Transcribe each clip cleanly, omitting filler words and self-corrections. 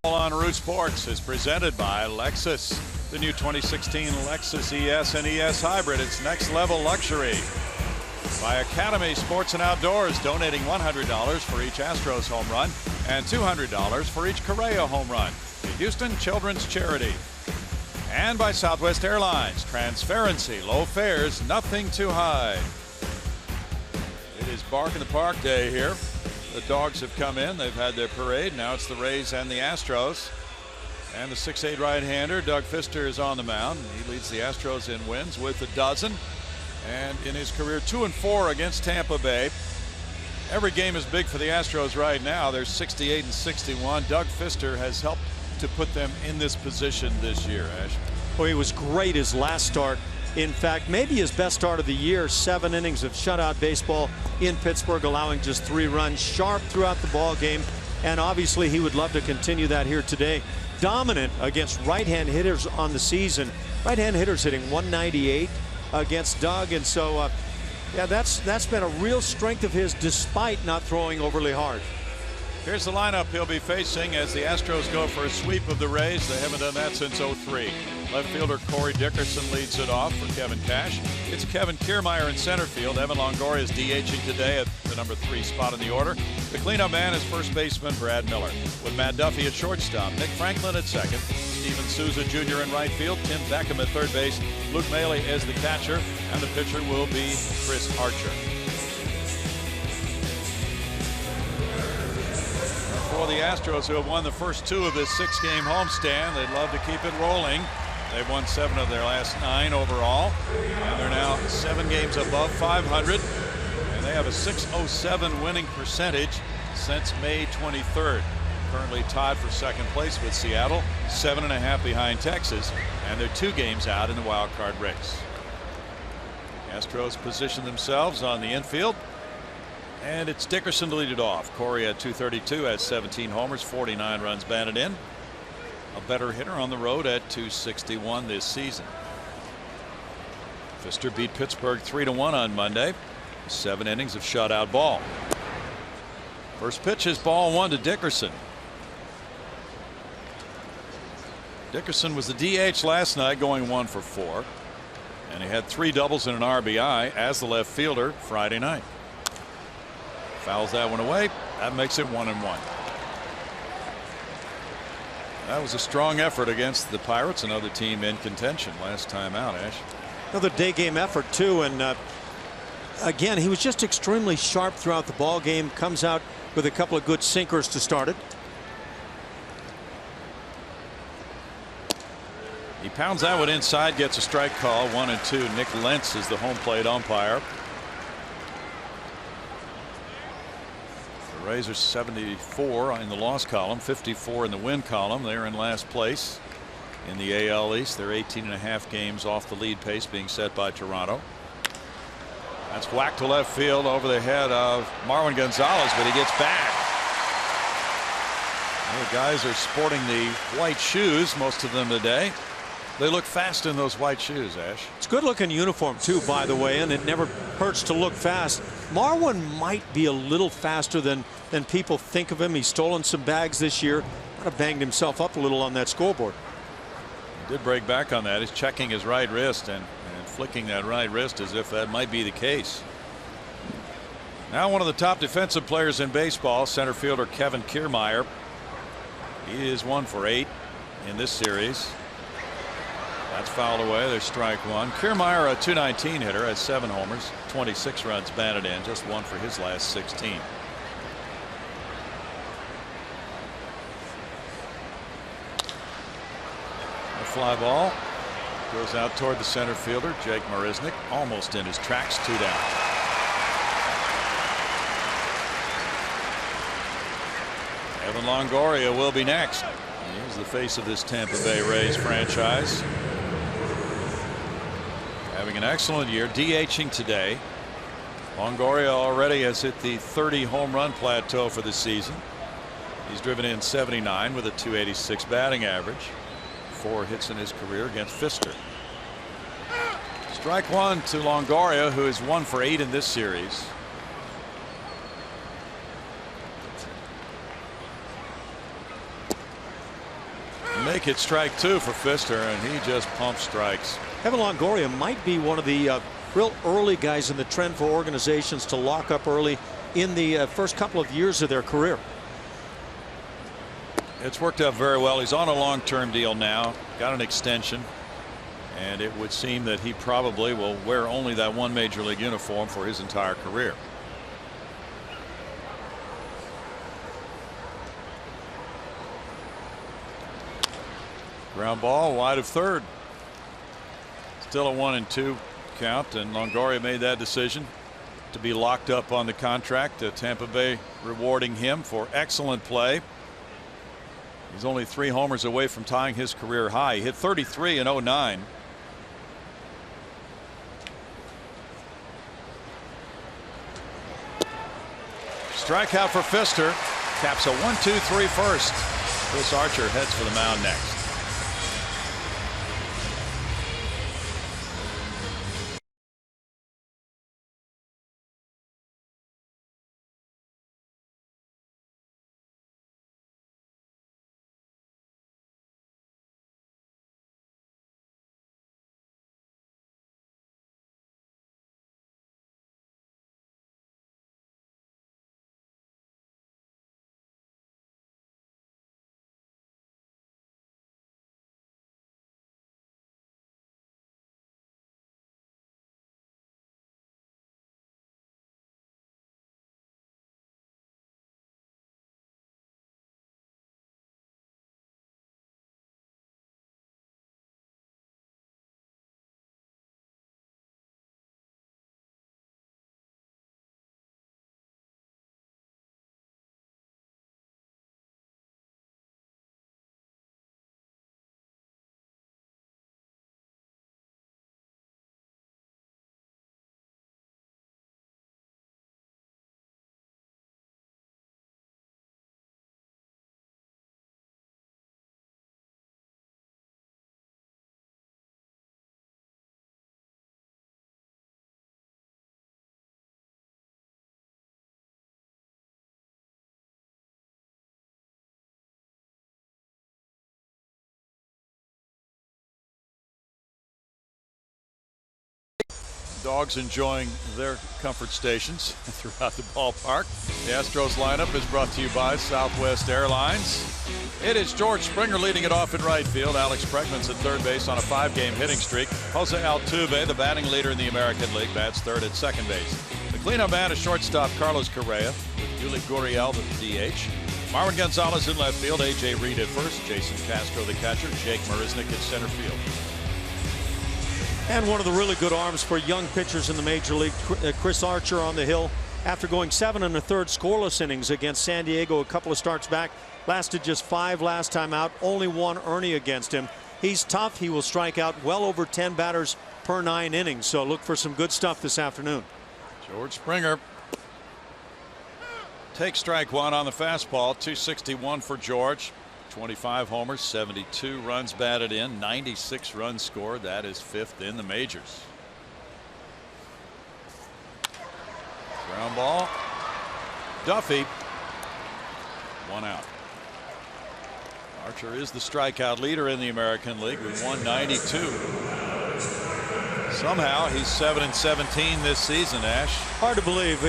On Root Sports is presented by Lexus. The new 2016 Lexus ES and ES Hybrid. It's next level luxury. By Academy Sports and Outdoors, donating $100 for each Astros home run and $200 for each Correa home run to Houston Children's Charity. And by Southwest Airlines, transparency, low fares, nothing too high. It is Bark in the Park day here. The Dogs have come in. They've had their parade. Now it's the Rays and the Astros. And the 6'8" right-hander, Doug Fister, is on the mound. He leads the Astros in wins with a dozen. And in his career, 2-4 against Tampa Bay. Every game is big for the Astros right now. They're 68-61. Doug Fister has helped to put them in this position this year, Ash. Well, he was great his last start. In fact, maybe his best start of the year. 7 innings of shutout baseball in Pittsburgh, allowing just 3 runs, sharp throughout the ball game. And obviously he would love to continue that here today. Dominant against right-hand hitters on the season. Right-hand hitters hitting 198 against Doug. And so, yeah, that's been a real strength of his despite not throwing overly hard. Here's the lineup he'll be facing as the Astros go for a sweep of the Rays. They haven't done that since '03. Left fielder Corey Dickerson leads it off for Kevin Cash. It's Kevin Kiermaier in center field. Evan Longoria is DHing today at the number 3 spot in the order. The cleanup man is first baseman Brad Miller. With Matt Duffy at shortstop, Nick Franklin at second, Steven Souza Jr. in right field, Tim Beckham at third base, Luke Maile as the catcher, and the pitcher will be Chris Archer. For the Astros, who have won the first 2 of this 6-game homestand, they'd love to keep it rolling. They've won 7 of their last 9 overall, and they're now 7 games above 500, and they have a .607 winning percentage since May 23rd. Currently tied for second place with Seattle, 7.5 behind Texas, and they're 2 games out in the wild card race. Astros position themselves on the infield. And it's Dickerson to lead it off. Corey at 232 has 17 homers, 49 runs batted in. A better hitter on the road at 261 this season. Fister beat Pittsburgh 3-1 on Monday. 7 innings of shutout ball. First pitch is ball 1 to Dickerson. Dickerson was the DH last night, going 1 for 4. And he had 3 doubles and an RBI as the left fielder Friday night. Fouls that one away. That makes it 1-1. That was a strong effort against the Pirates, another team in contention last time out, Ash. Another day game effort too, and again, he was just extremely sharp throughout the ball game. Comes out with a couple of good sinkers to start it. He pounds that one inside, gets a strike call. 1-2. Nick Lentz is the home plate umpire. The Rays are 74 in the loss column, 54 in the win column. They're in last place in the AL East. They're 18.5 games off the lead pace being set by Toronto. That's whacked to left field over the head of Marwin Gonzalez, but he gets back. The guys are sporting the white shoes, most of them today. They look fast in those white shoes, Ash. It's a good looking uniform too, by the way, and it never hurts to look fast. Marwin might be a little faster than people think of him. He's stolen some bags this year. Might have banged himself up a little on that scoreboard. He did break back on that. He's checking his right wrist and flicking that right wrist as if that might be the case. Now one of the top defensive players in baseball, center fielder Kevin Kiermaier. He is 1 for 8 in this series. That's fouled away. There's strike 1. Kiermaier, a .219 hitter, has 7 homers, 26 runs batted in, just 1 for his last 16. A fly ball goes out toward the center fielder, Jake Marisnick, almost in his tracks, 2 down. Evan Longoria will be next. He's the face of this Tampa Bay Rays franchise. Having an excellent year, DHing today. Longoria already has hit the 30 home run plateau for the season. He's driven in 79 with a .286 batting average. 4 hits in his career against Fister. Strike 1 to Longoria, who is 1 for 8 in this series. Make it strike two for Pfister, and he just pumps strikes. Evan Longoria might be one of the real early guys in the trend for organizations to lock up early in the first couple of years of their career. It's worked out very well. He's on a long-term deal now, got an extension, and it would seem that he probably will wear only that one major league uniform for his entire career. Ground ball wide of third. Still a 1-2 count, and Longoria made that decision to be locked up on the contract. Tampa Bay rewarding him for excellent play. He's only 3 homers away from tying his career high. He hit 33 in 09. Strikeout for Pfister. Caps a 1-2-3 first. Chris Archer heads for the mound next. Dogs enjoying their comfort stations throughout the ballpark. The Astros lineup is brought to you by Southwest Airlines. It is George Springer leading it off in right field. Alex Bregman's at third base on a 5-game hitting streak. Jose Altuve, the batting leader in the American League, bats third at second base. The cleanup man is shortstop Carlos Correa, with Yuli Gurriel the DH. Marwin Gonzalez in left field. A.J. Reed at first. Jason Castro the catcher. Jake Marisnick at center field. And one of the really good arms for young pitchers in the major league, Chris Archer on the hill. After going 7 1/3 scoreless innings against San Diego a couple of starts back, lasted just 5 last time out, only 1 earning against him. He's tough. He will strike out well over 10 batters per 9 innings. So look for some good stuff this afternoon. George Springer takes strike one on the fastball. 261 for George. 25 homers, 72 runs batted in, 96 runs scored. That is 5th in the majors. Ground ball. Duffy. 1 out. Archer is the strikeout leader in the American League with 192. Somehow he's 7-17 this season, Ash. Hard to believe.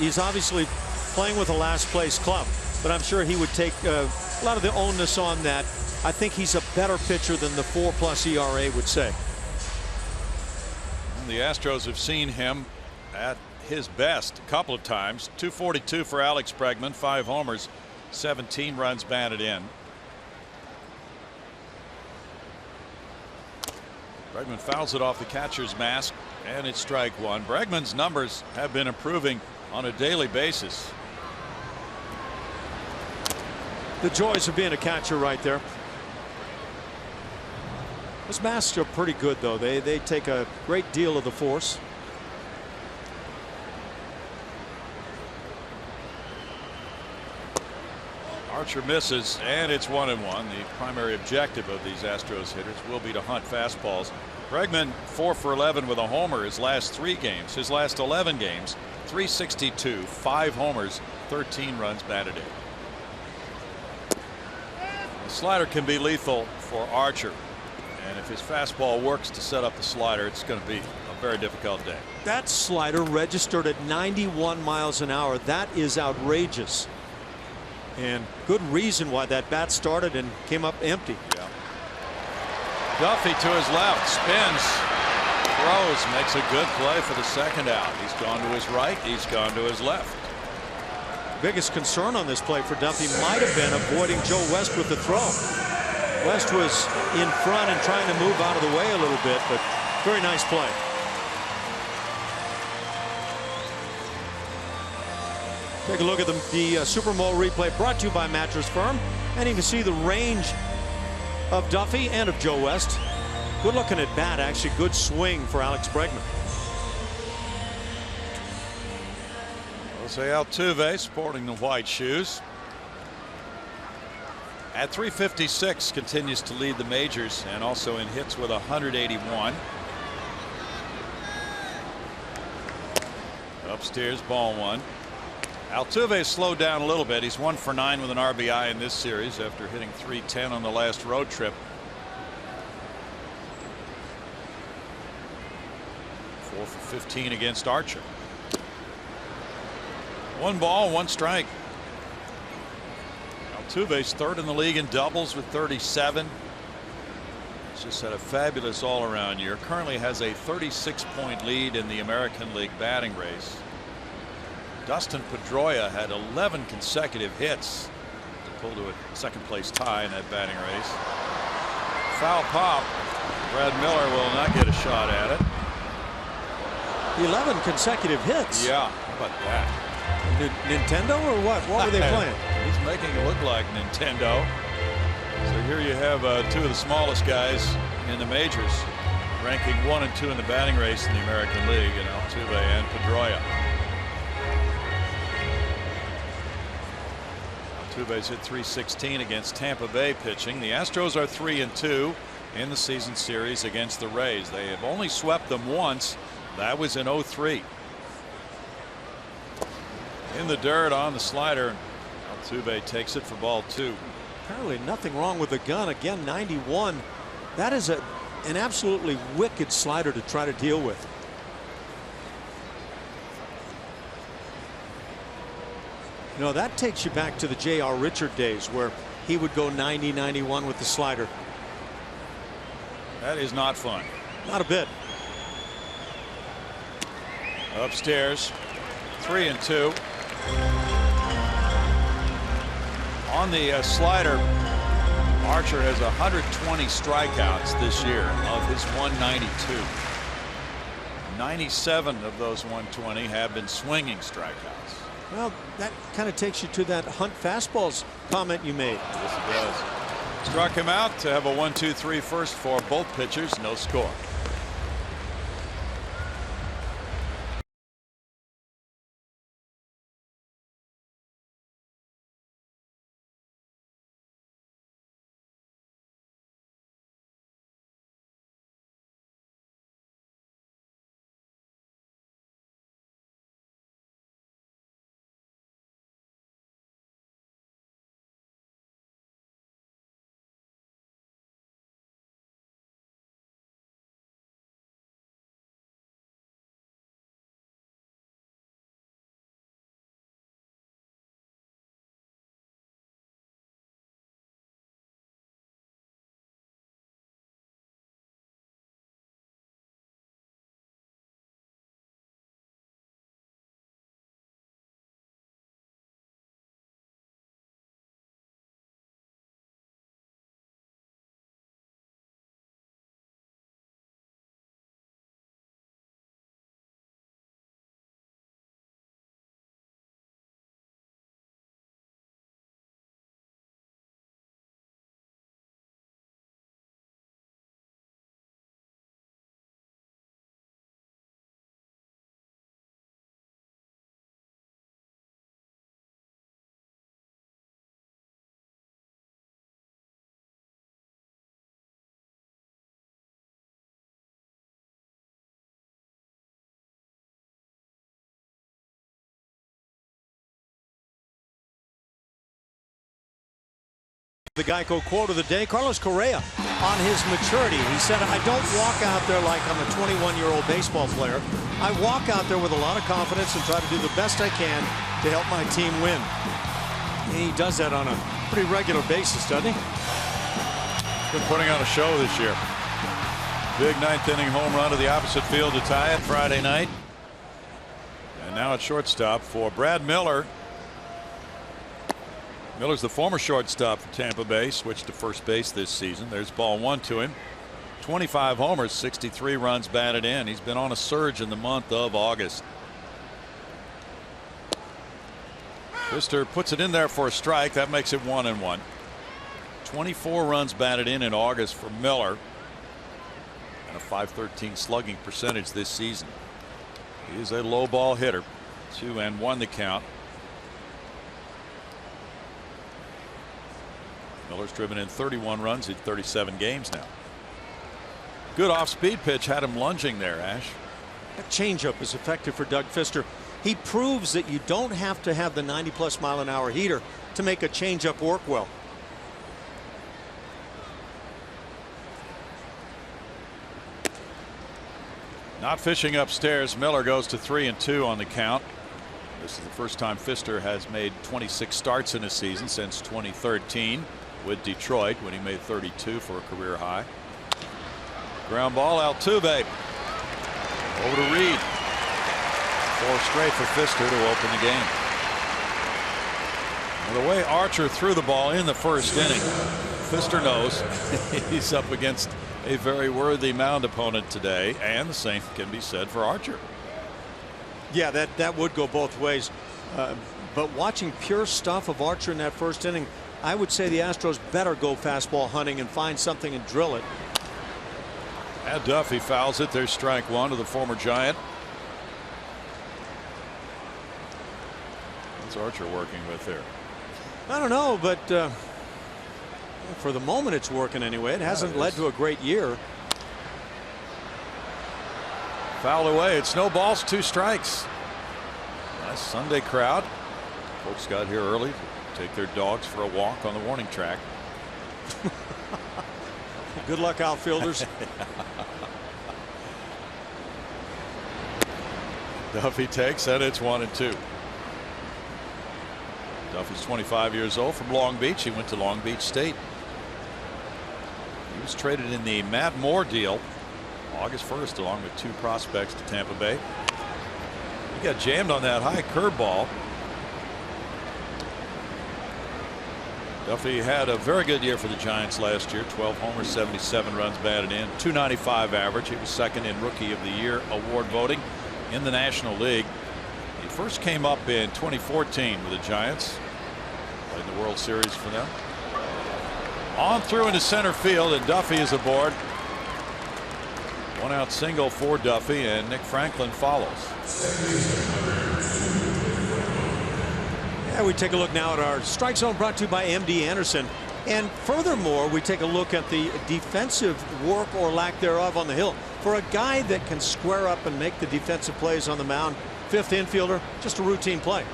He's obviously playing with a last place club, but I'm sure he would take a lot of the onus on that. I think he's a better pitcher than the 4+ ERA would say. And the Astros have seen him at his best a couple of times. 242 for Alex Bregman, 5 homers, 17 runs batted in. Bregman fouls it off the catcher's mask, and it's strike one. Bregman's numbers have been improving on a daily basis. The joys of being a catcher right there. Those masks are pretty good, though. They take a great deal of the force. Archer misses, and it's 1-1. The primary objective of these Astros hitters will be to hunt fastballs. Bregman 4 for 11 with a homer his last 3 games. His last 11 games, 362, 5 homers, 13 runs batted in. Slider can be lethal for Archer, and if his fastball works to set up the slider, it's going to be a very difficult day. That slider registered at 91 miles an hour. That is outrageous, and good reason why that bat started and came up empty. Yeah. Duffy to his left, spins, throws, makes a good play for the second out. He's gone to his right, he's gone to his left. Biggest concern on this play for Duffy might have been avoiding Joe West with the throw. West was in front and trying to move out of the way a little bit, but very nice play. Take a look at the Super Bowl replay brought to you by Mattress Firm, and you can see the range of Duffy and of Joe West. Good looking at bat, actually. Good swing for Alex Bregman. Jose Altuve sporting the white shoes. At 356, continues to lead the majors and also in hits with 181. Upstairs, ball one. Altuve slowed down a little bit. He's 1 for 9 with an RBI in this series after hitting .310 on the last road trip. 4 for 15 against Archer. 1 ball, 1 strike. Altuve's third in the league in doubles with 37. He's just had a fabulous all-around year. Currently has a 36-point lead in the American League batting race. Dustin Pedroia had 11 consecutive hits to pull to a second-place tie in that batting race. Foul pop. Brad Miller will not get a shot at it. 11 consecutive hits. Yeah, how about that? Nintendo or what? What were they playing? He's making it look like Nintendo. So here you have 2 of the smallest guys in the majors, ranking 1 and 2 in the batting race in the American League, and Altuve and Pedroia. Altuve's hit .316 against Tampa Bay pitching. The Astros are 3-2 in the season series against the Rays. They have only swept them once. That was in '03. In the dirt on the slider. Altuve takes it for ball 2. Apparently nothing wrong with the gun. Again, 91. That is an absolutely wicked slider to try to deal with. You know, that takes you back to the J.R. Richard days where he would go 90, 91 with the slider. That is not fun. Not a bit. Upstairs, 3-2. On the slider, Archer has 120 strikeouts this year of his 192. 97 of those 120 have been swinging strikeouts. Well, that kind of takes you to that Hunt fastballs comment you made. Yes, it does. Struck him out to have a 1-2-3 first for both pitchers. No score. The Geico quote of the day, Carlos Correa, on his maturity. He said, I don't walk out there like I'm a 21-year-old baseball player. I walk out there with a lot of confidence and try to do the best I can to help my team win. And he does that on a pretty regular basis, doesn't he? Been putting on a show this year. Big ninth-inning home run to the opposite field to tie it Friday night. And now at shortstop for Brad Miller. Miller's the former shortstop for Tampa Bay, switched to first base this season. There's ball one to him. 25 homers, 63 runs batted in. He's been on a surge in the month of August. Pfister puts it in there for a strike. That makes it 1-1. 24 runs batted in August for Miller. And a .513 slugging percentage this season. He is a low ball hitter. 2-1 the count. Miller's driven in 31 runs in 37 games now. Good off-speed pitch had him lunging there, Ash. That changeup is effective for Doug Pfister. He proves that you don't have to have the 90+ mile-an-hour heater to make a changeup work well. Not fishing upstairs. Miller goes to 3-2 on the count. This is the first time Pfister has made 26 starts in a season since 2013 with Detroit, when he made 32 for a career high. Ground ball, Altuve over to Reed. 4 straight for Pfister to open the game. Well, the way Archer threw the ball in the first inning, Pfister knows he's up against a very worthy mound opponent today, and the same can be said for Archer. Yeah, that would go both ways. But watching pure stuff of Archer in that first inning, I would say the Astros better go fastball hunting and find something and drill it. And Duffy fouls it. There's strike one to the former Giant. What's Archer working with there? I don't know, but for the moment it's working anyway. It hasn't led to a great year. Foul away. It's no balls, 2 strikes. Nice Sunday crowd. Folks got here early to take their dogs for a walk on the warning track. Good luck, outfielders. Duffy takes, and it's 1-2. Duffy's 25 years old, from Long Beach. He went to Long Beach State. He was traded in the Matt Moore deal August 1st, along with 2 prospects to Tampa Bay. He got jammed on that high curveball. Duffy had a very good year for the Giants last year. 12 homers, 77 runs batted in, .295 average. He was second in Rookie of the Year award voting in the National League. He first came up in 2014 with the Giants. Played the World Series for them. On through into center field, and Duffy is aboard. 1-out single for Duffy, and Nick Franklin follows. Yeah, we take a look now at our strike zone, brought to you by MD Anderson. And furthermore, we take a look at the defensive work or lack thereof on the hill. For a guy that can square up and make the defensive plays on the mound, 5th infielder, just a routine play.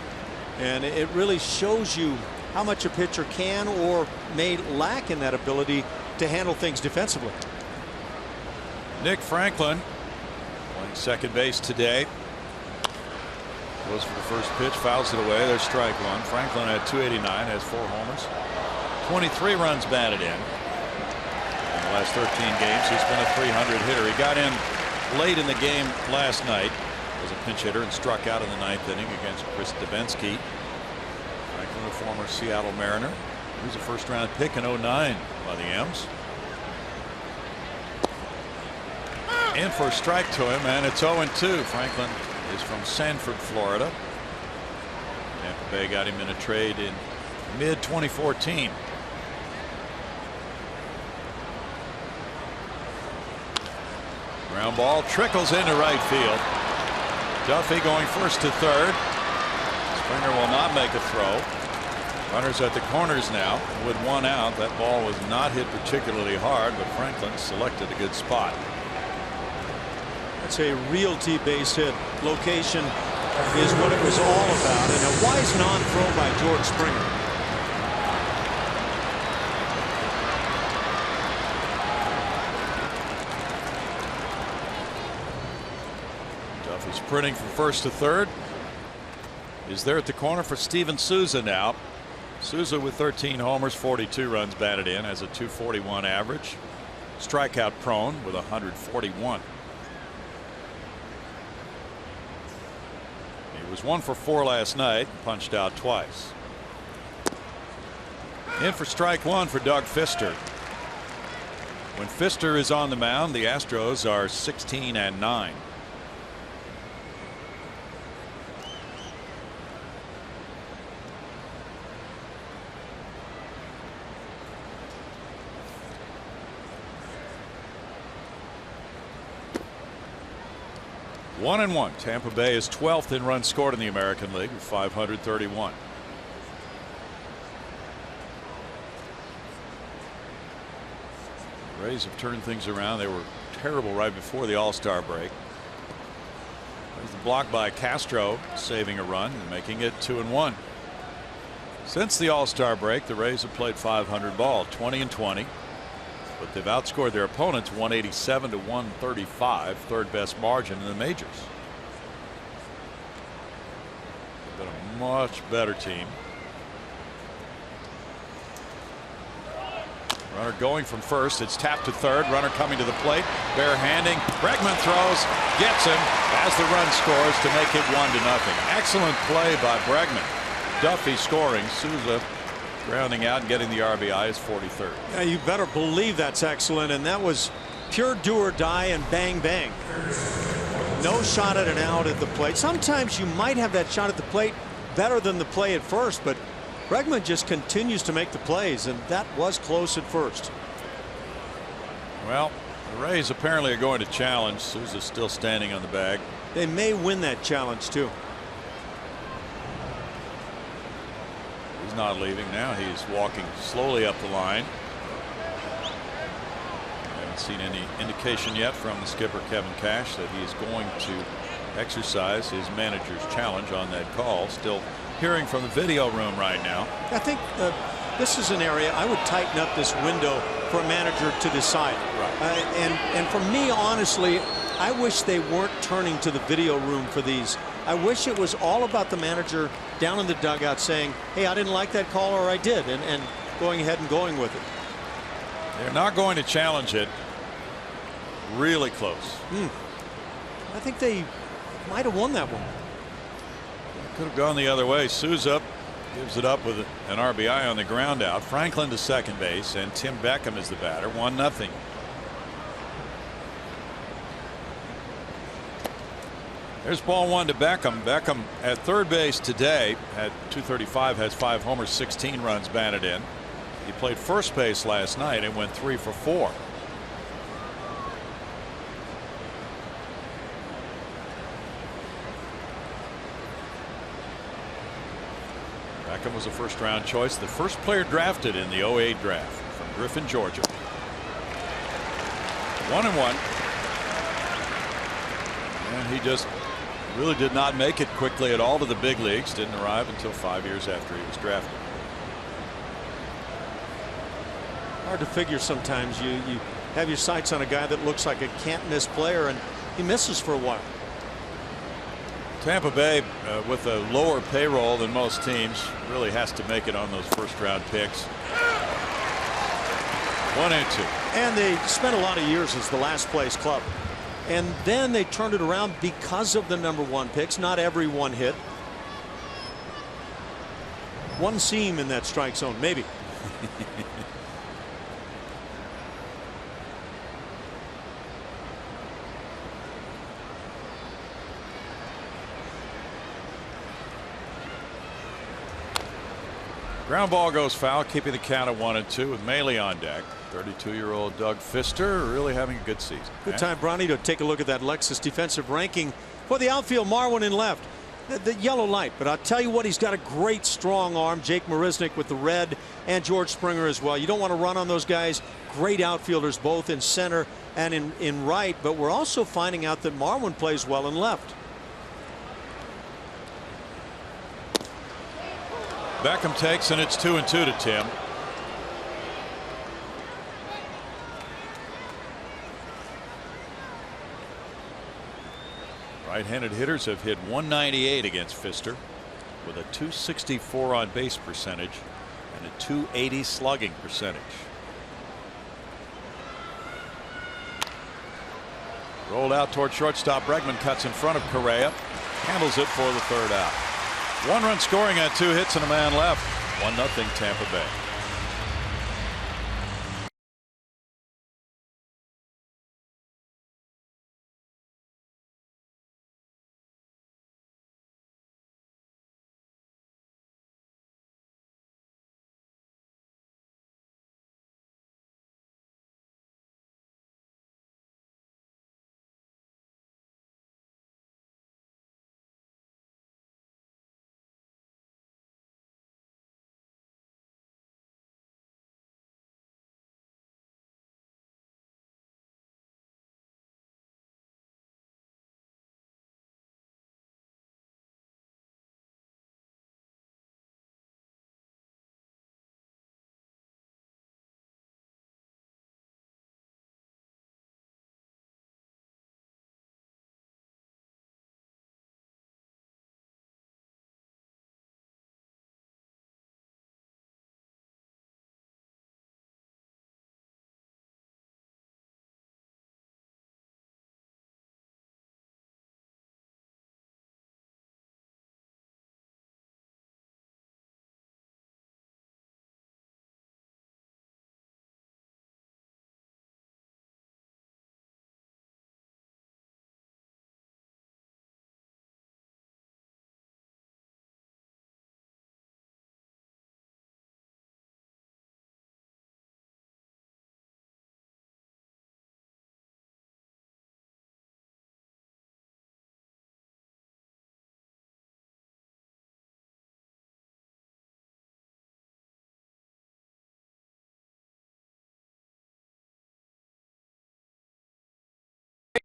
And it really shows you how much a pitcher can or may lack in that ability to handle things defensively. Nick Franklin playing second base today. Goes for the first pitch, fouls it away. There's strike one. Franklin at .289, has 4 homers, 23 runs batted in. In the last 13 games, he's been a .300 hitter. He got in late in the game last night as a pinch hitter and struck out in the 9th inning against Chris Davinsky. Franklin, a former Seattle Mariner. He was a first-round pick in '09 by the M's. In for a strike to him, and it's 0-2. Franklin is from Sanford, Florida. Tampa Bay got him in a trade in mid-2014. Ground ball trickles into right field. Duffy going first to third. Springer will not make a throw. Runners at the corners now. With 1 out, that ball was not hit particularly hard, but Franklin selected a good spot. That's a realty base hit. Location is what it was all about, and a wise non-throw by George Springer. sprinting from first to third. Is there at the corner for Steven Souza now. Souza with 13 homers, 42 runs batted in, has a .241 average. Strikeout prone with 141. He was 1 for 4 last night, punched out twice. In for strike one for Doug Fister. When Fister is on the mound, the Astros are 16-9. One and one. Tampa Bay is 12th in runs scored in the American League with 531. The Rays have turned things around. They were terrible right before the All-Star break. There's the block by Castro, saving a run and making it 2-1. Since the All-Star break, the Rays have played 500 ball, 20-20. But they've outscored their opponents 187 to 135, third best margin in the majors. They've been a much better team. Runner going from first. It's tapped to third. Runner coming to the plate. Barehanding. Bregman throws. Gets him as the run scores to make it 1-0. Excellent play by Bregman. Duffy scoring. Souza grounding out and getting the RBI is 43rd. Yeah, you better believe that's excellent, and that was pure do or die and bang bang. No shot at an out at the plate. Sometimes you might have that shot at the plate better than the play at first, but Bregman just continues to make the plays, and that was close at first. Well, the Rays apparently are going to challenge. Souza's still standing on the bag. They may win that challenge too. He's not leaving now. He's walking slowly up the line. I haven't seen any indication yet from the skipper Kevin Cash that he is going to exercise his manager's challenge on that call. Still hearing from the video room right now. I think this is an area I would tighten up this window for a manager to decide. Right. And for me, honestly, I wish they weren't turning to the video room for these. I wish it was all about the manager down in the dugout saying, hey, I didn't like that call, or I did, and going ahead and going with it. They're not going to challenge it. Really close. I think they might have won that one. Could have gone the other way. Souza gives it up with an RBI on the ground out. Franklin to second base, and Tim Beckham is the batter. 1-0. There's ball one to Beckham. Beckham at third base today at .235, has 5 homers, 16 runs batted in. He played first base last night and went 3 for 4. Beckham was a first-round choice, the first player drafted in the '08 draft from Griffin, Georgia. 1-1. And he just really did not make it quickly at all to the big leagues. Didn't arrive until 5 years after he was drafted. Hard to figure sometimes. You have your sights on a guy that looks like a can't-miss player, and he misses for a while. Tampa Bay, with a lower payroll than most teams, really has to make it on those first-round picks. 1-2. And they spent a lot of years as the last-place club. And then they turned it around because of the #1 picks. Not every one hit. One seam in that strike zone, maybe. Ground ball goes foul, keeping the count at 1-2 with Maile on deck. 32-year-old Doug Fister really having a good season. Good time, Bronny, to take a look at that Lexus defensive ranking for the outfield. Marwin in left, the yellow light, but I'll tell you what, he's got a great strong arm. Jake Marisnick with the red, and George Springer as well. You don't want to run on those guys. Great outfielders both in center and in right, but we're also finding out that Marwin plays well in left. Beckham takes, and it's 2-2 to Tim. Right-handed hitters have hit 198 against Pfister with a 264 on base percentage and a 280 slugging percentage. Rolled out toward shortstop. Bregman cuts in front of Correa. Handles it for the third out. 1-run scoring on 2 hits and a man left. 1-0 Tampa Bay.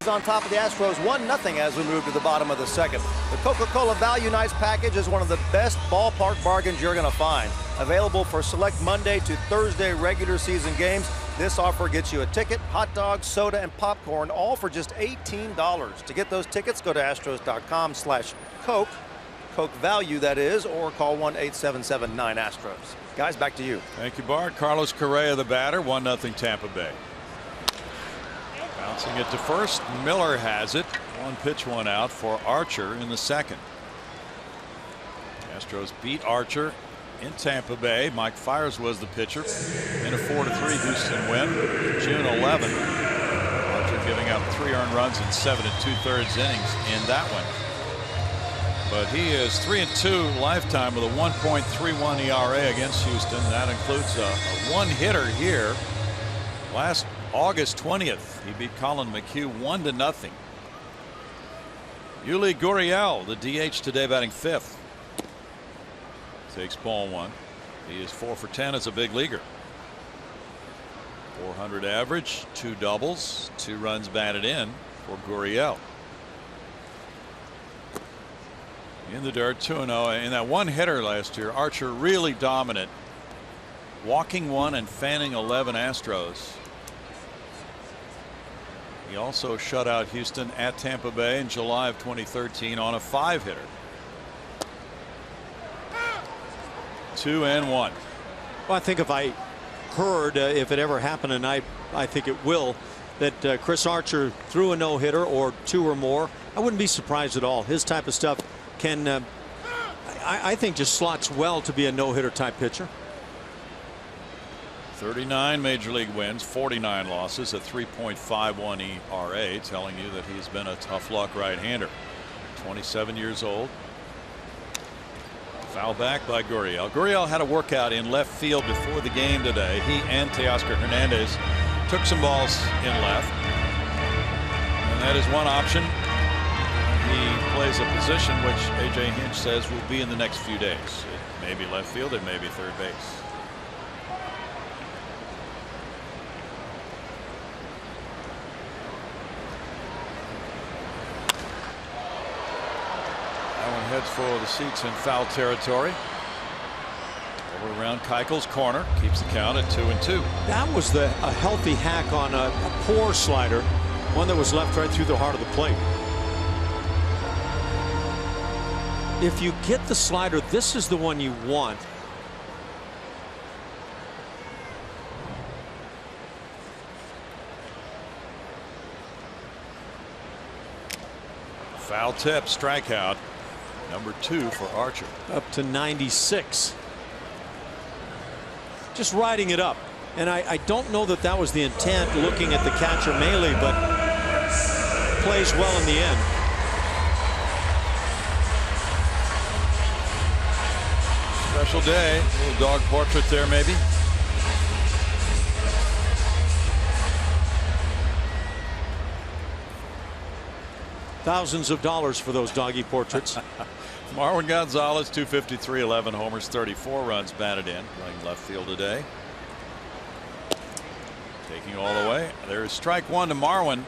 On top of the Astros 1-0 as we move to the bottom of the second. The Coca-Cola Value Nights package is one of the best ballpark bargains you're going to find. Available for select Monday to Thursday regular season games. This offer gets you a ticket, hot dogs, soda, and popcorn, all for just $18. To get those tickets, go to astros.com/Coke, Coke Value that is, or call 1-877-9-ASTROS. Guys, back to you. Thank you, Bart. Carlos Correa, the batter. 1-0 Tampa Bay. Bouncing it to first. Miller has it. 1 pitch, 1 out for Archer in the second. Astros beat Archer in Tampa Bay. Mike Fiers was the pitcher in a 4-3 Houston win. June 11. Archer giving up 3 earned runs in 7 2/3 innings in that one. But he is 3-2 lifetime with a 1.31 ERA against Houston. That includes a 1-hitter here. Last August 20th, he beat Colin McHugh 1-0. Yuli Gurriel, the DH today, batting 5th. Takes ball 1. He is 4 for 10 as a big leaguer. 400 average, 2 doubles, 2 runs batted in for Gurriel. In the dirt, 2-0. In that 1-hitter last year, Archer really dominant, walking 1 and fanning 11 Astros. He also shut out Houston at Tampa Bay in July of 2013 on a 5-hitter. 2-1. Well, I think if I heard, if it ever happened, and I think it will, that Chris Archer threw a no-hitter or 2 or more, I wouldn't be surprised at all. His type of stuff can, I think, just slots well to be a no-hitter type pitcher. 39 major league wins, 49 losses, a 3.51 ERA, telling you that he's been a tough luck right-hander. 27 years old. Foul back by Gurriel. Gurriel had a workout in left field before the game today. He and Teoscar Hernandez took some balls in left, and that is one option. He plays a position which A.J. Hinch says will be in the next few days. It may be left field, it may be third base. Heads for the seats in foul territory. Over around Keuchel's corner, keeps the count at 2-2. That was a healthy hack on a poor slider, one that was left right through the heart of the plate. If you get the slider, this is the one you want. Foul tip, strikeout. Number 2 for Archer. Up to 96. Just riding it up. And I don't know that that was the intent looking at the catcher Maley, but plays well in the end. Special day. A little dog portrait there, maybe. Thousands of dollars for those doggy portraits. Marwin Gonzalez, 253, 11 homers, 34 runs batted in, playing left field today. Taking all the way. There's strike 1 to Marwin.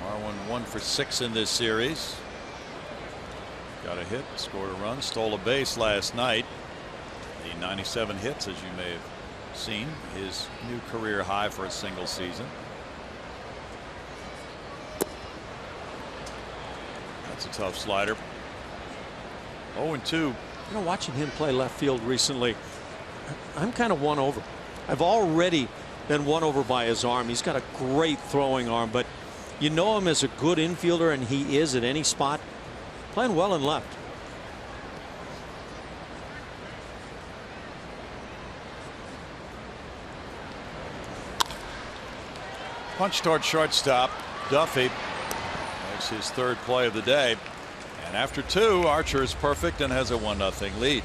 Marwin 1 for 6 in this series. Got a hit, scored a run, stole a base last night. The 97 hits, as you may have seen, his new career high for a single season. That's a tough slider. 0-2. You know, watching him play left field recently, I'm kind of won over. I've already been won over by his arm. He's got a great throwing arm, but you know him as a good infielder, and he is at any spot. Playing well in left. Punch toward shortstop. Duffy makes his 3rd play of the day. And after 2, Archer is perfect and has a 1-0 lead.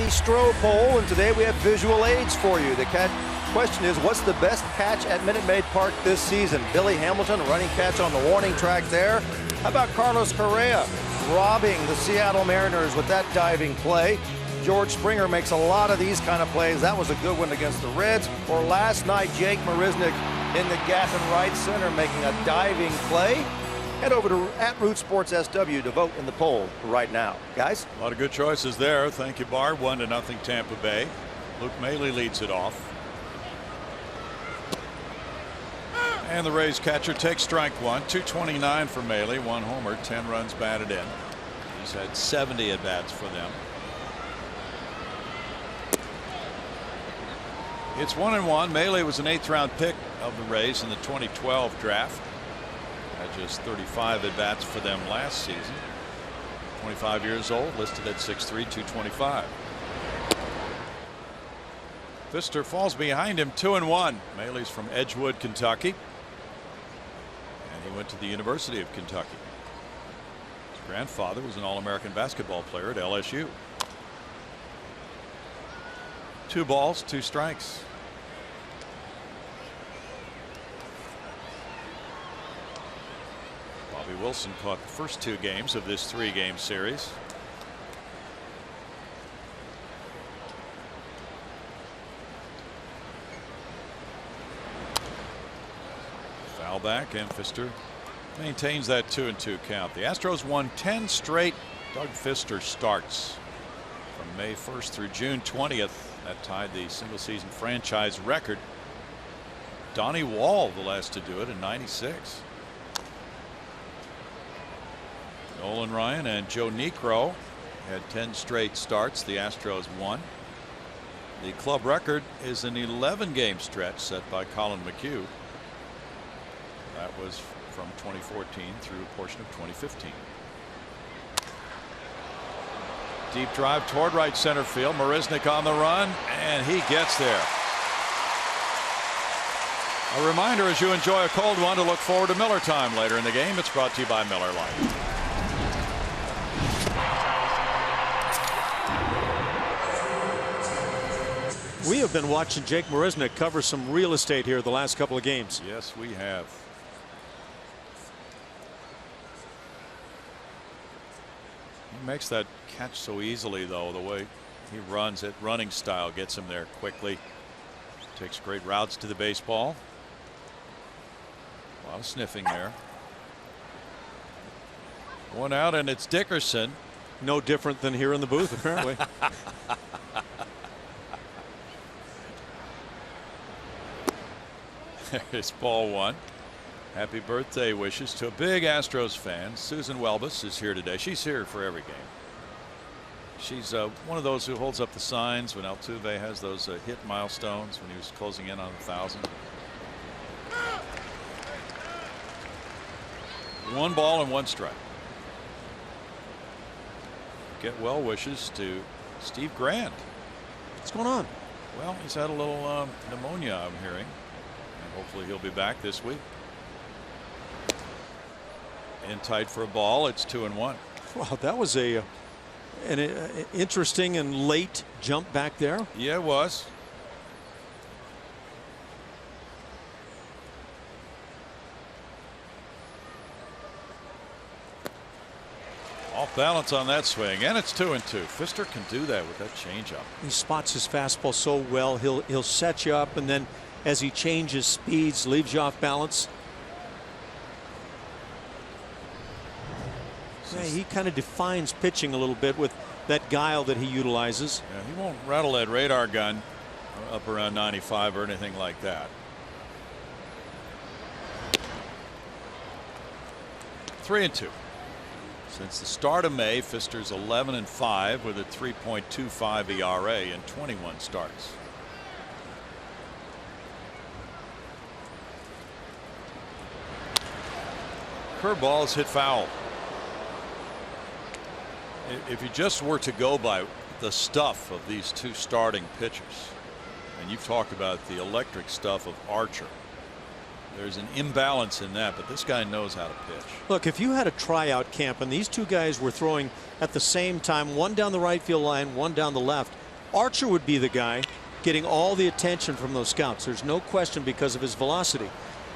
Stroh poll, and today we have visual aids for you. The question is, what's the best catch at Minute Maid Park this season? Billy Hamilton, running catch on the warning track there. How about Carlos Correa robbing the Seattle Mariners with that diving play? George Springer makes a lot of these kind of plays. That was a good one against the Reds. Or last night, Jake Marisnick in the gap in right center making a diving play. Head over to @RootSportsSW to vote in the poll right now. Guys? A lot of good choices there. Thank you, Bart. 1-0 Tampa Bay. Luke Maley leads it off. And the Rays catcher takes strike 1. 229 for Maley. 1 homer, 10 runs batted in. He's had 70 at-bats for them. It's 1-1. Maley was an 8th round pick of the Rays in the 2012 draft. Had just 35 at-bats for them last season. 25 years old, listed at 6'3", 225. Pfister falls behind him, 2-1. Maley's from Edgewood, Kentucky. And he went to the University of Kentucky. His grandfather was an All-American basketball player at LSU. 2 balls, 2 strikes. Bobby Wilson caught the first 2 games of this 3-game series. Foul back, and Pfister maintains that 2-2 count. The Astros won 10 straight Doug Fister starts from May 1st through June 20th. That tied the single season franchise record. Donnie Wall the last to do it in '96. Nolan Ryan and Joe Niekro had 10 straight starts. The Astros won. The club record is an 11-game stretch set by Colin McHugh. That was from 2014 through a portion of 2015. Deep drive toward right center field. Marisnick on the run, and he gets there. A reminder as you enjoy a cold one to look forward to Miller time later in the game. It's brought to you by Miller Lite. We have been watching Jake Marisnick cover some real estate here the last couple of games. Yes, we have. He makes that catch so easily, though. The way he runs it, running style, gets him there quickly. Takes great routes to the baseball. A lot of sniffing there. One out, and it's Dickerson. No different than here in the booth, apparently. There's ball one. Happy birthday wishes to a big Astros fan. Susan Welbus is here today. She's here for every game. She's one of those who holds up the signs when Altuve has those hit milestones when he was closing in on 1,000. One ball and one strike. Get well wishes to Steve Grant. What's going on? Well, he's had a little pneumonia, I'm hearing. And hopefully he'll be back this week. In tight for a ball. It's 2-1. Wow, that was an interesting and late jump back there. Yeah, it was. Off balance on that swing, and it's 2-2. Fister can do that with that changeup. He spots his fastball so well. He'll set you up, and then as he changes speeds, leaves you off balance. Yeah, he kind of defines pitching a little bit with that guile that he utilizes. Yeah, he won't rattle that radar gun up around 95 or anything like that. 3-2. Since the start of May, Fister's 11-5 with a 3.25 ERA in 21 starts. Curveball is hit foul. If you just were to go by the stuff of these two starting pitchers, and you've talked about the electric stuff of Archer, there's an imbalance in that, but this guy knows how to pitch. Look, if you had a tryout camp and these two guys were throwing at the same time, one down the right field line, one down the left, Archer would be the guy getting all the attention from those scouts. There's no question because of his velocity.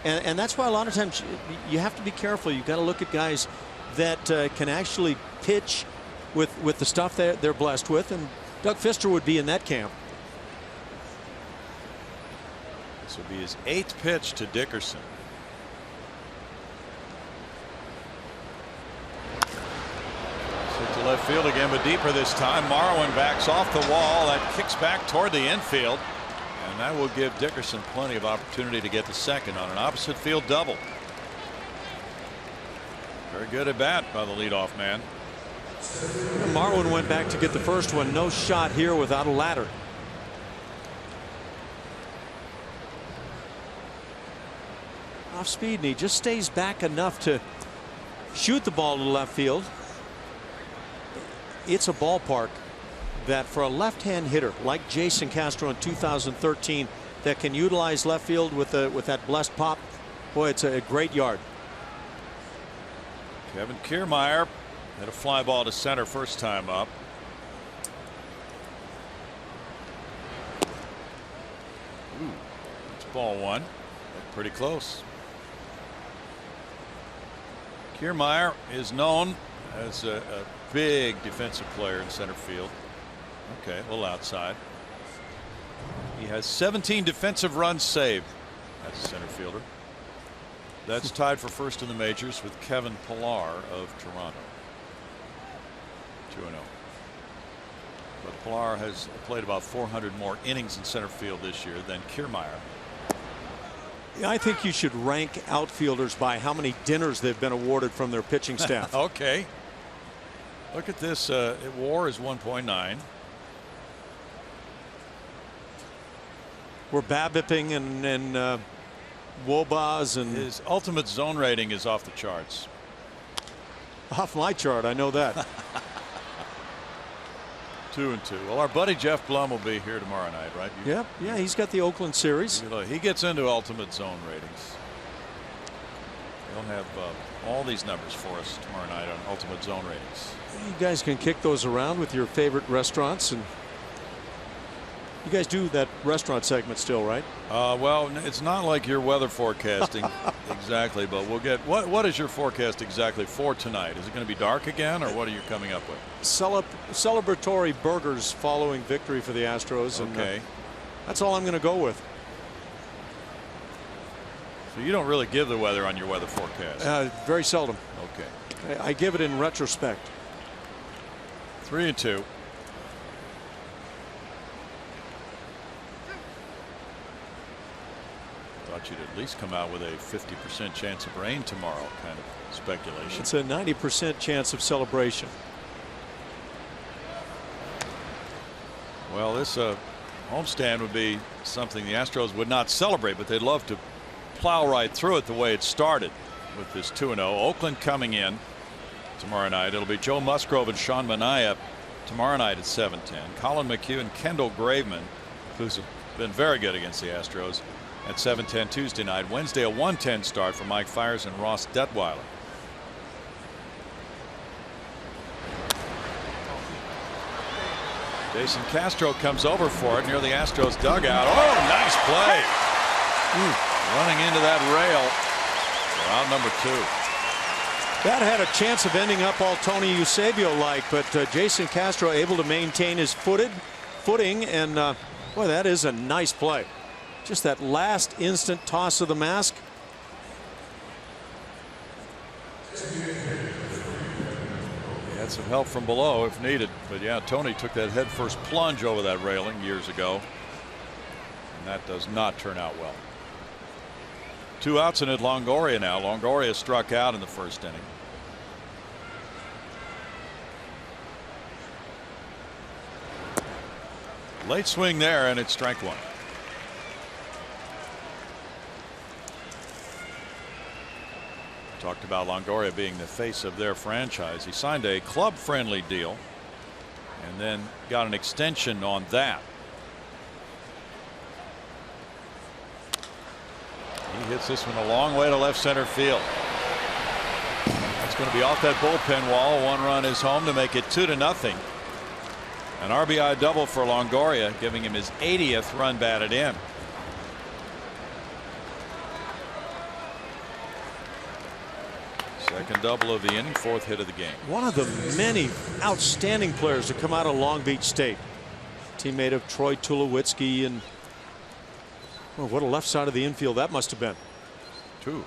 And that's why a lot of times you have to be careful. You've got to look at guys that can actually pitch with the stuff that they're blessed with, and Doug Fister would be in that camp. This would be his 8th pitch to Dickerson. Hit to left field again, but deeper this time. Marwin backs off the wall. That kicks back toward the infield, and that will give Dickerson plenty of opportunity to get the second on an opposite field double. Very good at bat by the leadoff man. Marwin went back to get the first one. No shot here without a ladder. Off speed, and he just stays back enough to shoot the ball to left field. It's a ballpark that for a left-hand hitter like Jason Castro in 2013 that can utilize left field with that blessed pop, boy, it's a great yard. Kevin Kiermaier had a fly ball to center first time up. Ooh, it's ball one. Pretty close. Kiermaier is known as a big defensive player in center field. Okay, a little outside. He has 17 defensive runs saved as a center fielder. That's tied for first in the majors with Kevin Pillar of Toronto. 2-0. But Pillar has played about 400 more innings in center field this year than Kiermaier. I think you should rank outfielders by how many dinners they've been awarded from their pitching staff. Okay. Look at this. WAR is 1.9. We're BABIPing and WOBAs, and his ultimate zone rating is off the charts. Off my chart, I know that. 2-2. Well, our buddy Jeff Blum will be here tomorrow night, right? Yeah, he's got the Oakland series. He gets into ultimate zone ratings. He'll have all these numbers for us tomorrow night on ultimate zone ratings. You guys can kick those around with your favorite restaurants, and you guys do that restaurant segment still, right? Well, it's not like your weather forecasting exactly, but we'll get what is your forecast exactly for tonight? Is it going to be dark again, or what are you coming up with? Celebratory burgers following victory for the Astros. Okay. And, that's all I'm going to go with. So you don't really give the weather on your weather forecast? Very seldom. Okay. I give it in retrospect. 3-2. Thought you'd at least come out with a 50% chance of rain tomorrow, kind of speculation. It's a 90% chance of celebration. Well, this homestand would be something the Astros would not celebrate, but they'd love to plow right through it the way it started with this 2-0. Oakland coming in tomorrow night. It'll be Joe Musgrove and Sean Manaea tomorrow night at 7:10. Colin McHugh and Kendall Graveman, who's been very good against the Astros, at 7:10 Tuesday night. Wednesday a 1:10 start for Mike Fiers and Ross Detweiler. Jason Castro comes over for it near the Astros dugout. Oh, nice play. Running into that rail. Round number 2. That had a chance of ending up all Tony Eusebio-like, but Jason Castro able to maintain his footing, and boy, that is a nice play. Just that last instant toss of the mask. He had some help from below if needed, but yeah, Tony took that headfirst plunge over that railing years ago, and that does not turn out well. 2 outs and at Longoria now. Longoria struck out in the first inning. Late swing there, and it's strike 1. Talked about Longoria being the face of their franchise. He signed a club-friendly deal and then got an extension on that. He hits this one a long way to left center field. That's going to be off that bullpen wall. 1 run is home to make it 2-0. An RBI double for Longoria, giving him his 80th run batted in. Second double of the inning, 4th hit of the game. One of the many outstanding players to come out of Long Beach State. Teammate of Troy Tulowitzki, and well, what a left side of the infield that must have been. 2. There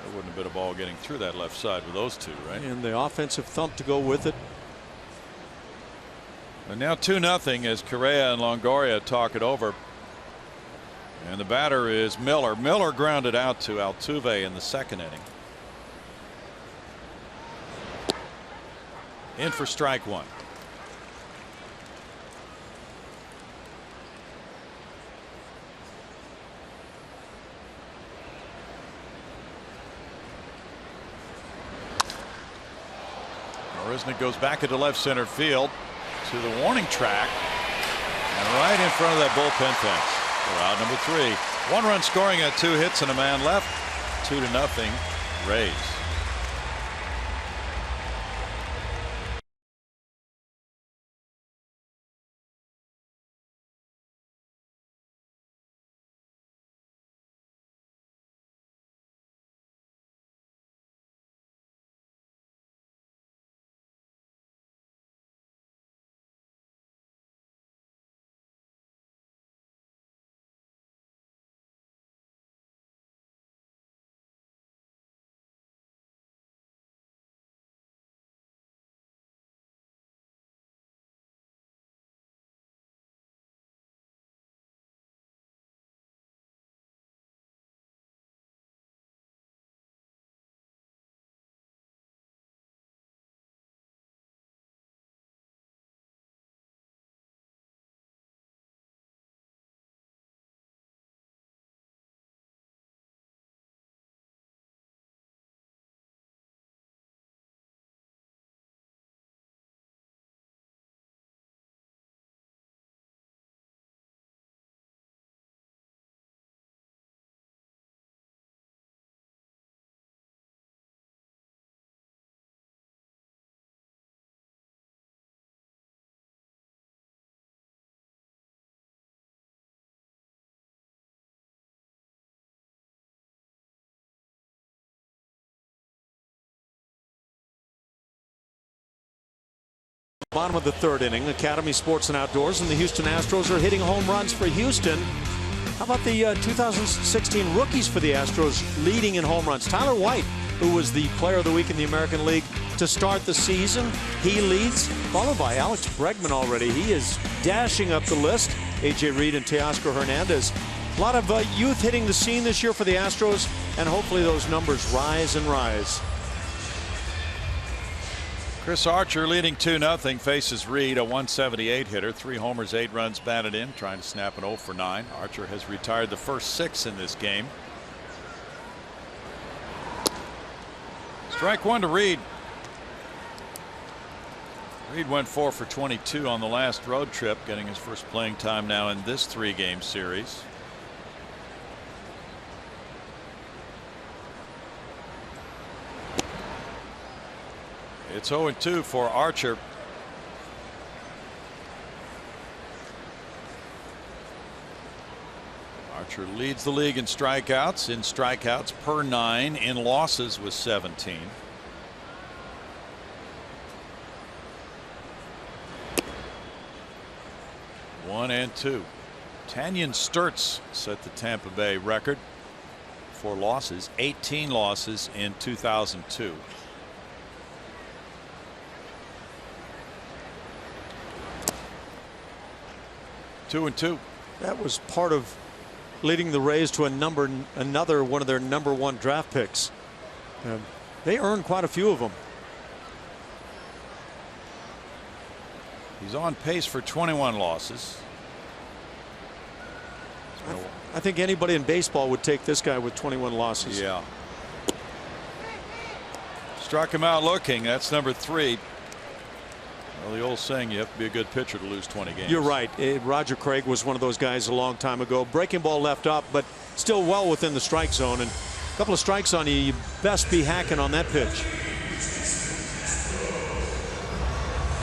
wouldn't have been a ball getting through that left side with those 2, right? And the offensive thump to go with it. And now 2-0 as Correa and Longoria talk it over. And the batter is Miller. Miller grounded out to Altuve in the 2nd inning. In for strike 1. Marisnick goes back into left center field to the warning track and right in front of that bullpen fence for out number 3. 1 run scoring at 2 hits and a man left. 2-0 Rays. Bottom of the third inning, Academy Sports and Outdoors, and the Houston Astros are hitting home runs for Houston. How about the 2016 rookies for the Astros leading in home runs? Tyler White, who was the Player of the Week in the American League to start the season, he leads, followed by Alex Bregman already. He is dashing up the list. A.J. Reed and Teoscar Hernandez. A lot of youth hitting the scene this year for the Astros, and hopefully those numbers rise and rise. Chris Archer leading 2-0, faces Reed, a 178 hitter, 3 homers, 8 runs batted in, trying to snap an 0 for 9. Archer has retired the first 6 in this game. Strike 1 to Reed. Reed went 4 for 22 on the last road trip, getting his first playing time now in this 3-game series. It's 0-2 for Archer. Archer leads the league in strikeouts. In strikeouts per 9. In losses was 17. One and 2. Tanyan Sturtz set the Tampa Bay record for losses. 18 losses in 2002. 2-2. That was part of leading the Rays to another one of their #1 draft picks. They earned quite a few of them. He's on pace for 21 losses. I think anybody in baseball would take this guy with 21 losses. Yeah. Struck him out looking. That's number 3. Well, the old saying, you have to be a good pitcher to lose 20 games. You're right. Roger Craig was one of those guys a long time ago. Breaking ball left up, but still well within the strike zone. And a couple of strikes on you, you best be hacking on that pitch.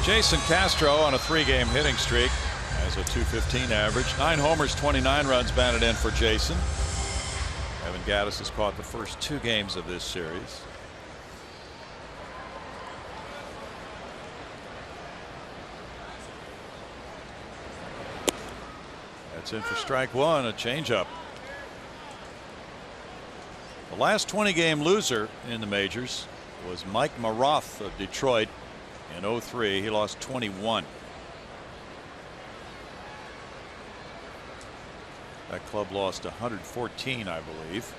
Jason Castro on a 3-game hitting streak has a .215 average. 9 homers, 29 runs batted in for Jason. Evan Gattis has caught the first 2 games of this series. That's in for strike 1, a changeup. The last 20-game loser in the majors was Mike Maroth of Detroit in 03. He lost 21. That club lost 114, I believe.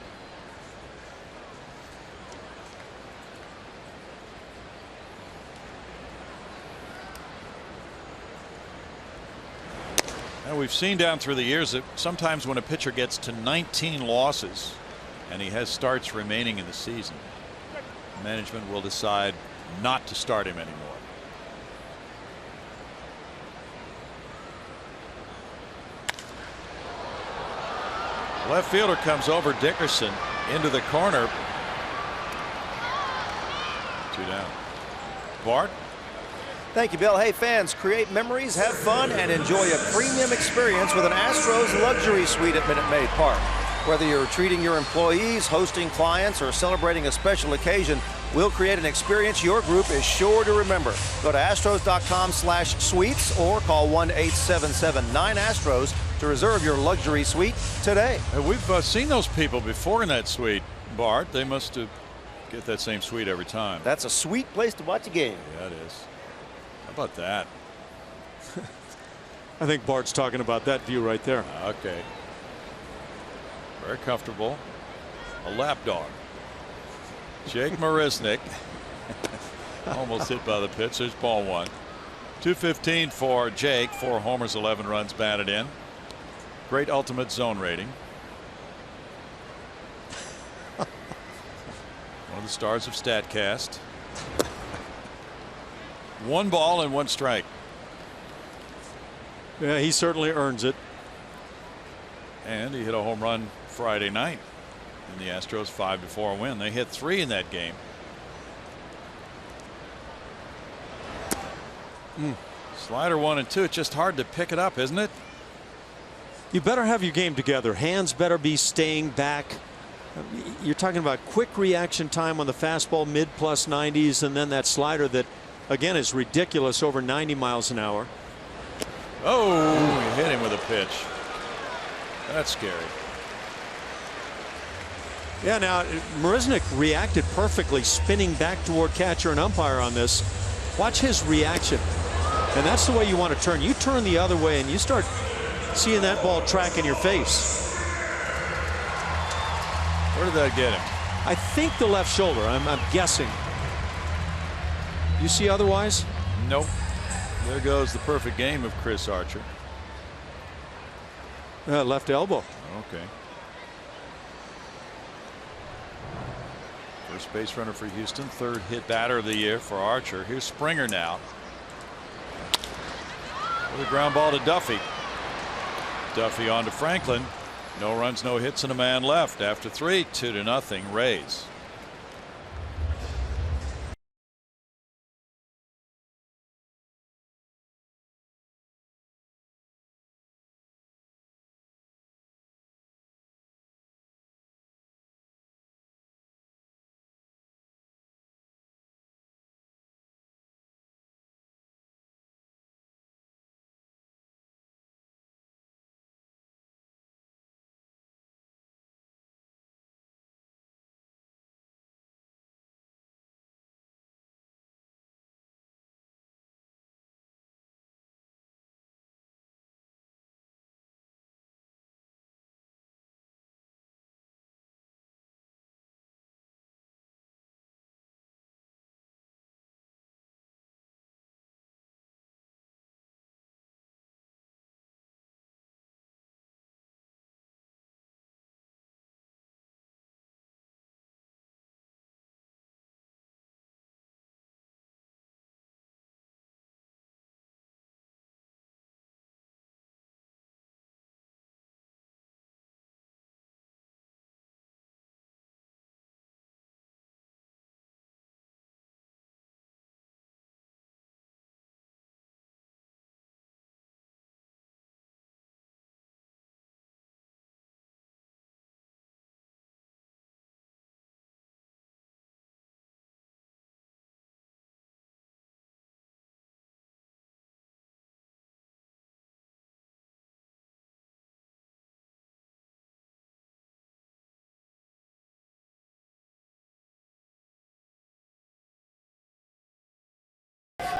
Now we've seen down through the years that sometimes when a pitcher gets to 19 losses and he has starts remaining in the season, management will decide not to start him anymore. Left fielder comes over. Dickerson into the corner. 2 down. Bart. Thank you, Bill. Hey, fans, create memories, have fun, and enjoy a premium experience with an Astros luxury suite at Minute Maid Park. Whether you're treating your employees, hosting clients, or celebrating a special occasion, we'll create an experience your group is sure to remember. Go to astros.com/suites or call 1-877-9-ASTROS to reserve your luxury suite today. We've seen those people before in that suite, Bart. They must get that same suite every time. That's a sweet place to watch a game. Yeah, it is. How about that? I think Bart's talking about that view right there. Okay. Very comfortable. A lap dog. Jake Marisnick. Almost hit by the pitch. There's ball 1. 215 for Jake. 4 homers, 11 runs batted in. Great ultimate zone rating. One of the stars of StatCast. 1 ball and 1 strike. Yeah, he certainly earns it. And he hit a home run Friday night in the Astros 5-4 win. They hit 3 in that game. Slider 1 and 2. It's just hard to pick it up, isn't it? You better have your game together. Hands better be staying back. You're talking about quick reaction time on the fastball, mid plus 90s, and then that slider that again, is ridiculous, over 90 miles an hour. Oh, he hit him with a pitch. That's scary. Yeah, now Marisnick reacted perfectly, spinning back toward catcher and umpire on this. Watch his reaction. And that's the way you want to turn. You turn the other way and you start seeing that ball track in your face. Where did that get him? I think the left shoulder. I'm guessing. You see otherwise? Nope. There goes the perfect game of Chris Archer. Left elbow. Okay. First base runner for Houston, third hit batter of the year for Archer. Here's Springer now. With a ground ball to Duffy. Duffy on to Franklin. No runs, no hits, and a man left after 3. 2-0 Rays.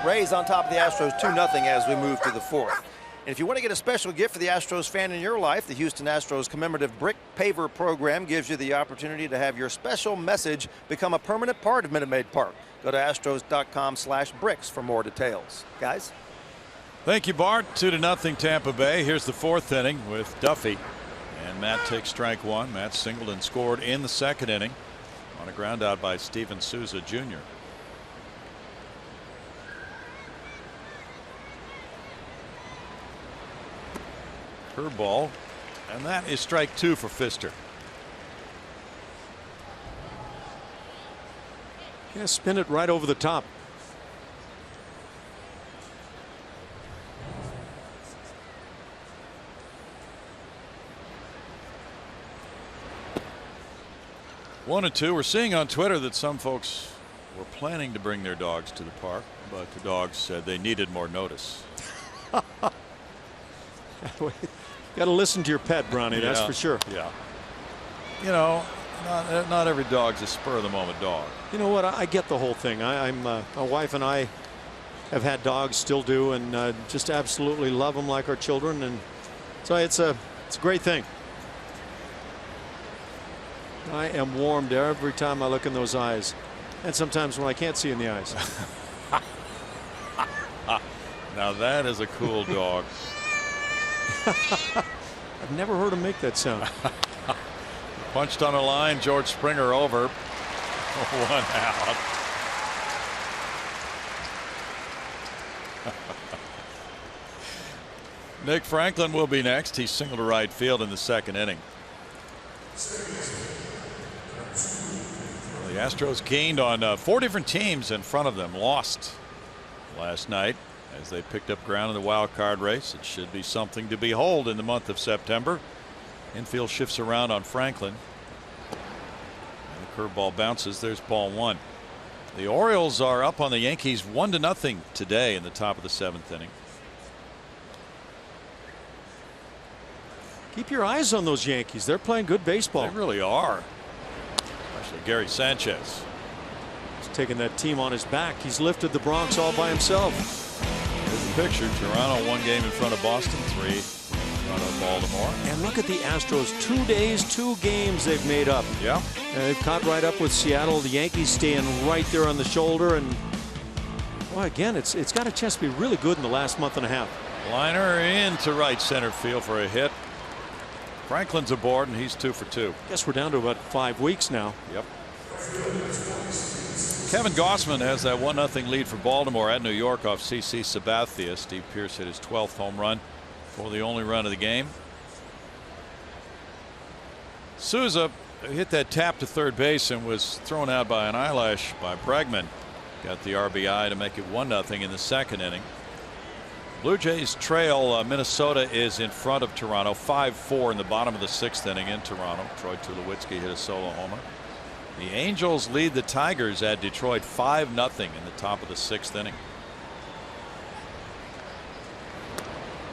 Rays on top of the Astros 2-0 as we move to the 4th. And if you want to get a special gift for the Astros fan in your life, the Houston Astros commemorative brick paver program gives you the opportunity to have your special message become a permanent part of Minute Maid Park. Go to astros.com/bricks for more details. Guys? Thank you, Bart. 2-0 Tampa Bay. Here's the 4th inning with Duffy. And Matt takes strike 1. Matt singled and scored in the 2nd inning on a ground out by Steven Souza Jr. Curveball, and that is strike 2 for Pfister. Yeah, spin it right over the top. One and two. We're seeing on Twitter that some folks were planning to bring their dogs to the park, but the dogs said they needed more notice. Got to listen to your pet, Bronny. That's for sure. Yeah. You know, not every dog's a spur of the moment dog. You know what? I get the whole thing. My wife and I have had dogs, still do, and just absolutely love them like our children. And so it's a great thing. I am warmed every time I look in those eyes, and sometimes when I can't see in the eyes. Now that is a cool dog. I've never heard him make that sound. Punched on a line. George Springer over. 1 out. Nick Franklin will be next. He singled to right field in the 2nd inning. Well, the Astros gained on 4 different teams in front of them. Lost last night as they picked up ground in the wild card race. It should be something to behold in the month of September. Infield shifts around on Franklin. And the curveball bounces. There's ball 1. The Orioles are up on the Yankees 1-0 today in the top of the 7th inning. Keep your eyes on those Yankees. They're playing good baseball. They really are. Especially Gary Sanchez. He's taking that team on his back. He's lifted the Bronx all by himself. Here's the picture. Toronto 1 game in front of Boston, 3 in front of Baltimore. And look at the Astros. 2 days, 2 games they've made up. Yeah. They've caught right up with Seattle. The Yankees staying right there on the shoulder. And well, again, it's got a chance to be really good in the last month and a half. Liner into right center field for a hit. Franklin's aboard, and he's 2 for 2. Guess we're down to about 5 weeks now. Yep. Kevin Gausman has that 1-0 lead for Baltimore at New York off CC Sabathia. Steve Pearce hit his 12th home run for the only run of the game. Souza hit that tap to third base and was thrown out by an eyelash by Bregman. Got the RBI to make it 1-0 in the 2nd inning. Blue Jays trail. Minnesota is in front of Toronto 5-4 in the bottom of the 6th inning in Toronto. Troy Tulowitzki hit a solo homer. The Angels lead the Tigers at Detroit 5-0 in the top of the 6th inning.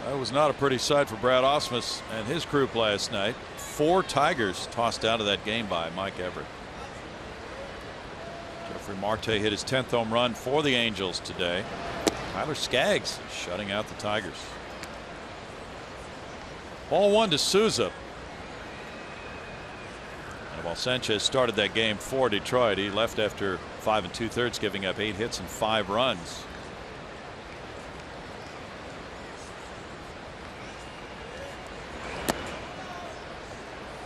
That was not a pretty sight for Brad Ausmus and his group last night. 4 Tigers tossed out of that game by Mike Everett. Jeffrey Marte hit his 10th home run for the Angels today. Tyler Skaggs shutting out the Tigers. Ball 1 to Souza. And while Sanchez started that game for Detroit, he left after 5 2/3, giving up 8 hits and 5 runs.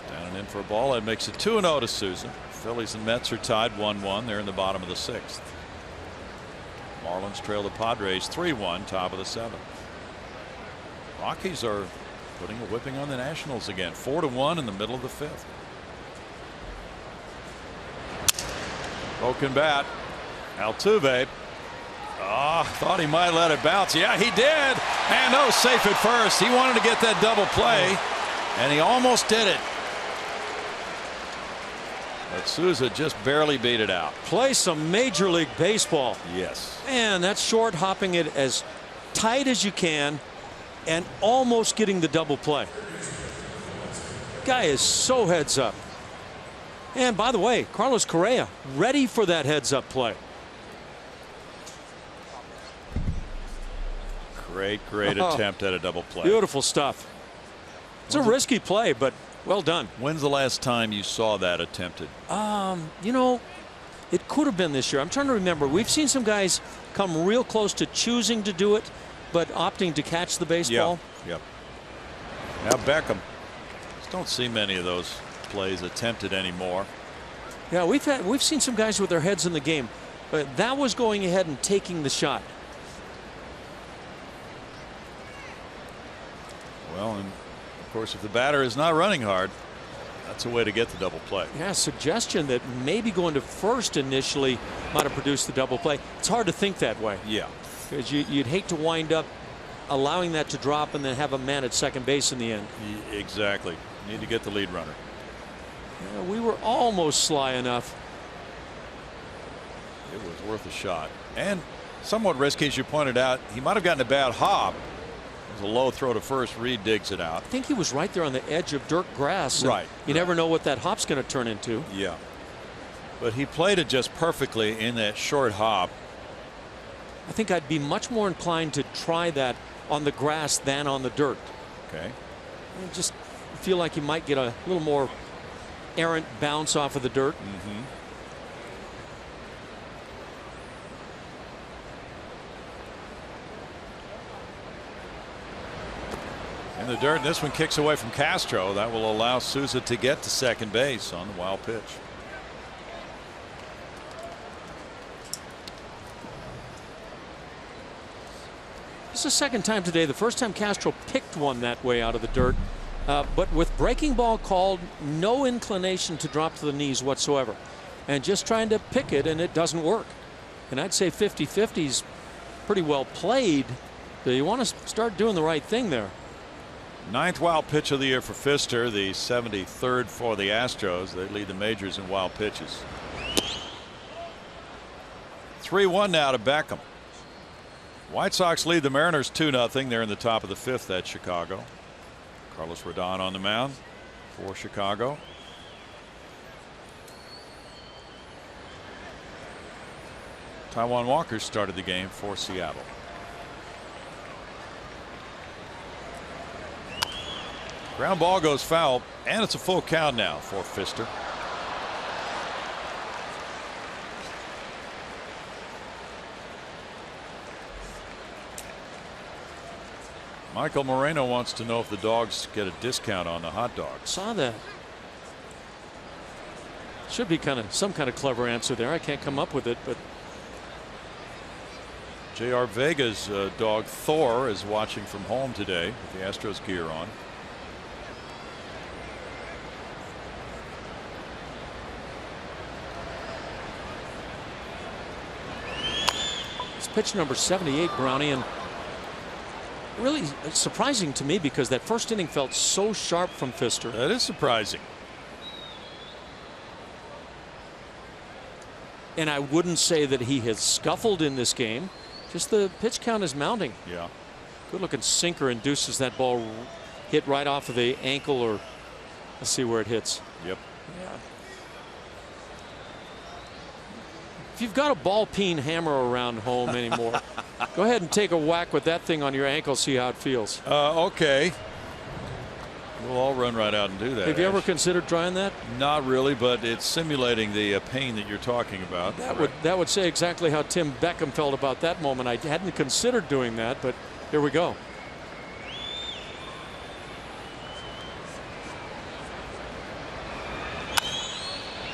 Down and in for a ball. That makes it 2-0 to Souza. Phillies and Mets are tied 1-1. They're in the bottom of the 6th. Marlins trail the Padres 3-1, top of the 7th. Rockies are putting a whipping on the Nationals again, 4-1 in the middle of the 5th. Broken bat. Altuve. Thought he might let it bounce. Yeah, he did. And no, safe at first. He wanted to get that double play, and he almost did it. But Souza just barely beat it out. Play some Major League Baseball. Yes. Man, that's short hopping it as tight as you can and almost getting the double play. Guy is so heads up. And by the way, Carlos Correa ready for that heads up play. Great attempt at a double play. Beautiful stuff. It's a risky play, but well done. When's the last time you saw that attempted? You know, it could have been this year. I'm trying to remember. We've seen some guys come real close to choosing to do it, but opting to catch the baseball. Yep. Now Beckham. Just don't see many of those plays attempted anymore. Yeah, we've seen some guys with their heads in the game, but that was going ahead and taking the shot. Well, and of course, if the batter is not running hard, that's a way to get the double play. Yeah, suggestion that maybe going to first initially might have produced the double play. It's hard to think that way. Yeah. Because you'd hate to wind up allowing that to drop and then have a man at second base in the end. Exactly. You need to get the lead runner. Yeah, we were almost sly enough. It was worth a shot. And somewhat risky, as you pointed out. He might have gotten a bad hop. It was a low throw to first. Reed digs it out. I think he was right there on the edge of dirt grass. Right. You never know what that hop's going to turn into. Yeah. But he played it just perfectly in that short hop. I think I'd be much more inclined to try that on the grass than on the dirt. Okay. I just feel like you might get a little more errant bounce off of the dirt. In the dirt. This one kicks away from Castro. That will allow Souza to get to second base on the wild pitch. This is the second time today. The first time Castro picked one that way out of the dirt. But with breaking ball called, no inclination to drop to the knees whatsoever. And just trying to pick it, and it doesn't work. And I'd say 50-50 is pretty well played. So you want to start doing the right thing there. 9th wild pitch of the year for Pfister, the 73rd for the Astros. They lead the majors in wild pitches. 3-1 now to Beckham. White Sox lead the Mariners 2-0. They're in the top of the 5th at Chicago. Carlos Rodon on the mound for Chicago. Taijuan Walker started the game for Seattle. Ground ball goes foul, and it's a full count now for Pfister. Michael Moreno wants to know if the dogs get a discount on the hot dogs. Saw that. Should be some kind of clever answer there. I can't come up with it, but J.R. Vega's dog Thor is watching from home today with the Astros gear on. It's pitch number 78, Brownie, and really surprising to me because that first inning felt so sharp from Pfister. That is surprising. And I wouldn't say that he has scuffled in this game. Just the pitch count is mounting. Yeah. Good looking sinker induces that ball hit right off of the ankle, or let's see where it hits. Yep. Yeah. If you've got a ball peen hammer around home anymore, go ahead and take a whack with that thing on your ankle, see how it feels. Okay. We'll all run right out and do that. Have you ever considered trying that? Not really, but it's simulating the pain that you're talking about. That would say exactly how Tim Beckham felt about that moment. I hadn't considered doing that, but here we go.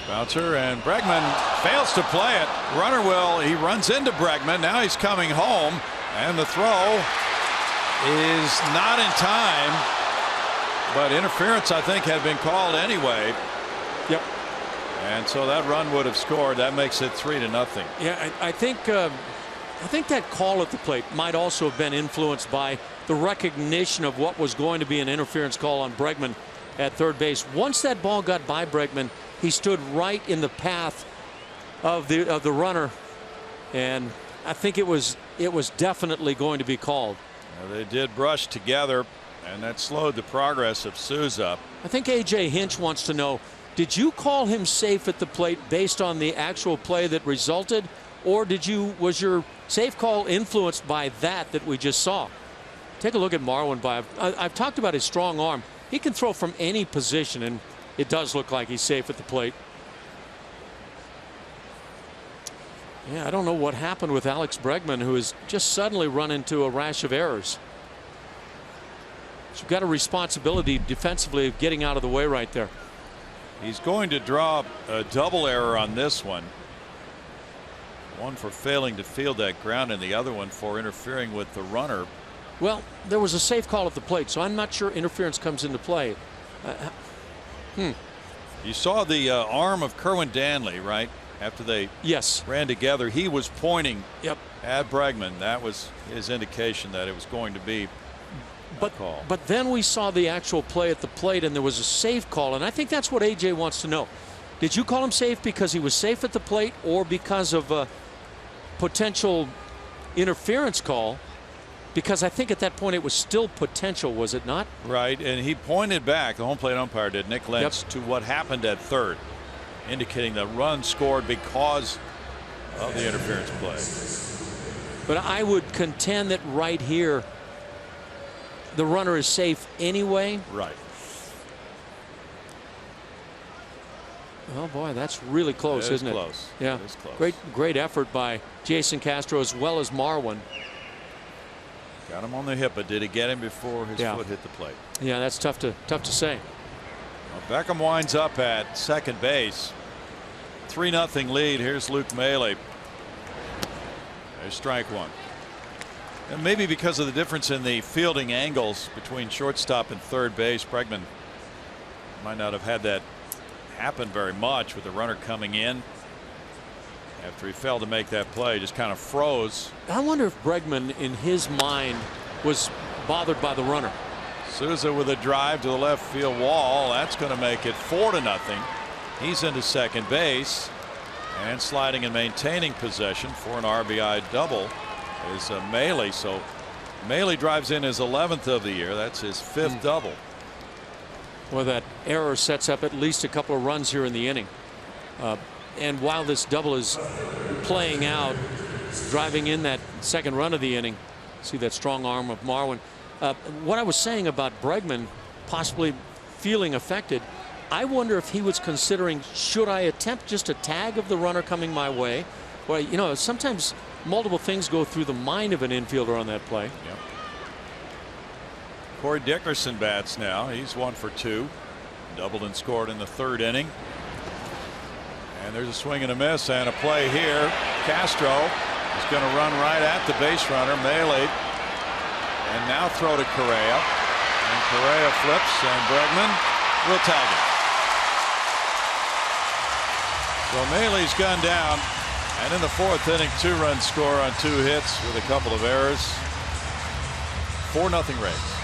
Bouncer, and Bregman fails to play it. Runner he runs into Bregman. Now he's coming home, and the throw is not in time. But interference, I think, had been called anyway. Yep. And so that run would have scored. That makes it 3-0. Yeah, I think that call at the plate might also have been influenced by the recognition of what was going to be an interference call on Bregman at third base. Once that ball got by Bregman, he stood right in the path of the runner, and I think it was definitely going to be called. Well, they did brush together, and that slowed the progress of Souza. I think A.J. Hinch wants to know, did you call him safe at the plate based on the actual play that resulted, or was your safe call influenced by that we just saw? Take a look at Marlin. I've talked about his strong arm. He can throw from any position, and it does look like he's safe at the plate. Yeah, I don't know what happened with Alex Bregman, who has just suddenly run into a rash of errors. So you've got a responsibility defensively of getting out of the way right there. He's going to draw a double error on this one. One for failing to field that ground, and the other one for interfering with the runner. Well, there was a safe call at the plate, so I'm not sure interference comes into play. You saw the arm of Kerwin Danley, right? After they ran together, he was pointing at Bregman. That was his indication that it was going to be a call. But then we saw the actual play at the plate, and there was a safe call, and I think that's what AJ wants to know. Did you call him safe because he was safe at the plate, or because of a potential interference call? Because I think at that point it was still potential, was it not? Right, and he pointed back, the home plate umpire did, Nick Lentz, to what happened at third, indicating the run scored because of the interference play. But I would contend that right here the runner is safe anyway. Right. Oh boy, that's really close, isn't it? Close. Yeah. It is close. Great effort by Jason Castro as well as Marwin. Got him on the hip, but did it get him before his foot hit the plate? Yeah, that's tough to say. Well, Beckham winds up at second base. 3-0 lead. Here's Luke Maile. There's strike one. And maybe because of the difference in the fielding angles between shortstop and third base, Bregman might not have had that happen very much with the runner coming in. After he failed to make that play, just kind of froze. I wonder if Bregman, in his mind, was bothered by the runner. Souza with a drive to the left field wall. That's going to make it 4-0. He's into second base. And sliding and maintaining possession for an RBI double is Maile. So Maile drives in his 11th of the year. That's his 5th double. Well, that error sets up at least a couple of runs here in the inning. And while this double is playing out, driving in that second run of the inning, see that strong arm of Marwin. What I was saying about Bregman possibly feeling affected, I wonder if he was considering, should I attempt just a tag of the runner coming my way? Well, you know, sometimes multiple things go through the mind of an infielder on that play. Yep. Corey Dickerson bats now. He's 1 for 2. Doubled and scored in the 3rd inning. And there's a swing and a miss and a play here. Castro is going to run right at the base runner, Maile, and now throw to Correa. And Correa flips, and Bregman will tag him. So Maile's gone down, and in the 4th inning, 2-run score on 2 hits with a couple of errors. 4-0 Rays.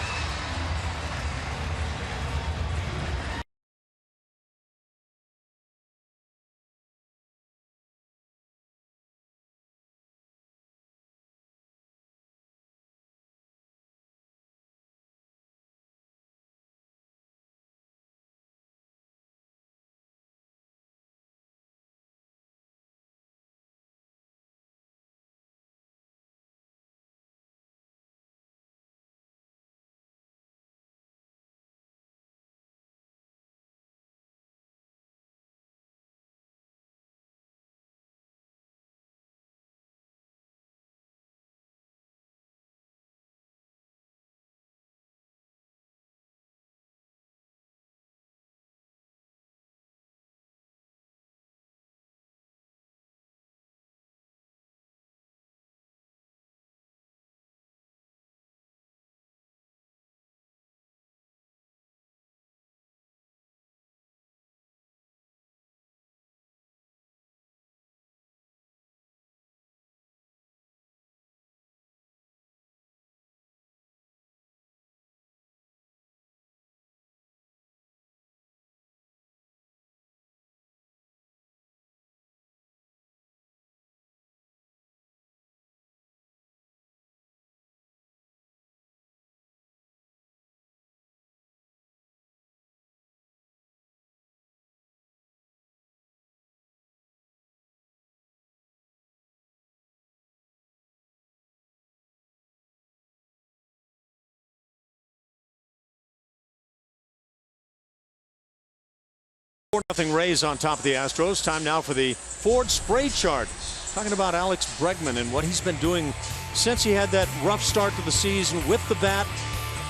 Nothing Rays on top of the Astros. Time now for the Ford spray chart. Talking about Alex Bregman and what he's been doing since he had that rough start to the season with the bat.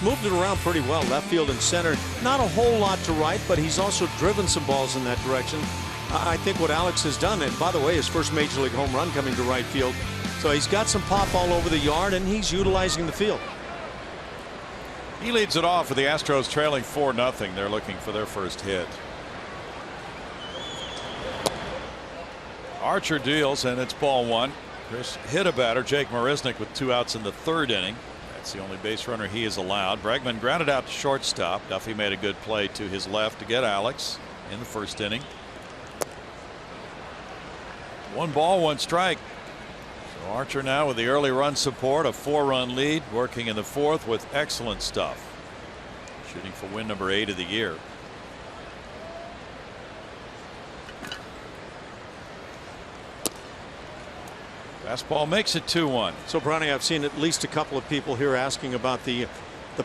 Moved it around pretty well, left field and center. Not a whole lot to right, but he's also driven some balls in that direction. I think what Alex has done, and by the way, his first major league home run coming to right field. So he's got some pop all over the yard, and he's utilizing the field. He leads it off with the Astros trailing 4-0. They're looking for their first hit. Archer deals, and it's ball 1. Chris hit a batter, Jake Marisnick, with 2 outs in the 3rd inning. That's the only base runner he has allowed. Bregman grounded out to shortstop. Duffy made a good play to his left to get Alex in the 1st inning. 1 ball, 1 strike. So Archer now with the early run support, a 4-run lead, working in the 4th with excellent stuff. Shooting for win number 8 of the year. Fastball makes it 2-1. So Brownie, I've seen at least a couple of people here asking about the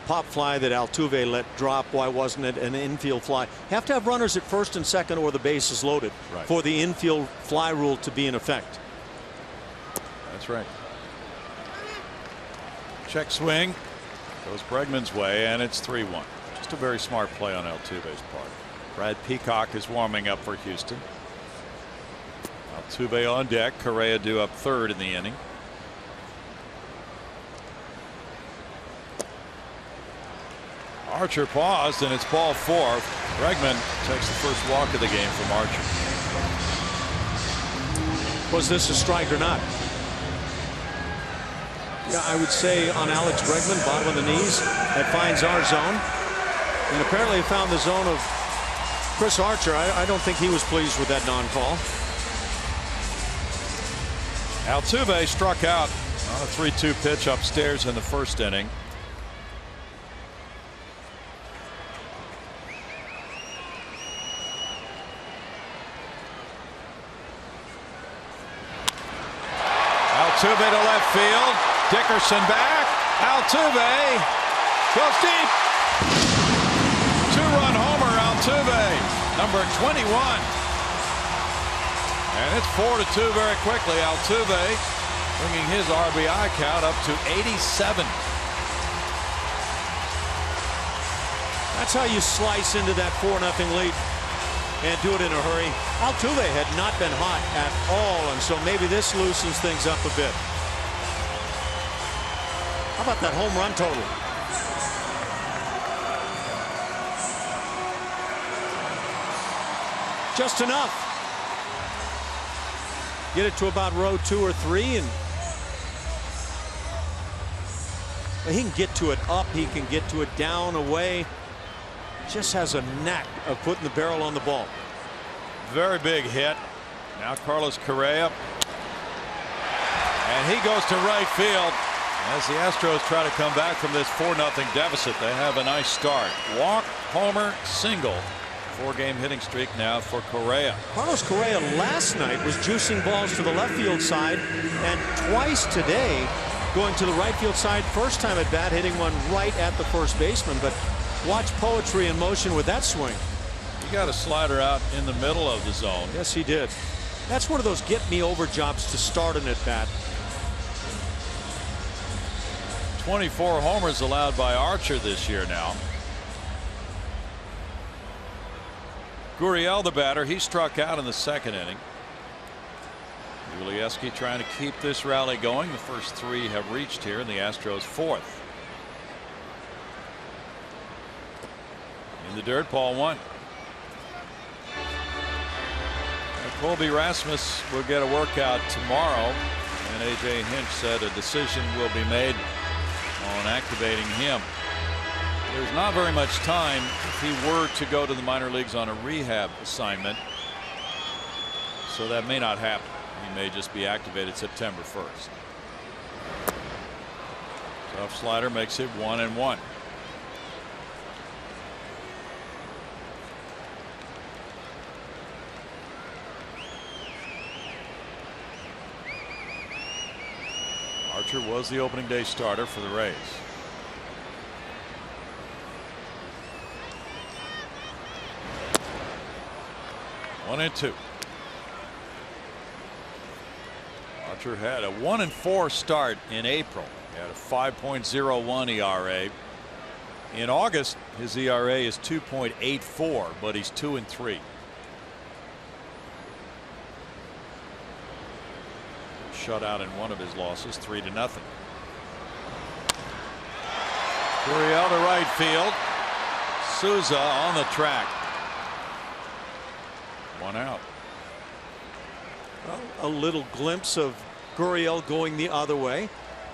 pop fly that Altuve let drop. Why wasn't it an infield fly? Have to have runners at 1st and 2nd or the base is loaded for the infield fly rule to be in effect. That's right. Check swing goes Bregman's way, and it's 3-1. Just a very smart play on Altuve's part. Brad Peacock is warming up for Houston. Altuve on deck. Correa due up 3rd in the inning. Archer paused, and it's ball 4. Bregman takes the first walk of the game from Archer. Was this a strike or not? Yeah, I would say on Alex Bregman, bottom of the knees. That finds our zone. And apparently it found the zone of Chris Archer. I don't think he was pleased with that non-call. Altuve struck out on a 3-2 pitch upstairs in the first inning. Altuve to left field. Dickerson back. Altuve goes deep. 2-run homer. Altuve, number 21. And it's 4-2 very quickly. Altuve bringing his RBI count up to 87. That's how you slice into that 4-0 lead and do it in a hurry. Altuve had not been hot at all, and so maybe this loosens things up a bit. How about that home run total? Just enough. Get it to about row 2 or 3, and he can get to it up, he can get to it down, away. Just has a knack of putting the barrel on the ball. Very big hit. Now Carlos Correa, and he goes to right field as the Astros try to come back from this 4-0 deficit. They have a nice start. Walk, homer, single. 4-game hitting streak now for Correa. Carlos Correa last night was juicing balls to the left field side, and twice today going to the right field side. First time at bat, hitting one right at the first baseman. But watch poetry in motion with that swing. He got a slider out in the middle of the zone. Yes, he did. That's one of those get me over jobs to start an at bat. 24 homers allowed by Archer this year now. Gurriel, the batter, he struck out in the second inning. Ulieski trying to keep this rally going. The first 3 have reached here in the Astros' 4th. In the dirt, ball 1. Colby Rasmus will get a workout tomorrow, and A.J. Hinch said a decision will be made on activating him. There's not very much time if he were to go to the minor leagues on a rehab assignment, so that may not happen. He may just be activated September 1st. Tough slider makes it 1-1. Archer was the opening day starter for the Rays. One and 2. Archer had a 1-4 start in April. He had a 5.01 ERA. In August, his ERA is 2.84, but he's 2-3. Shutout in one of his losses, 3-0. Gurriel to right field. Souza on the track. 1 out. Well, a little glimpse of Gurriel going the other way.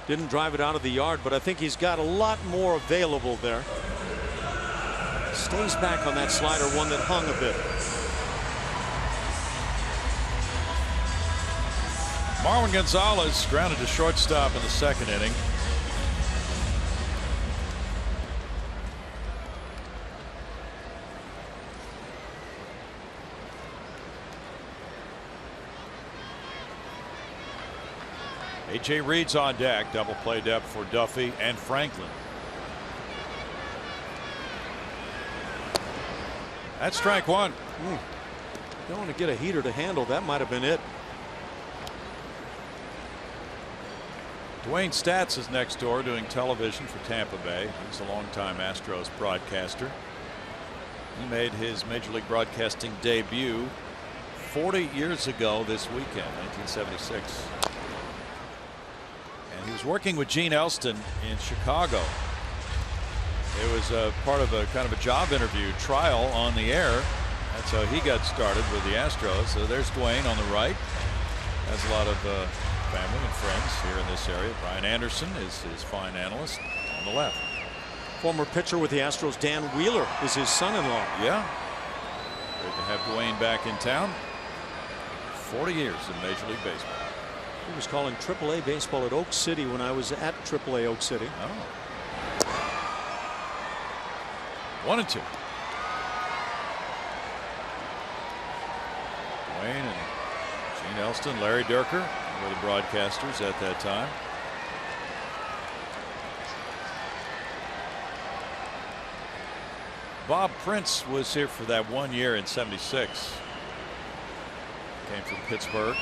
Didn't drive it out of the yard, but I think he's got a lot more available there. Stays back on that slider, one that hung a bit. Marwin Gonzalez grounded to shortstop in the second inning. A.J. Reed's on deck. Double play depth for Duffy and Franklin. That's strike 1. Don't want to get a heater to handle. That might have been it. Dwayne Statz is next door doing television for Tampa Bay. He's a longtime Astros broadcaster. He made his Major League Broadcasting debut 40 years ago this weekend, 1976. And he was working with Gene Elston in Chicago. It was a part of a kind of a job interview trial on the air. That's how he got started with the Astros. So there's Dwayne on the right. Has a lot of family and friends here in this area. Brian Anderson is his fine analyst on the left. Former pitcher with the Astros, Dan Wheeler, is his son-in-law. Yeah. Great to have Dwayne back in town. 40 years in Major League Baseball. He was calling AAA baseball at Oak City when I was at AAA Oak City. Oh. 1-2. Wayne and Gene Elston, Larry Durker were the broadcasters at that time. Bob Prince was here for that 1 year in '76. Came from Pittsburgh.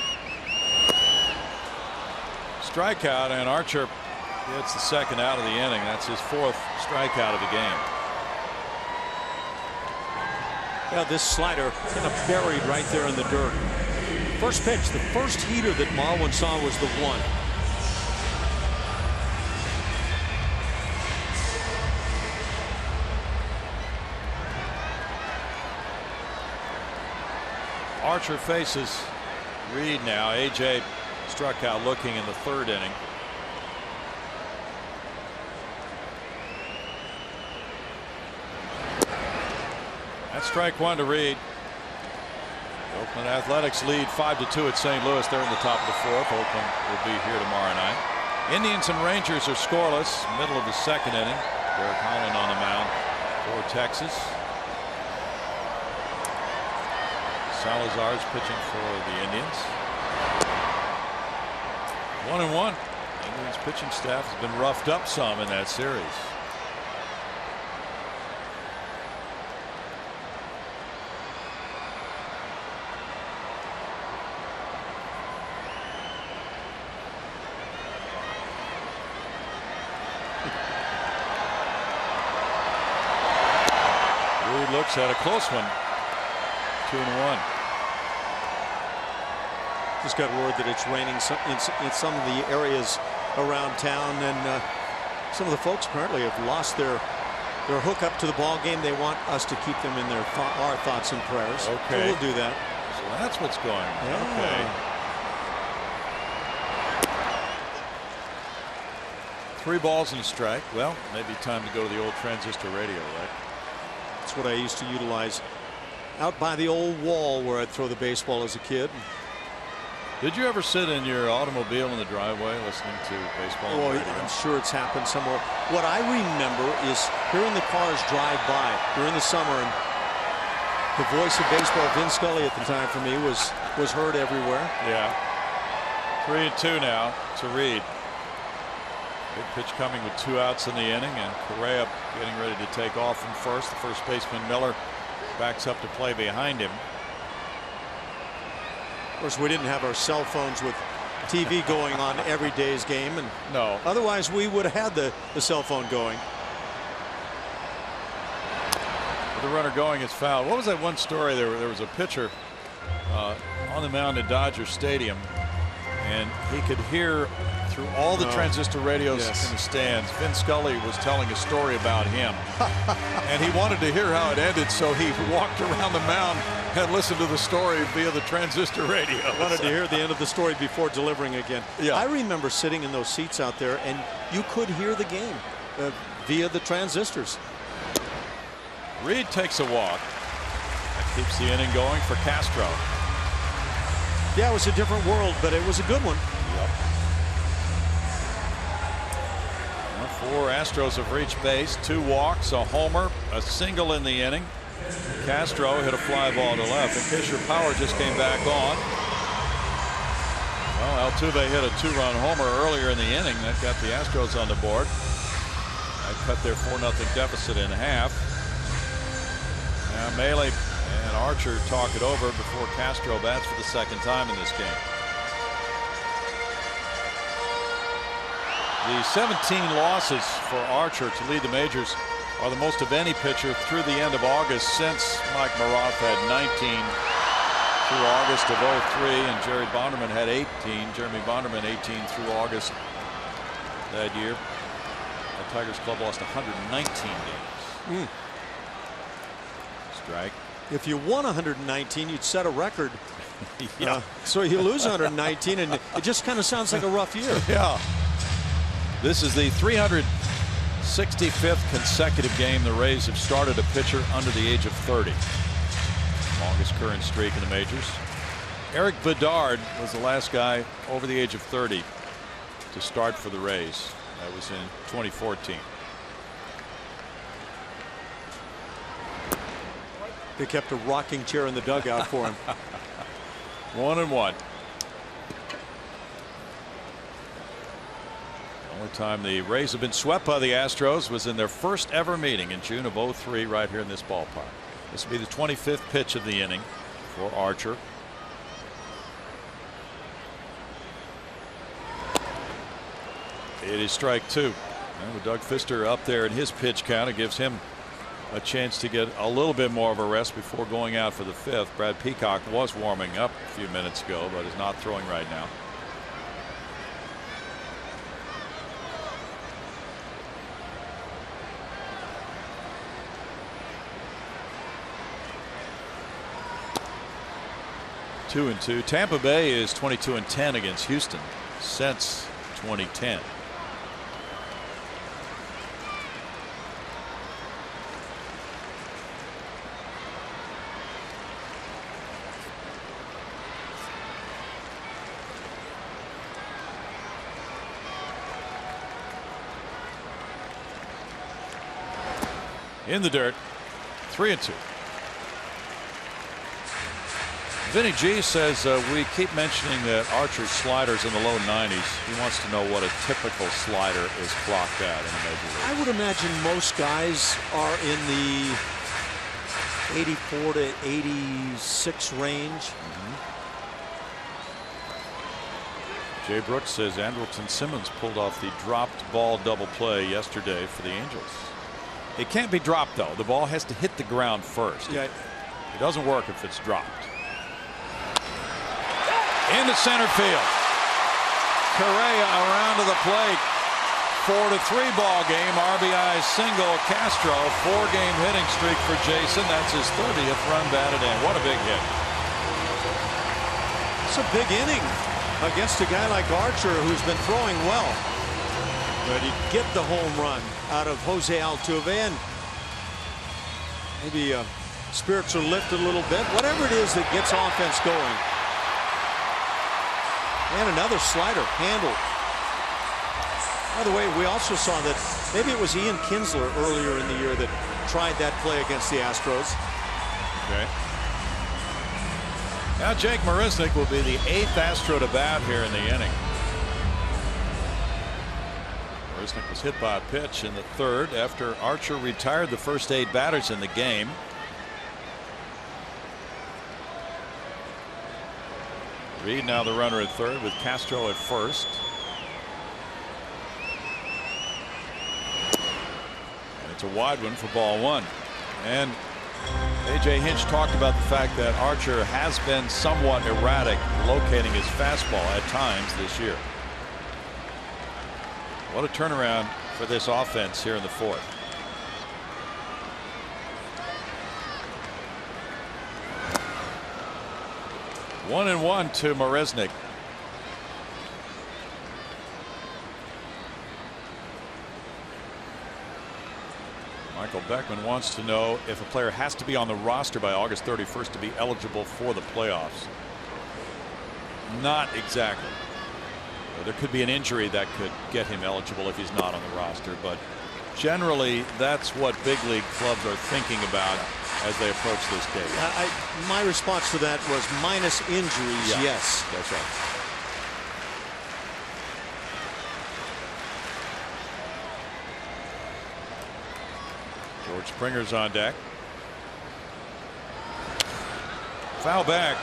Strikeout, and Archer gets the second out of the inning. That's his 4th strikeout of the game. Yeah, this slider kind of buried right there in the dirt. First pitch, the first heater that Marwin saw was the 1. Archer faces Reed now. AJ struck out looking in the 3rd inning. That's strike 1 to Reed. The Oakland Athletics lead 5-2 at St. Louis. They're in the top of the 4th. Oakland will be here tomorrow night. Indians and Rangers are scoreless. Middle of the 2nd inning. Derek Holland on the mound for Texas. Salazar's pitching for the Indians. 1-1. Indians pitching staff has been roughed up some in that series. Reed looks at a close one. 2-1. Just got word that it's raining in some of the areas around town, and some of the folks apparently have lost their hookup to the ball game. They want us to keep them in our thoughts and prayers. Okay, so we'll do that. So that's what's going on. Yeah. Okay. 3 balls and a strike. Well, maybe time to go to the old transistor radio, right? That's what I used to utilize out by the old wall where I'd throw the baseball as a kid. Did you ever sit in your automobile in the driveway listening to baseball? Oh, I'm sure it's happened somewhere. What I remember is hearing the cars drive by during the summer, and the voice of baseball, Vin Scully at the time for me, was heard everywhere. Yeah. 3-2 now to Reed. Big pitch coming with 2 outs in the inning, and Correa getting ready to take off from first. The first baseman Miller backs up to play behind him. Of course, we didn't have our cell phones with TV going on every day's game, and no, otherwise we would have had the cell phone going. With the runner going, it's fouled. What was that one story? There was a pitcher on the mound at Dodger Stadium, and he could hear through all the transistor radios in the stands. Vin Scully was telling a story about him, and he wanted to hear how it ended, so he walked around the mound and listened to the story via the transistor radio. Wanted to hear the end of the story before delivering again. Yeah. I remember sitting in those seats out there, and you could hear the game via the transistors. Reed takes a walk. That keeps the inning going for Castro. Yeah, it was a different world, but it was a good one. Yep. Well, 4 Astros have reached base. 2 walks, a homer, a single in the inning. Castro hit a fly ball to left, and Fisher Power just came back on. Well, Altuve hit a 2-run homer earlier in the inning. That got the Astros on the board. That cut their 4-0 deficit in half. Now Mahle and Archer talk it over before Castro bats for the 2nd time in this game. The 17 losses for Archer to lead the majors are the most of any pitcher through the end of August since Mike Maroth had 19 through August of '03, and Jerry Bonderman had 18. Jeremy Bonderman 18 through August that year. The Tigers club lost 119 games. Strike. If you won 119, you'd set a record. Yeah. So you lose 119, and it just kind of sounds like a rough year. Yeah. This is the 365th consecutive game the Rays have started a pitcher under the age of 30. Longest current streak in the majors. Eric Bedard was the last guy over the age of 30 to start for the Rays. That was in 2014. They kept a rocking chair in the dugout for him. 1-1. The only time the Rays have been swept by the Astros was in their first ever meeting in June of '03 right here in this ballpark. This will be the 25th pitch of the inning for Archer. It is strike two. And with Doug Fister up there in his pitch count, it gives him a chance to get a little bit more of a rest before going out for the fifth. Brad Peacock was warming up a few minutes ago, but is not throwing right now. Two and two. Tampa Bay is 22-10 against Houston since 2010. In the dirt, 3-2. Vinny G says we keep mentioning that Archer's slider's in the low 90s. He wants to know what a typical slider is clocked at in the major league. I would imagine most guys are in the 84 to 86 range. Jay Brooks says Andrelton Simmons pulled off the dropped ball double play yesterday for the Angels. It can't be dropped, though. The ball has to hit the ground first. Yeah. It doesn't work if it's dropped. Into center field. Correa around to the plate. 4-3 ball game. RBI single. Castro. 4-game hitting streak for Jason. That's his 30th run batted in. What a big hit. It's a big inning against a guy like Archer, who's been throwing well. But he get the home run out of Jose Altuve, and maybe spirits are lifted a little bit. Whatever it is that gets offense going. And another slider handled. By the way, we also saw that maybe it was Ian Kinsler earlier in the year that tried that play against the Astros. Okay. Now Jake Marisnick will be the 8th Astro to bat here in the inning. Marisnick was hit by a pitch in the third after Archer retired the first 8 batters in the game. Reed now the runner at third with Castro at first. And it's a wide one for ball one. And A.J. Hinch talked about the fact that Archer has been somewhat erratic locating his fastball at times this year. What a turnaround for this offense here in the fourth. One and one to Marisnick. Michael Beckman wants to know if a player has to be on the roster by August 31st to be eligible for the playoffs. Not exactly. There could be an injury that could get him eligible if he's not on the roster, but generally that's what big league clubs are thinking about as they approach this date. My response to that was minus injuries. Yeah, yes, that's right. George Springer's on deck. Foul back.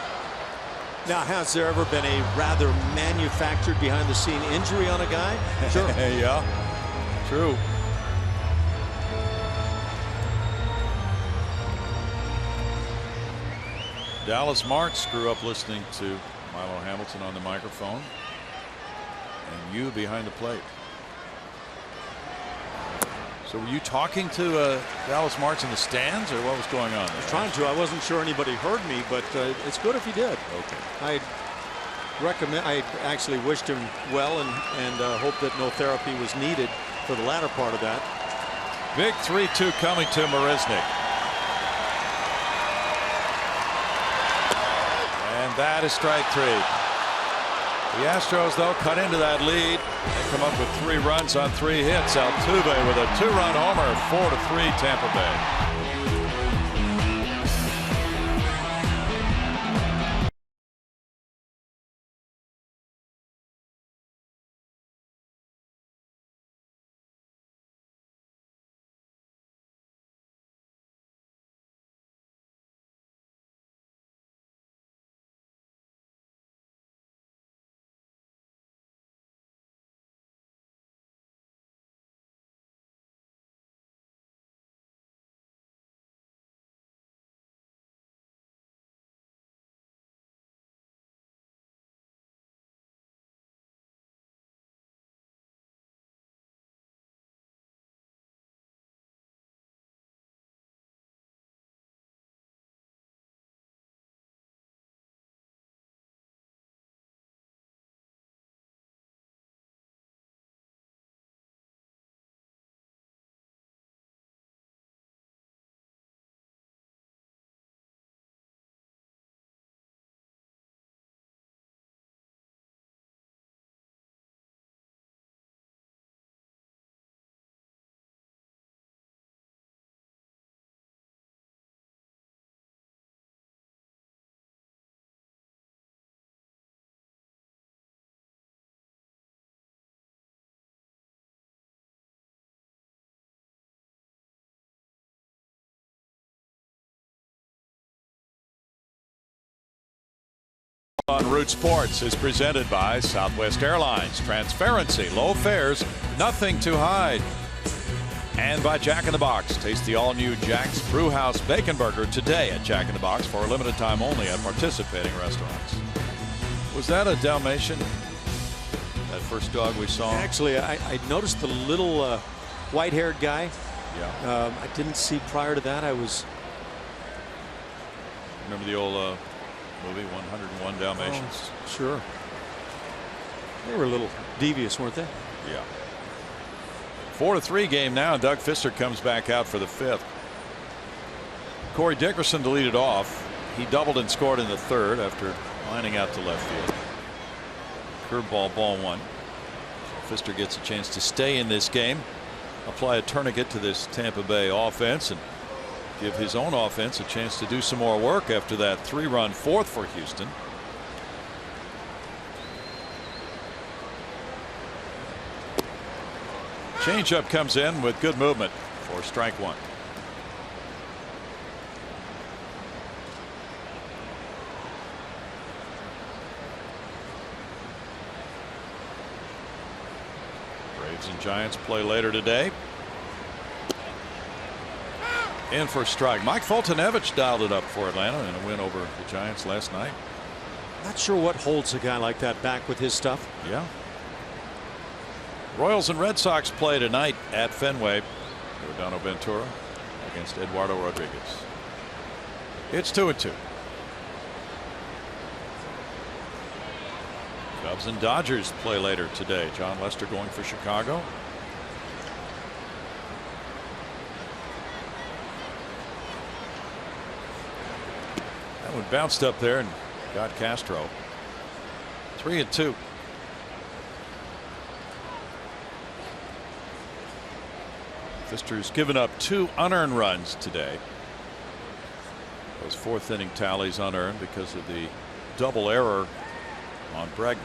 Now, has there ever been a rather manufactured behind the scene injury on a guy? Sure. Yeah, true. Dallas Martz grew up listening to Milo Hamilton on the microphone, and you behind the plate. So were you talking to Dallas Martz in the stands, or what was going on there? I was trying to. I wasn't sure anybody heard me, but it's good if he did. Okay. I actually wished him well and hoped that no therapy was needed for the latter part of that. Big 3-2 coming to Marisnick. And that is strike 3. The Astros, though, cut into that lead. They come up with 3 runs on 3 hits. Altuve with a 2-run homer, 4-3 Tampa Bay. On Root Sports is presented by Southwest Airlines. Transparency, low fares, nothing to hide. And by Jack in the Box. Taste the all-new Jack's Brewhouse Bacon Burger today at Jack in the Box for a limited time only at participating restaurants. Was that a Dalmatian? That first dog we saw? Actually, I noticed the little white-haired guy. Yeah. I didn't see prior to that. Remember the old movie 101 Dalmatians? Oh, sure. They were a little devious, weren't they? Yeah. 4-3 game now. Doug Fister comes back out for the 5th. Corey Dickerson to lead it off. He doubled and scored in the 3rd after lining out to left field. Curveball, ball 1. Fister gets a chance to stay in this game, apply a tourniquet to this Tampa Bay offense, and give his own offense a chance to do some more work after that 3-run 4th for Houston. Changeup comes in with good movement for strike 1. Braves and Giants play later today. In for a strike. Mike Foltynewicz dialed it up for Atlanta in a win over the Giants last night. Not sure what holds a guy like that back with his stuff. Yeah. Royals and Red Sox play tonight at Fenway. Rodano Ventura against Eduardo Rodriguez. It's 2-2. Cubs and Dodgers play later today. John Lester going for Chicago. That one bounced up there and got Castro. 3-2. Fister's given up 2 unearned runs today. Those 4th inning tallies unearned because of the double error on Bregman.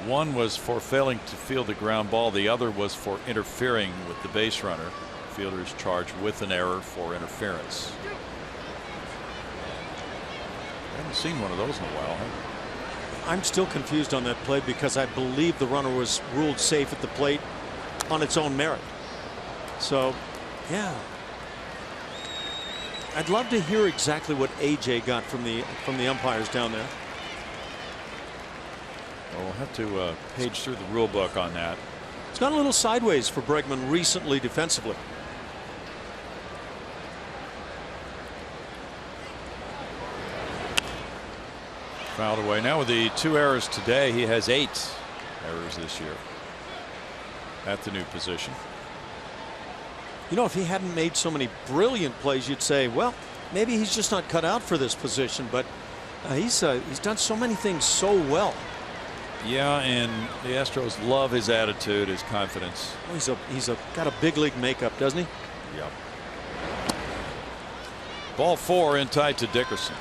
One was for failing to field the ground ball. The other was for interfering with the base runner. Fielder is charged with an error for interference. I haven't seen one of those in a while. I'm still confused on that play because I believe the runner was ruled safe at the plate on its own merit. So, yeah. I'd love to hear exactly what AJ got from the umpires down there. Well, we'll have to page through the rule book on that. It's gone a little sideways for Bregman recently defensively. Fouled away. Now with the 2 errors today, he has 8 errors this year at the new position. You know, if he hadn't made so many brilliant plays, you'd say, well, maybe he's just not cut out for this position, but he's done so many things so well. Yeah, and the Astros love his attitude, his confidence. Well, he's got a big league makeup, doesn't he? Yep. Ball 4 in tight to Dickerson.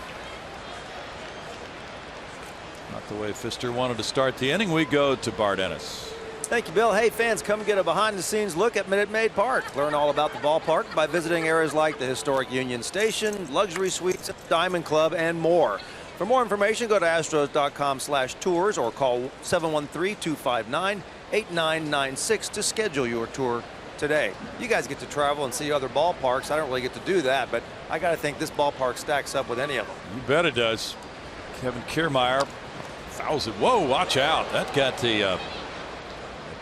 Not the way Pfister wanted to start the inning. We go to Bart Ennis. Thank you, Bill. Hey, fans, come get a behind-the-scenes look at Minute Maid Park. Learn all about the ballpark by visiting areas like the historic Union Station, luxury suites, Diamond Club, and more. For more information, go to astros.com/tours or call 713-259-8996 to schedule your tour today. You guys get to travel and see other ballparks. I don't really get to do that, but I got to think this ballpark stacks up with any of them. You bet it does. Kevin Kiermaier, 1,000. Whoa, watch out. That got the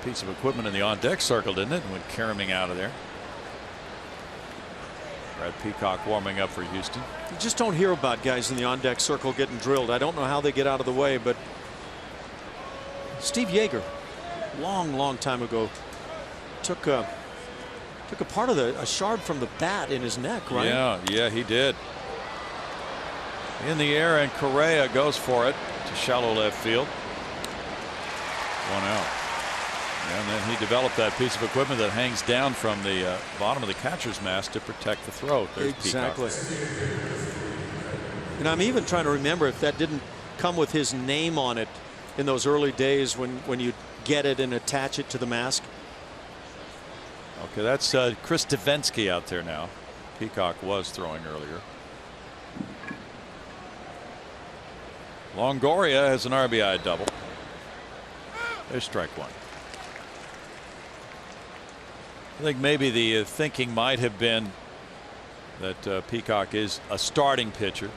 piece of equipment in the on-deck circle, didn't it? And went caroming out of there. Brad Peacock warming up for Houston. You just don't hear about guys in the on-deck circle getting drilled. I don't know how they get out of the way, but Steve Yeager, long time ago, took a part of a shard from the bat in his neck, right? Yeah, he did. In the air, and Correa goes for it to shallow left field. 1 out. And then he developed that piece of equipment that hangs down from the bottom of the catcher's mask to protect the throat. There's exactly. Peacock. And I'm even trying to remember if that didn't come with his name on it in those early days when you get it and attach it to the mask. Okay, that's Chris Davinsky out there now. Peacock was throwing earlier. Longoria has an RBI double. There's strike 1. I think maybe the thinking might have been that Peacock is a starting pitcher.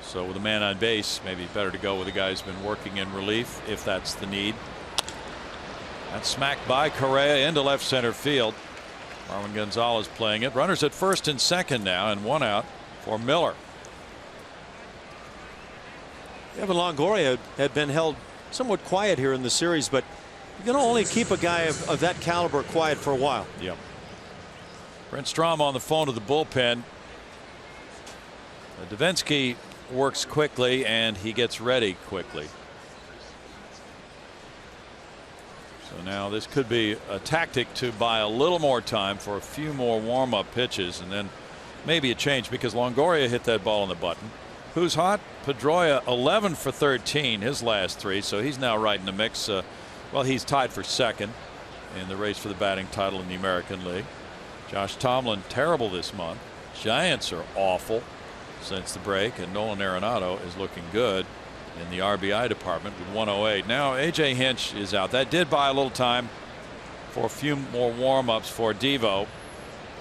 So with a man on base, maybe better to go with a guy who's been working in relief if that's the need. That's smacked by Correa into left center field. Marwin Gonzalez playing it. Runners at first and second now, and 1 out for Miller. Evan Longoria had been held somewhat quiet here in the series, but you can only keep a guy of that caliber quiet for a while. Yep. Brent Strom on the phone to the bullpen. Davinsky works quickly and he gets ready quickly. So now this could be a tactic to buy a little more time for a few more warm-up pitches, and then maybe a change, because Longoria hit that ball on the button. Who's hot? Pedroia, 11 for 13 his last 3, so he's now right in the mix. Well, he's tied for second in the race for the batting title in the American League. Josh Tomlin terrible this month. Giants are awful since the break, and Nolan Arenado is looking good in the RBI department with 108. Now AJ Hinch is out. That did buy a little time for a few more warm-ups for Devo,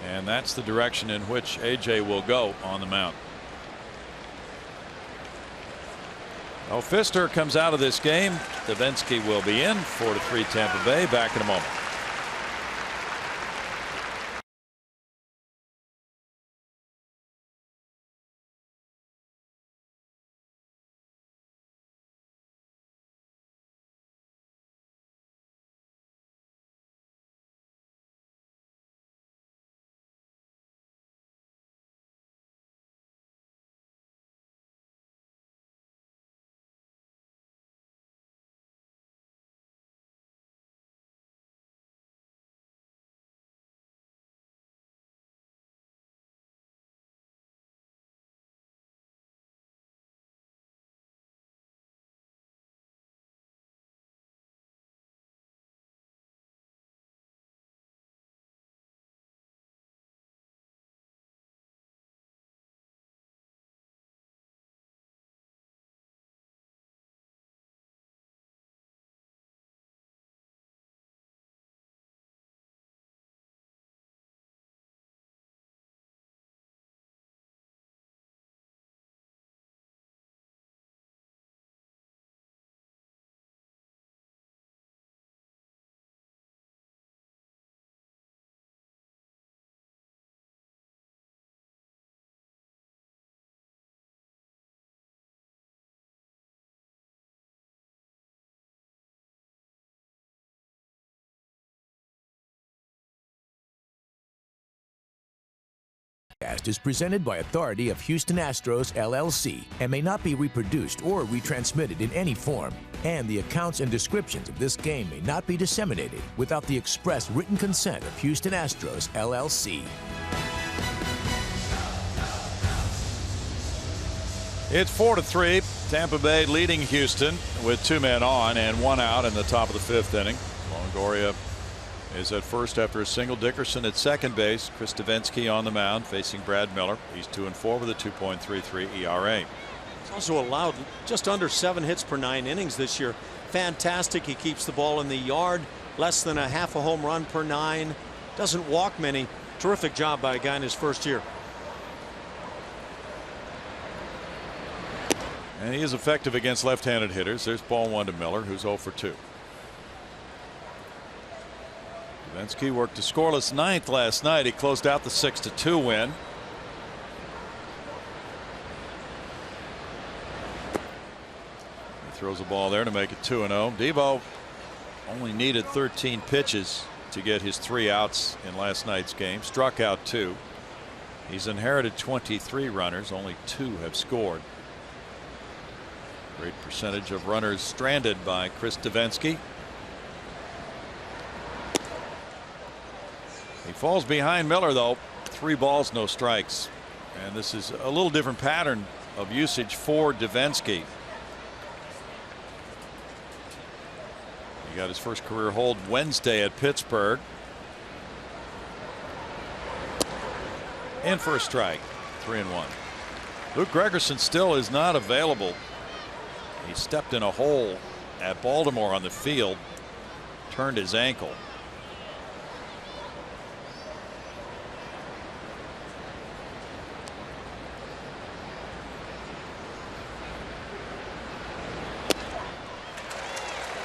and that's the direction in which AJ will go on the mound. Oh, Pfister comes out of this game. Davinsky will be in. 4-3 Tampa Bay. Back in a moment. Is presented by authority of Houston Astros, LLC, and may not be reproduced or retransmitted in any form. And the accounts and descriptions of this game may not be disseminated without the express written consent of Houston Astros, LLC. It's 4-3. Tampa Bay leading Houston with 2 men on and 1 out in the top of the 5th inning. Longoria is at first after a single. Dickerson at second base. Chris Davinsky on the mound facing Brad Miller. He's 2-4 with a 2.33 ERA. He's also allowed just under 7 hits per 9 innings this year. Fantastic. He keeps the ball in the yard. Less than a half a home run per 9. Doesn't walk many. Terrific job by a guy in his first year. And he is effective against left-handed hitters. There's ball 1 to Miller, who's 0 for 2. Davinsky worked a scoreless 9th last night. He closed out the 6-2 win. He throws a ball there to make it 2-0. Devo only needed 13 pitches to get his 3 outs in last night's game. Struck out 2. He's inherited 23 runners. Only 2 have scored. Great percentage of runners stranded by Chris Davinsky. He falls behind Miller, though. 3 balls, no strikes. And this is a little different pattern of usage for Davinsky. He got his first career hold Wednesday at Pittsburgh. In for a strike. 3-1. Luke Gregerson still is not available. He stepped in a hole at Baltimore on the field, turned his ankle.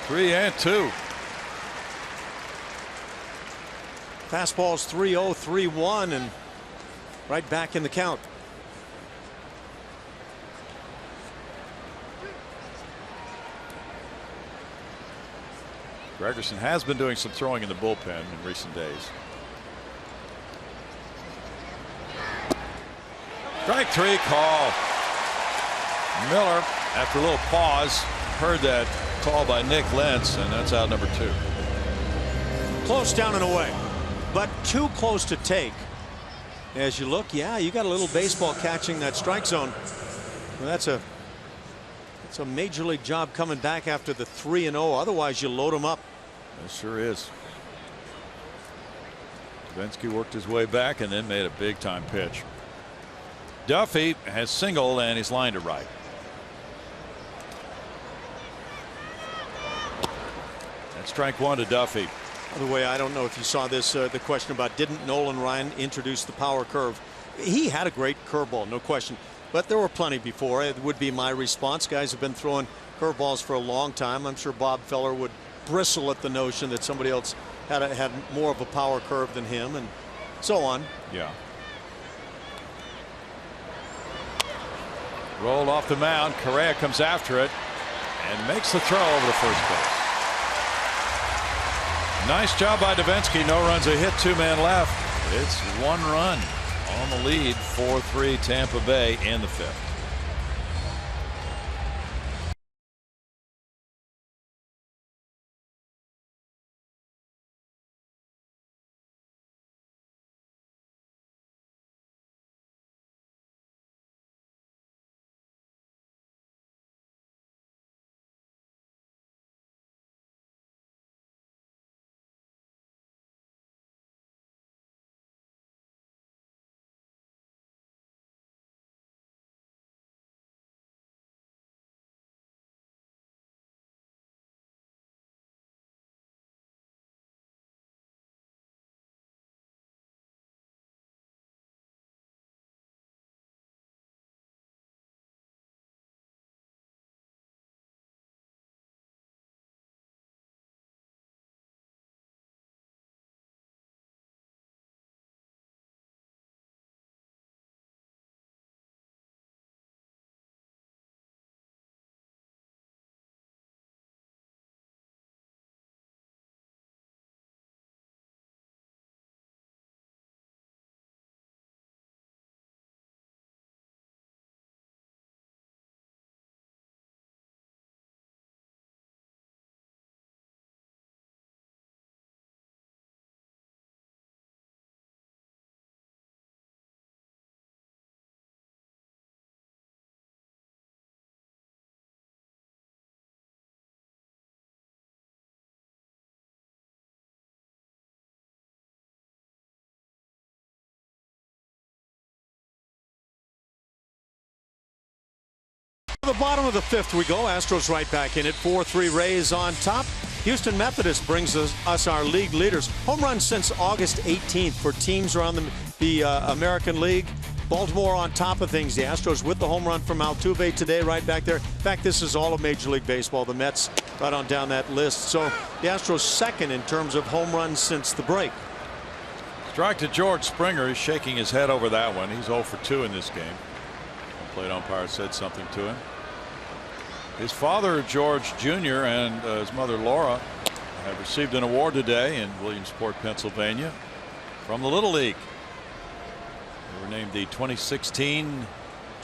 Three and 2. Fastball's 3-0, 3-1, and right back in the count. Gregerson has been doing some throwing in the bullpen in recent days. Strike 3 call. Miller, after a little pause, heard that call by Nick Lentz, and that's out number 2. Close down and away, but too close to take. As you look, yeah, you got a little baseball catching that strike zone. Well, that's a major league job coming back after the 3-0. Otherwise, you load him up. It sure is. Davinsky worked his way back and then made a big time pitch. Duffy has singled and he's lined to right. That's strike 1 to Duffy. By the way, I don't know if you saw this, the question about didn't Nolan Ryan introduce the power curve. He had a great curveball, no question, but there were plenty before. It would be my response. Guys have been throwing curveballs for a long time. I'm sure Bob Feller would bristle at the notion that somebody else had more of a power curve than him, and so on. Yeah. Rolled off the mound. Correa comes after it and makes the throw over to first base. Nice job by Davinsky. No runs, a hit, 2 men left. It's 1 run on the lead. 4-3 Tampa Bay in the 5th. To the bottom of the fifth we go. Astros right back in it. 4-3 Rays on top. Houston Methodist brings us our league leaders. Home runs since August 18th for teams around the American League. Baltimore on top of things. The Astros with the home run from Altuve today, right back there. In fact, this is all of Major League Baseball. The Mets right on down that list. So the Astros second in terms of home runs since the break. Strike to George Springer. He's shaking his head over that one. He's 0 for 2 in this game. The plate umpire said something to him. His father, George Jr., and his mother, Laura, have received an award today in Williamsport, Pennsylvania, from the Little League. They were named the 2016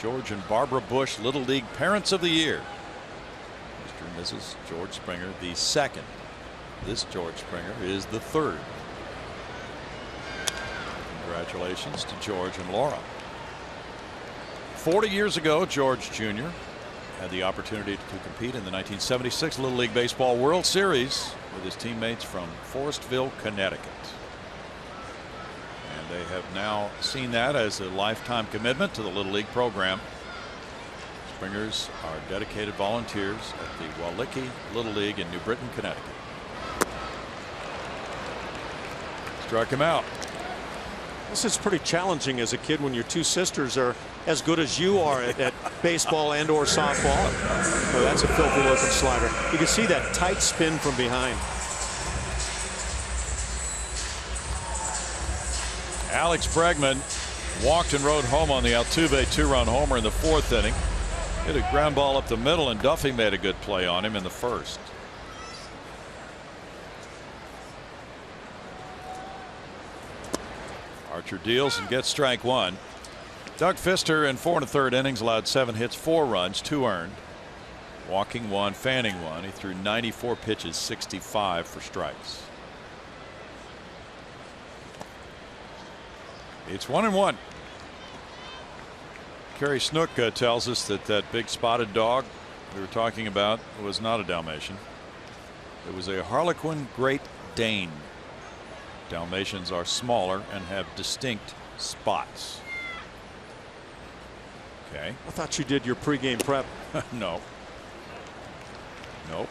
George and Barbara Bush Little League Parents of the Year. Mr. and Mrs. George Springer, the second. This George Springer is the third. Congratulations to George and Laura. 40 years ago, George Jr. had the opportunity to compete in the 1976 Little League Baseball World Series with his teammates from Forestville, Connecticut. And they have now seen that as a lifetime commitment to the Little League program. Springers are dedicated volunteers at the Walicki Little League in New Britain, Connecticut. Struck him out. This is pretty challenging as a kid when your two sisters are as good as you are at baseball and or softball. Oh, that's a filthy looking slider. You can see that tight spin from behind. Alex Bregman walked and rode home on the Altuve 2-run homer in the fourth inning. Hit a ground ball up the middle, and Duffy made a good play on him in the first. Archer deals and gets strike one. Doug Fister in 4 1/3 innings allowed 7 hits, 4 runs, 2 earned. Walking 1, fanning 1. He threw 94 pitches, 65 for strikes. It's 1-1. Kerry Snook tells us that that big spotted dog we were talking about was not a Dalmatian. It was a Harlequin Great Dane. Dalmatians are smaller and have distinct spots. Okay. I thought you did your pregame prep. No. Nope.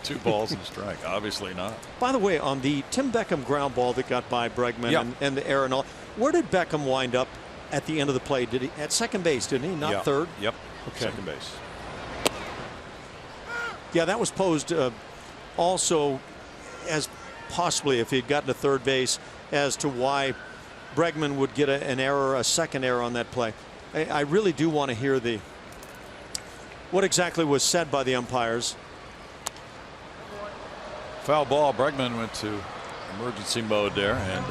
2 balls and a strike. Obviously not. By the way, on the Tim Beckham ground ball that got by Bregman Yep. and the error and all, where did Beckham wind up at the end of the play? Did he at second base? Didn't he? Not Yep. third. Yep. Okay. Second base. Yeah, that was posed also as possibly, if he'd gotten to third base, as to why Bregman would get an error, a second error on that play. I really do want to hear what exactly was said by the umpires. Foul ball. Bregman went to emergency mode there and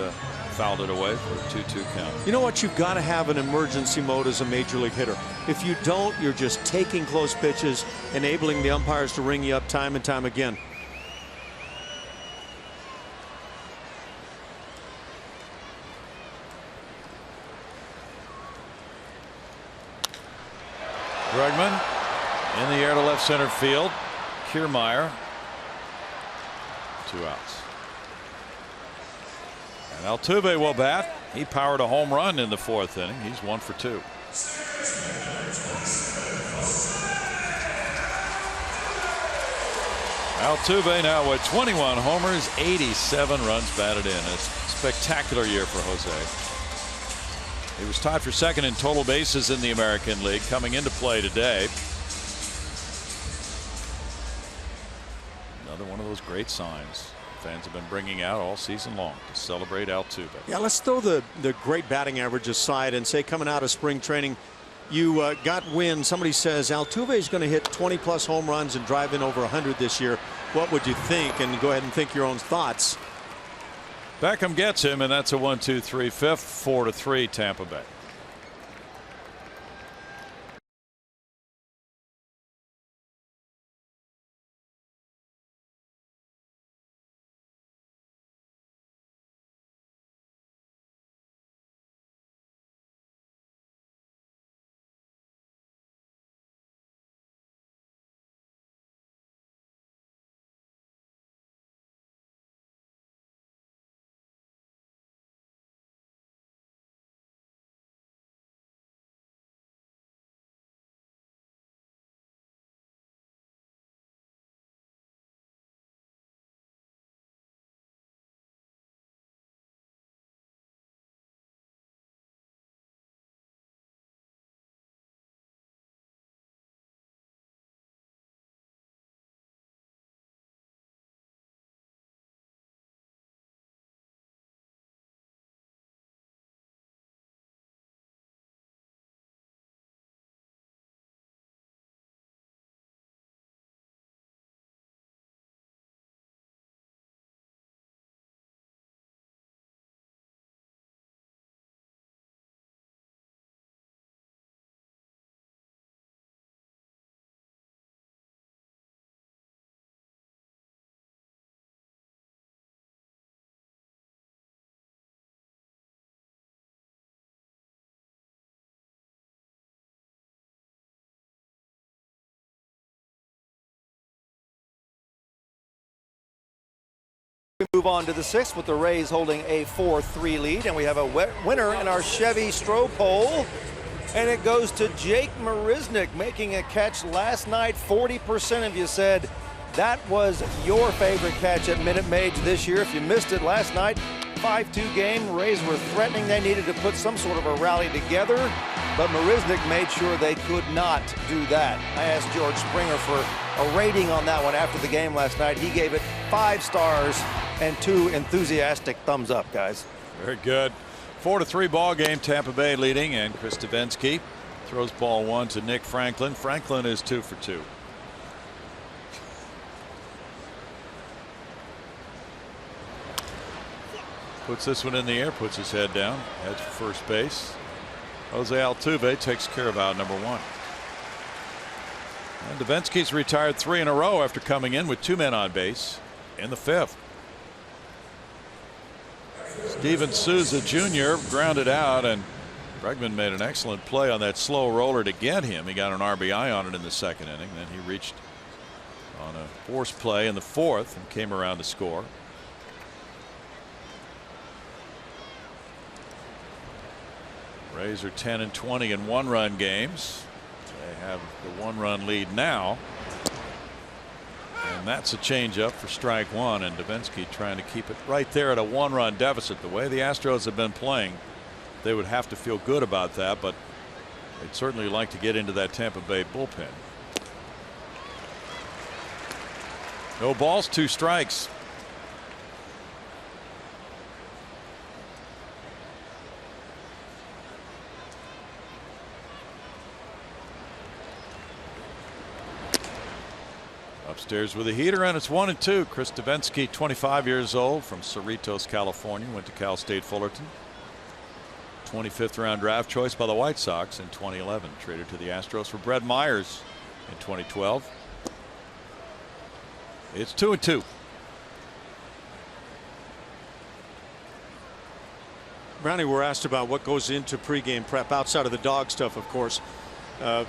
fouled it away for a 2-2 count. You know what? You've got to have an emergency mode as a major league hitter. If you don't, you're just taking close pitches, enabling the umpires to ring you up time and time again. Bregman in the air to left center field. Kiermaier. 2 outs. And Altuve will bat. He powered a home run in the 4th inning. He's 1 for 2. Altuve now with 21 homers, 87 runs batted in. A spectacular year for Jose. He was tied for second in total bases in the American League coming into play today. Another one of those great signs fans have been bringing out all season long to celebrate Altuve. Yeah, let's throw the great batting average aside and say coming out of spring training, you got wind. Somebody says Altuve is going to hit 20+ home runs and drive in over 100 this year. What would you think? And go ahead and think your own thoughts. Beckham gets him, and that's a 1-2-3 5th, 4-3 Tampa Bay. Move on to the 6th with the Rays holding a 4-3 lead, and we have a winner in our Chevy Stroh poll, and it goes to Jake Marisnick making a catch last night. 40% of you said that was your favorite catch at Minute Maid this year. If you missed it last night, 5-2 game. Rays were threatening they needed to put some sort of a rally together, but Marisnick made sure they could not do that. I asked George Springer for a rating on that one after the game last night. He gave it 5 stars and 2 enthusiastic thumbs up, guys. Very good. 4-3 ball game. Tampa Bay leading, and Chris Davinsky throws ball 1 to Nick Franklin. Franklin is 2 for 2. Puts this one in the air, puts his head down, heads for first base. Jose Altuve takes care of out number 1. And Davinsky's retired 3 in a row after coming in with 2 men on base in the 5th. Steven Souza Jr. grounded out, and Bregman made an excellent play on that slow roller to get him. He got an RBI on it in the 2nd inning. Then he reached on a force play in the 4th and came around to score. Rays are 10-20 in 1-run games. They have the 1-run lead now. And that's a changeup for strike 1, and Davinsky trying to keep it right there at a 1-run deficit. The way the Astros have been playing, they would have to feel good about that, but they'd certainly like to get into that Tampa Bay bullpen. No balls, 2 strikes. Upstairs with a heater, and it's 1-2. Chris Davinsky, 25 years old, from Cerritos, California, went to Cal State Fullerton. 25th round draft choice by the White Sox in 2011. Traded to the Astros for Brett Myers in 2012. It's 2-2. Brownie, we're asked about what goes into pregame prep outside of the dog stuff, of course. I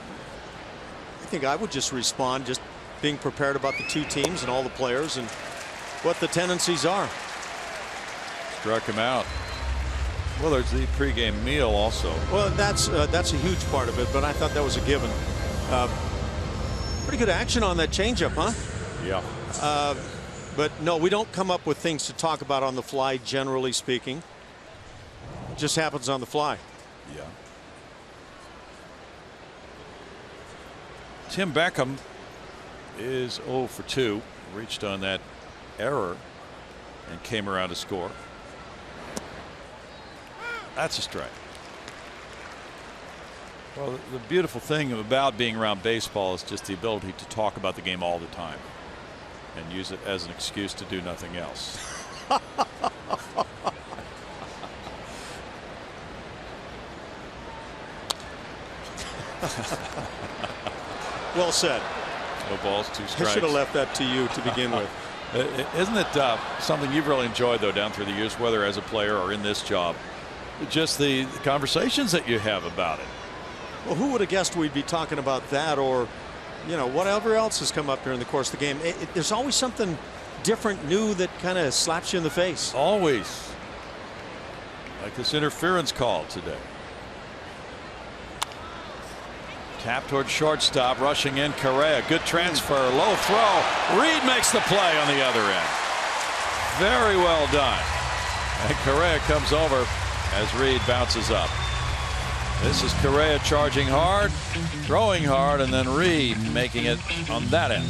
think I would just respond just being prepared about the 2 teams and all the players and what the tendencies are. Struck him out. Well, there's the pregame meal also. Well, that's a huge part of it, but I thought that was a given. Pretty good action on that changeup, huh? Yeah. But no, we don't come up with things to talk about on the fly, generally speaking. It just happens on the fly. Yeah. Tim Beckham is 0 for 2. Reached on that error and came around to score. That's a strike. Well, the beautiful thing about being around baseball is just the ability to talk about the game all the time and use it as an excuse to do nothing else. Well said. No balls, 2 strikes. I should have left that to you to begin with. Isn't it something you've really enjoyed, though, down through the years, whether as a player or in this job? Just the conversations that you have about it. Well, who would have guessed we'd be talking about that, or, you know, whatever else has come up during the course of the game? There's always something different, new, that kind of slaps you in the face. Always. Like this interference call today. Tap toward shortstop, rushing in Correa. Good transfer, low throw. Reed makes the play on the other end. Very well done. And Correa comes over as Reed bounces up. This is Correa charging hard, throwing hard, and then Reed making it on that end.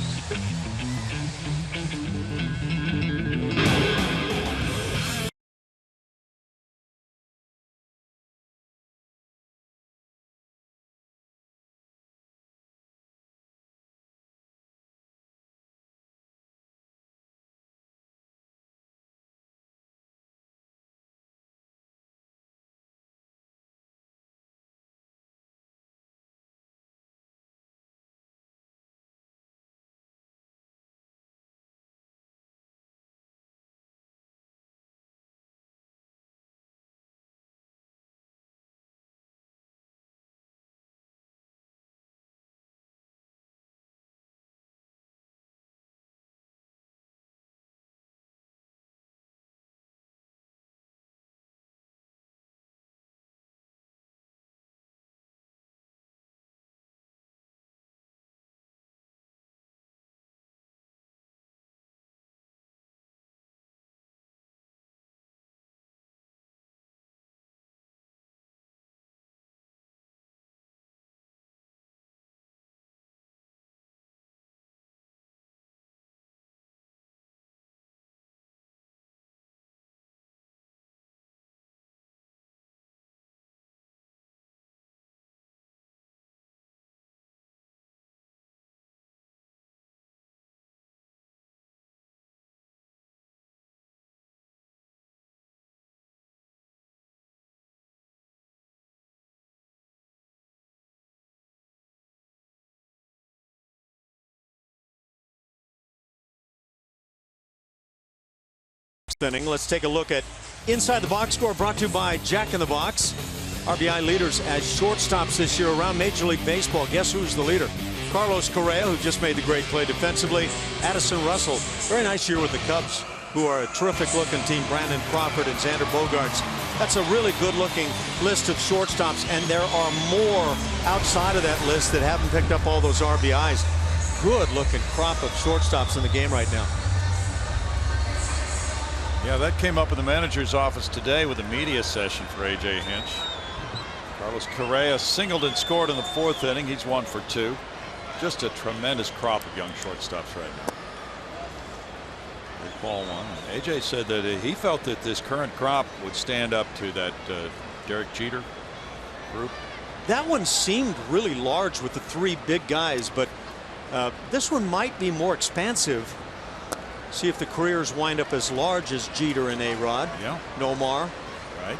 inning. Let's take a look at Inside the Box score, brought to you by Jack in the Box. RBI leaders as shortstops this year around Major League Baseball. Guess who's the leader? Carlos Correa, who just made the great play defensively. Addison Russell, very nice year with the Cubs, who are a terrific looking team. Brandon Crawford and Xander Bogaerts. That's a really good looking list of shortstops, and there are more outside of that list that haven't picked up all those RBIs. Good looking crop of shortstops in the game right now. Yeah, that came up in the manager's office today with a media session for A.J. Hinch. Carlos Correa singled and scored in the 4th inning. He's 1 for 2. Just a tremendous crop of young shortstops right now. Big ball one. A.J. said that he felt that this current crop would stand up to that Derek Jeter group. That one seemed really large with the 3 big guys, but this one might be more expansive. See if the careers wind up as large as Jeter and A-Rod. Yeah. Nomar. Right.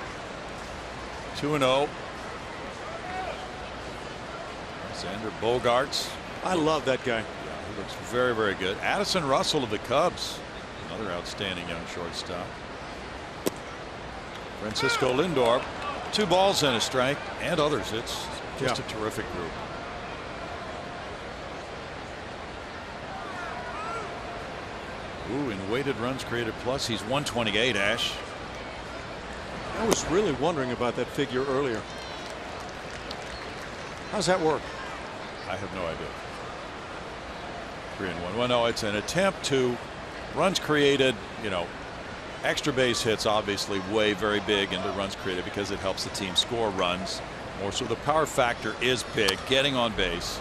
2-0. Xander Bogaerts. I love that guy. Yeah, he looks very, very good. Addison Russell of the Cubs, another outstanding young shortstop. Francisco Lindor, 2 balls and a strike, and others. It's just a terrific group. Ooh, in weighted runs created plus, he's 128, Ash. I was really wondering about that figure earlier. How's that work? I have no idea. 3-1. Well, no, it's an attempt to runs created, you know, extra base hits obviously weigh very big into runs created because it helps the team score runs more. So the power factor is big. Getting on base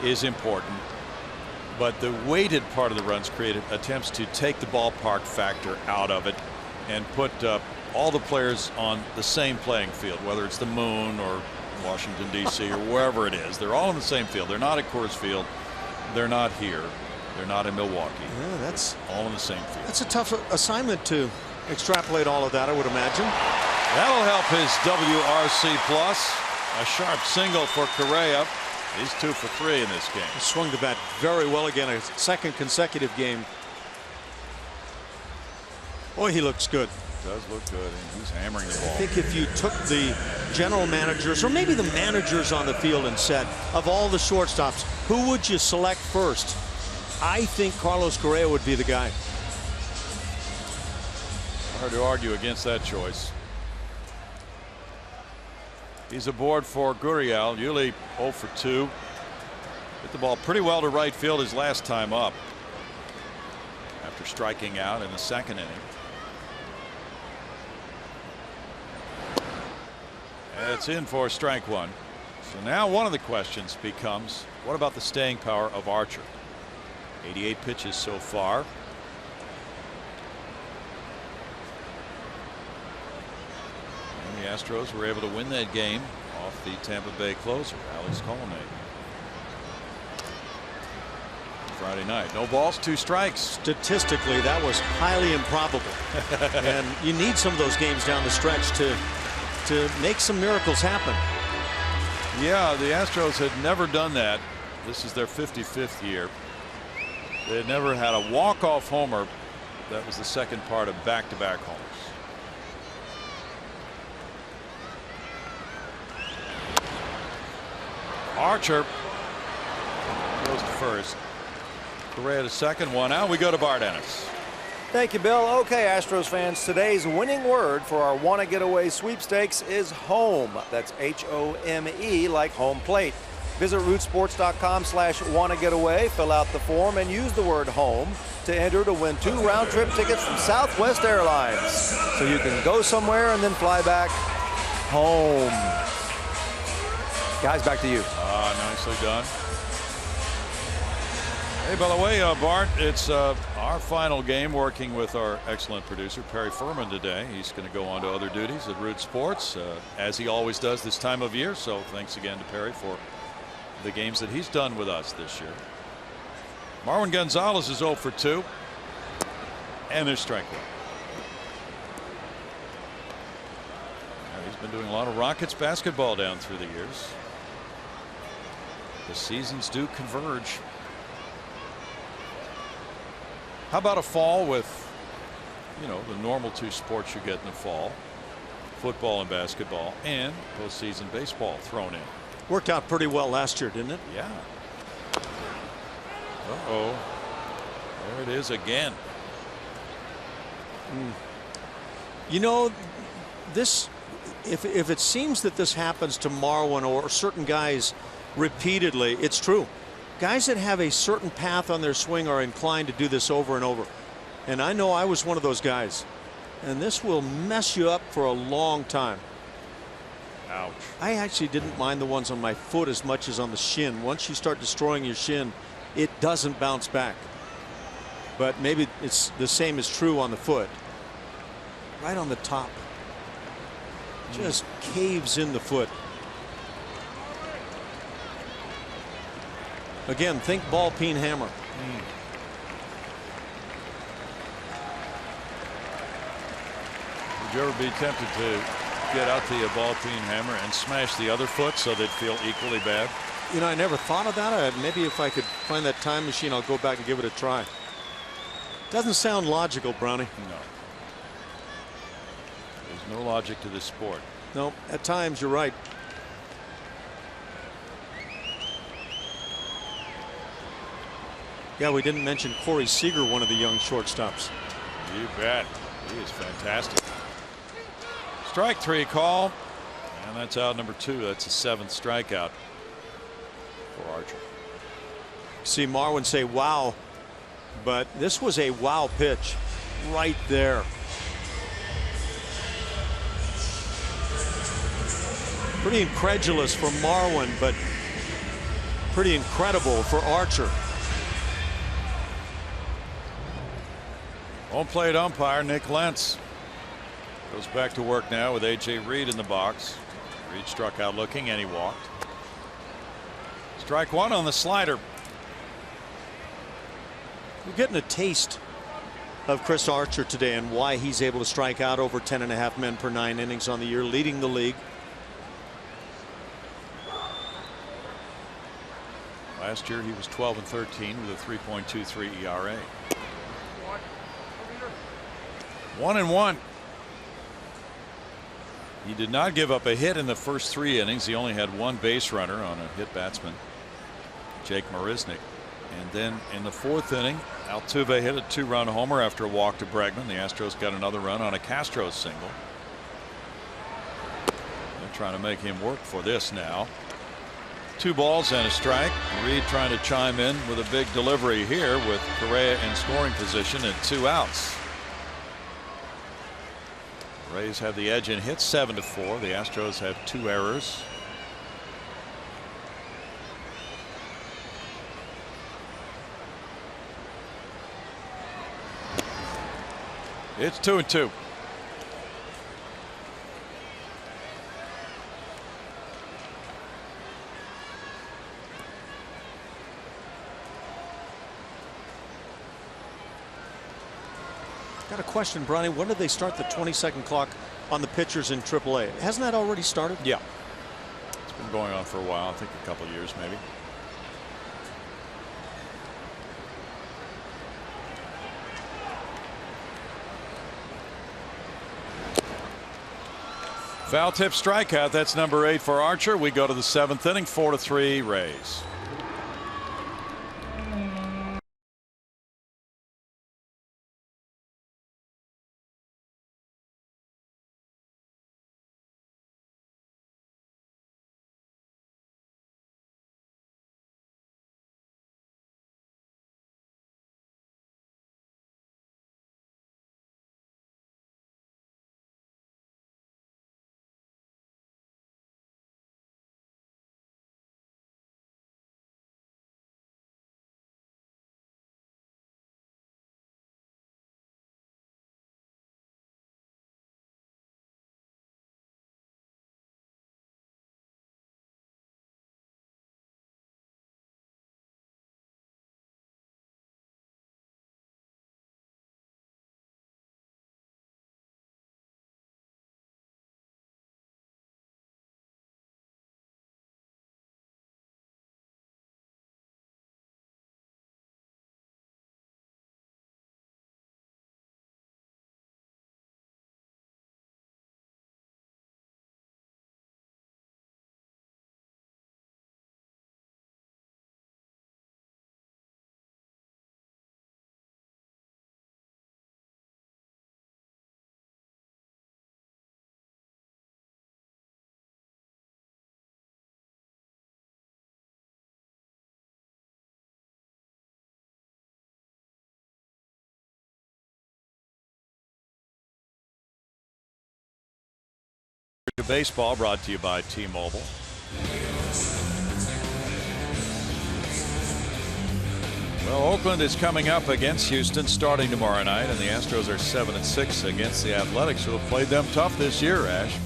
is important. But the weighted part of the runs created attempts to take the ballpark factor out of it and put all the players on the same playing field, whether it's the Moon or Washington, D.C. or wherever it is. They're all in the same field. They're not at Coors Field. They're not here. They're not in Milwaukee. Yeah, that's all in the same field. That's a tough assignment to extrapolate all of that, I would imagine. That'll help his WRC plus. A sharp single for Correa. He's 2 for 3 in this game. He swung the bat very well again, a 2nd consecutive game. Boy, he looks good. Does look good, and he's hammering the ball. I think if you took the general managers, or maybe the managers on the field, and said, of all the shortstops, who would you select first? I think Carlos Correa would be the guy. Hard to argue against that choice. He's aboard for Gurriel. Yuli 0 for 2. Hit the ball pretty well to right field his last time up after striking out in the 2nd inning. It's in for strike 1. So now one of the questions becomes, what about the staying power of Archer? 88 pitches so far. And the Astros were able to win that game off the Tampa Bay closer, Alex Colomé. Friday night. No balls, 2 strikes. Statistically, that was highly improbable. And you need some of those games down the stretch to make some miracles happen. Yeah, the Astros had never done that. This is their 55th year. They had never had a walk-off homer. That was the 2nd part of back-to-back homers. Archer goes to first. Correa to 2nd, 1 out. We go to Bart Ennis. Thank you, Bill. Okay, Astros fans, today's winning word for our Wanna Get Away sweepstakes is home. That's H-O-M-E, like home plate. Visit rootsports.com/wannagetaway, fill out the form, and use the word home to enter to win 2 round-trip tickets from Southwest Airlines. So you can go somewhere and then fly back home. Guys, back to you. Nicely done. Hey, by the way, Bart, it's our final game working with our excellent producer, Perry Furman, today. He's going to go on to other duties at Root Sports, as he always does this time of year. So thanks again to Perry for the games that he's done with us this year. Marwin Gonzalez is 0 for 2. And there's strike 1. He's been doing a lot of Rockets basketball down through the years. The seasons do converge. How about a fall with you know, the normal two sports you get in the fall, football and basketball, and postseason baseball thrown in. Worked out pretty well last year, didn't it? Yeah. Uh-oh. There it is again. You know, this, if it seems that this happens to Marwin or certain guys repeatedly, it's true. Guys that have a certain path on their swing are inclined to do this over and over. And I know I was one of those guys. And this will mess you up for a long time. Ouch. I actually didn't mind the ones on my foot as much as on the shin. Once you start destroying your shin, it doesn't bounce back. But maybe it's the same is true on the foot. Right on the top. Just caves in the foot. Again, think ball peen hammer. Would you ever be tempted to get out the ball peen hammer and smash the other foot so they'd feel equally bad? You know, I never thought of that. Maybe if I could find that time machine, I'll go back and give it a try. Doesn't sound logical, Brownie. No. There's no logic to this sport. No, at times you're right. Yeah, we didn't mention Corey Seager, one of the young shortstops. You bet. He is fantastic. Strike three call. And that's out number two. That's the seventh strikeout for Archer. See Marwin say wow, but this was a wow pitch right there. Pretty incredulous for Marwin, but pretty incredible for Archer. Home plate umpire Nick Lentz goes back to work now with A.J. Reed in the box. Reed struck out looking and he walked. Strike one on the slider. We're getting a taste of Chris Archer today and why he's able to strike out over 10.5 men per 9 innings on the year, leading the league. Last year he was 12-13 with a 3.23 ERA. 1-1. He did not give up a hit in the first 3 innings. He only had 1 base runner on a hit batsman, Jake Marisnick. And then in the 4th inning, Altuve hit a 2-run homer after a walk to Bregman. The Astros got another run on a Castro single. They're trying to make him work for this now. 2 balls and a strike. Reed trying to chime in with a big delivery here with Correa in scoring position and 2 outs. Rays have the edge in hits 7-4. The Astros have 2 errors. It's 2-2. Got a question, Bronny. When did they start the 20-second clock on the pitchers in AAA? Hasn't that already started? Yeah. It's been going on for a while. I think a couple of years maybe. Foul tip strikeout. That's number 8 for Archer. We go to the 7th inning. 4-3 Rays. Baseball brought to you by T-Mobile. Well, Oakland is coming up against Houston starting tomorrow night, and the Astros are 7-6 against the Athletics, who have played them tough this year, Ash.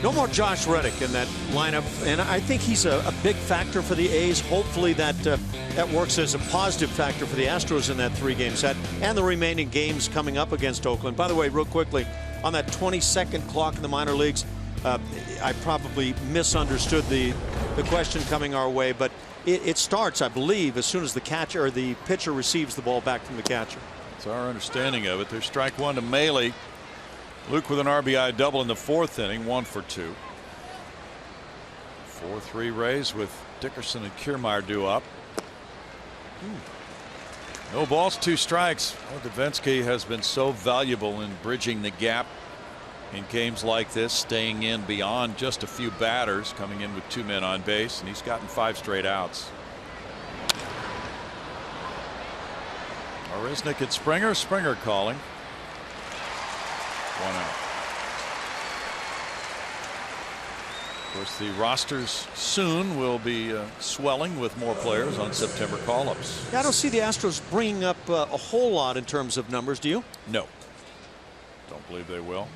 No more Josh Reddick in that lineup, and I think he's a big factor for the A's. Hopefully that works as a positive factor for the Astros in that 3-game set and the remaining games coming up against Oakland. By the way, real quickly, on that 20-second clock in the minor leagues, I probably misunderstood the question coming our way, but it starts, I believe, as soon as the catcher or the pitcher receives the ball back from the catcher. That's our understanding of it. There's strike one to Mahle. Luke with an RBI double in the 4th inning, 1 for 2. 4-3 Rays with Dickerson and Kiermaier due up. No balls, 2 strikes. Well, Davinsky has been so valuable in bridging the gap in games like this, staying in beyond just a few batters, coming in with 2 men on base, and he's gotten 5 straight outs. Marisnick and Springer. Springer calling. 1 out. Of course, the rosters soon will be swelling with more players on September call-ups. Yeah, I don't see the Astros bringing up a whole lot in terms of numbers, do you? No. Don't believe they will.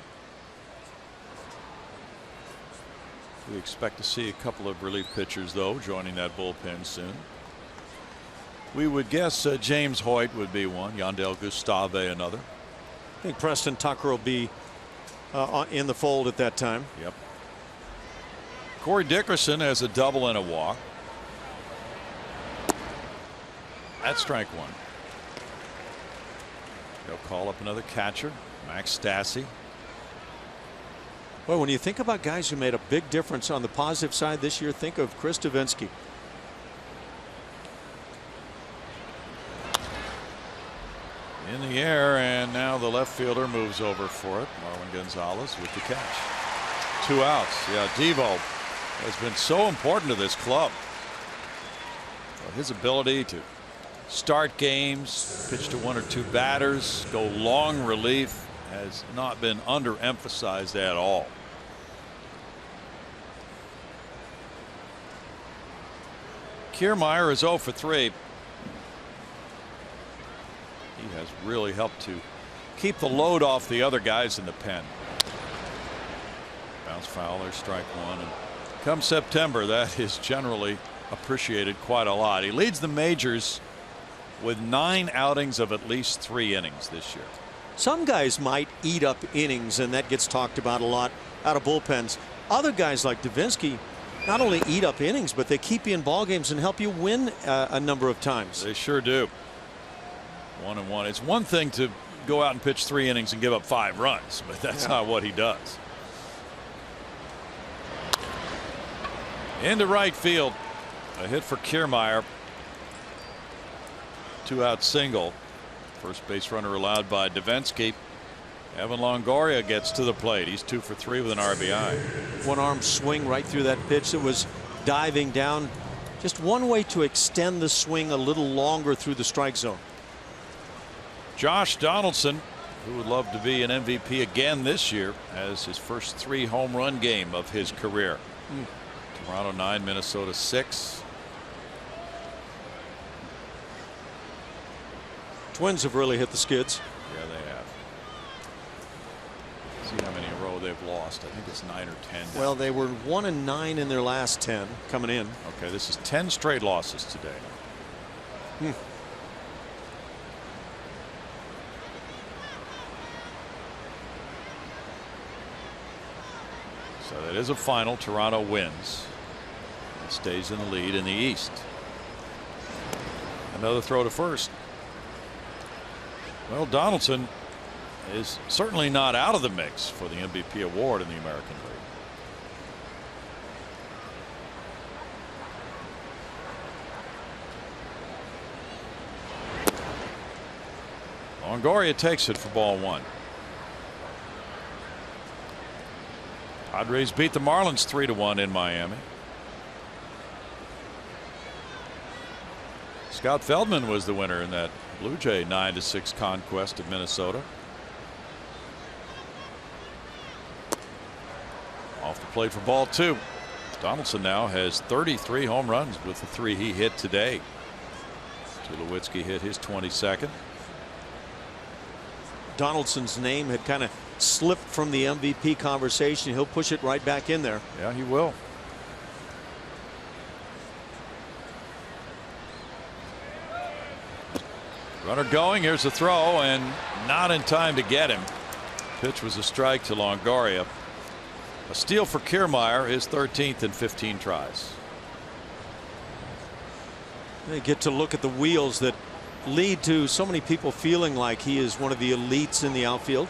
We expect to see a couple of relief pitchers, though, joining that bullpen soon. We would guess James Hoyt would be one. Yandel Gustave another. I think Preston Tucker will be in the fold at that time. Yep. Corey Dickerson has a double and a walk. That's strike 1. They'll call up another catcher, Max Stassi. Well, when you think about guys who made a big difference on the positive side this year, think of Chris Davinsky. In the air, and now the left fielder moves over for it. Marwin Gonzalez with the catch. 2 outs. Yeah, Devo has been so important to this club. Well, his ability to start games, pitch to 1 or 2 batters, go long relief has not been underemphasized at all. Kiermaier is 0 for 3. He has really helped to keep the load off the other guys in the pen. Bounce foul, there's strike 1. And come September, that is generally appreciated quite a lot. He leads the majors with 9 outings of at least 3 innings this year. Some guys might eat up innings, and that gets talked about a lot out of bullpens. Other guys like Davinsky not only eat up innings, but they keep you in ball games and help you win a number of times. They sure do. 1-1. It's one thing to go out and pitch 3 innings and give up 5 runs, but that's not what he does. Into right field. A hit for Kiermaier. 2-out single. First base runner allowed by Davinsky. Evan Longoria gets to the plate. He's 2 for 3 with an RBI. One arm swing right through that pitch that was diving down. Just one way to extend the swing a little longer through the strike zone. Josh Donaldson, who would love to be an MVP again this year, has his first 3 home run game of his career. Toronto 9, Minnesota 6. Twins have really hit the skids. Yeah, they have. See how many in a row they've lost. I think it's 9 or 10 now. Well, they were 1-9 in their last 10 coming in. Okay, this is 10 straight losses today. So that is a final. Toronto wins. It stays in the lead in the East. Another throw to first. Well, Donaldson is certainly not out of the mix for the MVP award in the American League. Longoria takes it for ball 1. Padres beat the Marlins 3-1 in Miami. Scott Feldman was the winner in that Blue Jay 9-6 conquest of Minnesota. Off the plate for ball 2. Donaldson now has 33 home runs with the 3 he hit today. Tulowitzki hit his 22nd. Donaldson's name had kind of slipped from the MVP conversation. He'll push it right back in there. Yeah, he will. Runner going. Here's the throw, and not in time to get him. Pitch was a strike to Longoria. A steal for Kiermaier, his 13th in 15 tries. They get to look at the wheels that lead to so many people feeling like he is one of the elites in the outfield.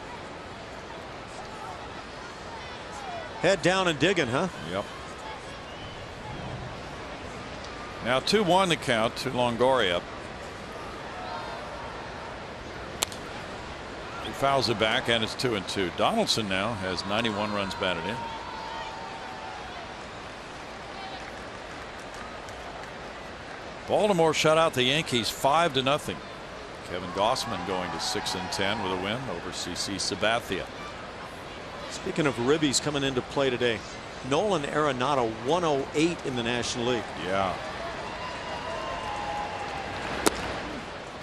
Head down and digging, huh? Yep. Now 2-1 the count to Longoria. He fouls it back, and it's 2-2. Donaldson now has 91 runs batted in. Baltimore shut out the Yankees 5-0. Kevin Gossman going to 6-10 with a win over CC Sabathia. Speaking of ribbies coming into play today, Nolan Arenado 108 in the National League. Yeah.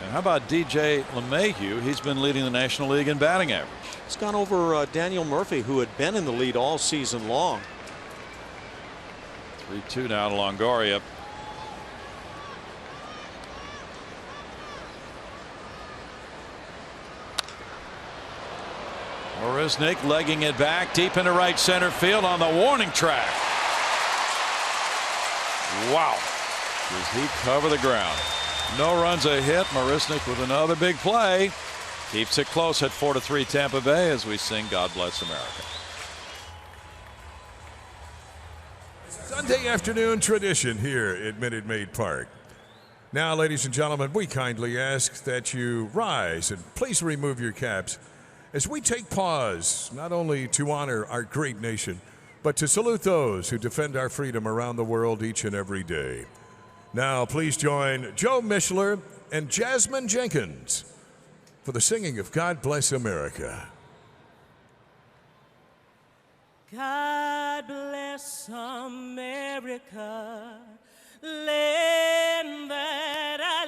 And how about DJ LeMahieu? He's been leading the National League in batting average. He's gone over Daniel Murphy, who had been in the lead all season long. 3-2 now to Longoria. Marisnick legging it back deep into right center field on the warning track. Wow. Does he cover the ground? No runs, a hit. Marisnick with another big play. Keeps it close at 4-3 Tampa Bay as we sing God Bless America. Sunday afternoon tradition here at Minute Maid Park. Now, ladies and gentlemen, we kindly ask that you rise and please remove your caps as we take pause not only to honor our great nation, but to salute those who defend our freedom around the world each and every day. Now, please join Joe Mishler and Jasmine Jenkins for the singing of God Bless America. God bless America, land that I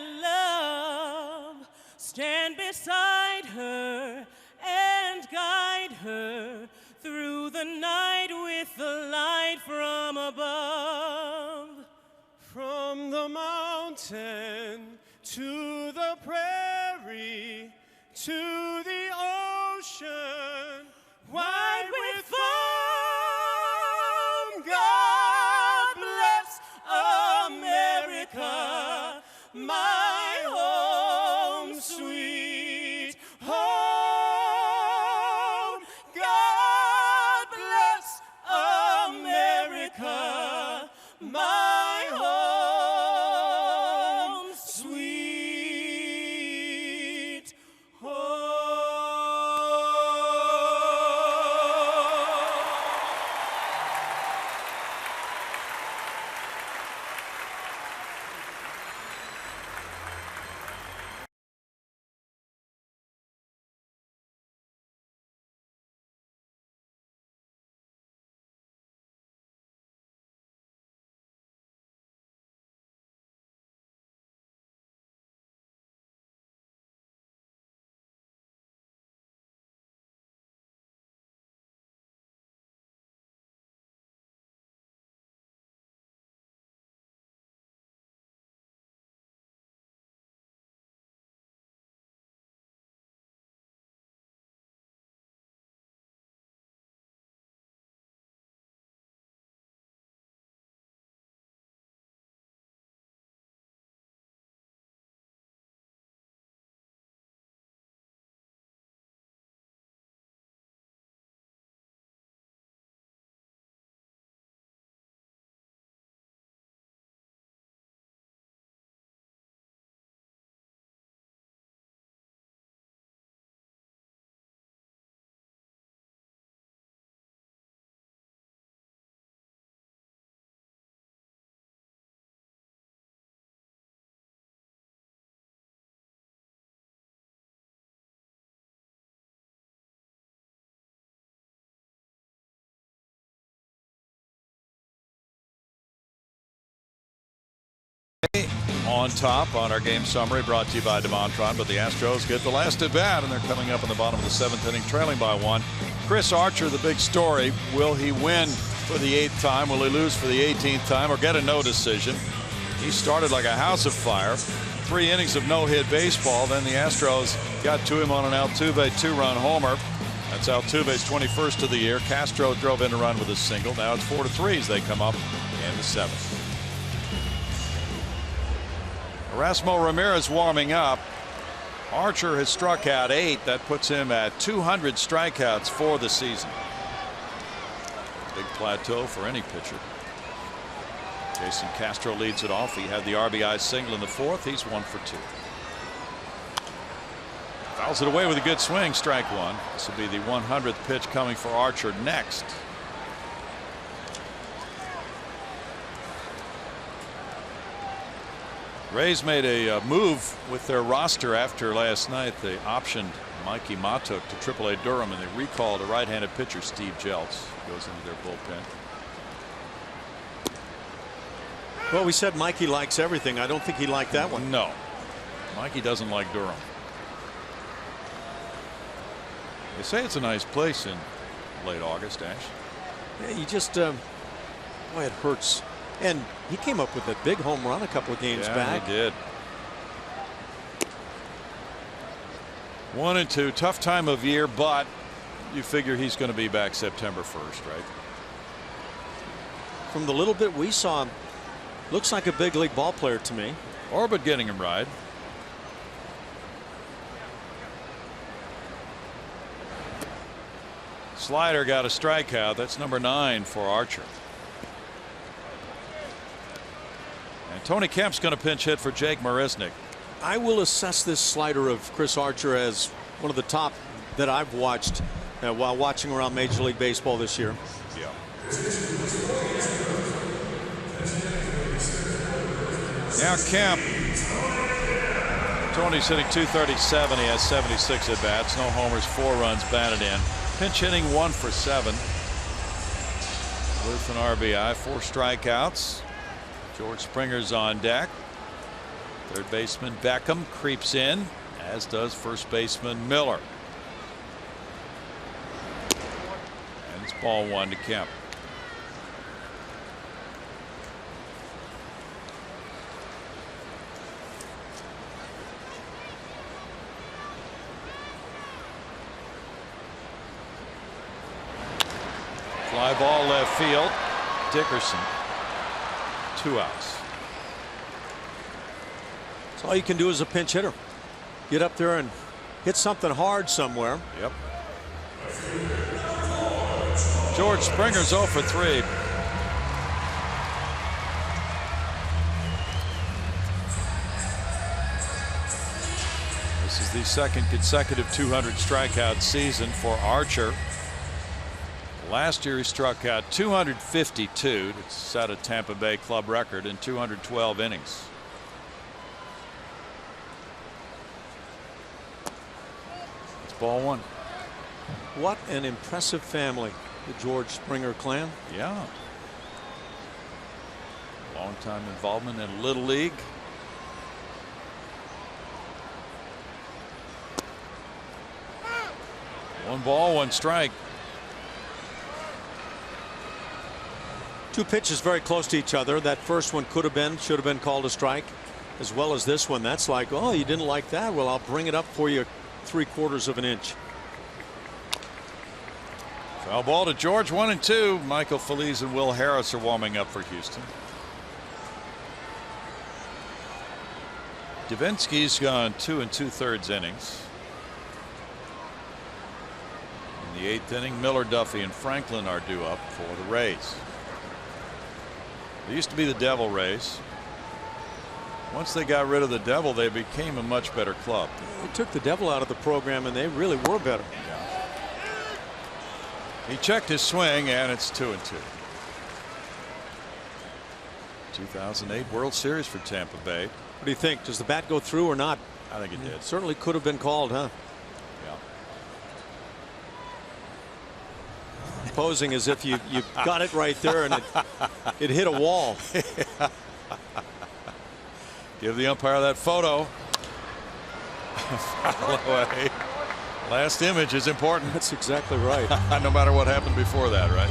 love. Stand beside her and guide her through the night with the light from above. From the mountain to the prairie to the ocean, wide with foam. God bless America, my home, sweet home. God bless America, my home, sweet home. on top on our game summary brought to you by DeMontron, but the Astros get the last at bat, and they're coming up in the bottom of the 7th inning, trailing by 1. Chris Archer, the big story. Will he win for the 8th time? Will he lose for the 18th time or get a no decision? He started like a house of fire. 3 innings of no-hit baseball. Then the Astros got to him on an Altuve 2-run homer. That's Altuve's 21st of the year. Castro drove in a run with a single. Now it's 4-3 as they come up in the 7th. Erasmo Ramirez warming up. Archer has struck out 8. That puts him at 200 strikeouts for the season. Big plateau for any pitcher. Jason Castro leads it off. He had the RBI single in the 4th. He's 1 for 2. Fouls it away with a good swing. Strike 1. This will be the 100th pitch coming for Archer next. Rays made a move with their roster after last night. They optioned Mikey Matuk to AAA Durham, and they recalled a right-handed pitcher, Steve Jeltz, goes into their bullpen. Well, we said Mikey likes everything. I don't think he liked that one. No, Mikey doesn't like Durham. They say it's a nice place in late August, Ash. Yeah, you just boy, it hurts. And he came up with a big home run a couple of games back. He did. 1-2, tough time of year, but you figure he's going to be back September 1st, right? From the little bit we saw him, looks like a big league ball player to me. Orbit getting him right. Slider got a strikeout. That's number 9 for Archer. And Tony Kemp's going to pinch hit for Jake Marisnick. I will assess this slider of Chris Archer as one of the top that I've watched while watching around Major League Baseball this year. Yeah. Now Kemp. Tony's hitting .237. He has 76 at bats. No homers, 4 runs batted in. Pinch hitting 1 for 7 with an RBI, 4 strikeouts. George Springer's on deck. Third baseman Beckham creeps in, as does first baseman Miller. And it's ball 1 to Kemp. Fly ball left field. Dickerson. 2 outs. So all you can do as a pinch hitter, get up there and hit something hard somewhere. Yep. George Springer's 0 for 3. This is the 2nd consecutive 200 strikeout season for Archer. Last year he struck out 252 to set a Tampa Bay club record in 212 innings. It's ball 1. What an impressive family, the George Springer clan. Yeah. Long-time involvement in Little League. One ball, 1 strike. 2 pitches very close to each other. That first one should have been called a strike, as well as this one. That's like, oh, you didn't like that? Well, I'll bring it up for you 3/4 of an inch. Foul ball to George, 1-2. Michael Feliz and Will Harris are warming up for Houston. Davinsky's gone 2 2/3 innings. In the 8th inning, Miller, Duffy, and Franklin are due up for the Rays. They used to be the Devil Rays. Once they got rid of the Devil, they became a much better club. They took the Devil out of the program, and they really were better. He checked his swing, and it's 2-2. 2008 World Series for Tampa Bay. What do you think? Does the bat go through or not? I think it did. Certainly could have been called, huh? Yeah. Posing as if you got it right there and it hit a wall. Give the umpire that photo. Foul away. Last image is important. That's exactly right. No matter what happened before that, right?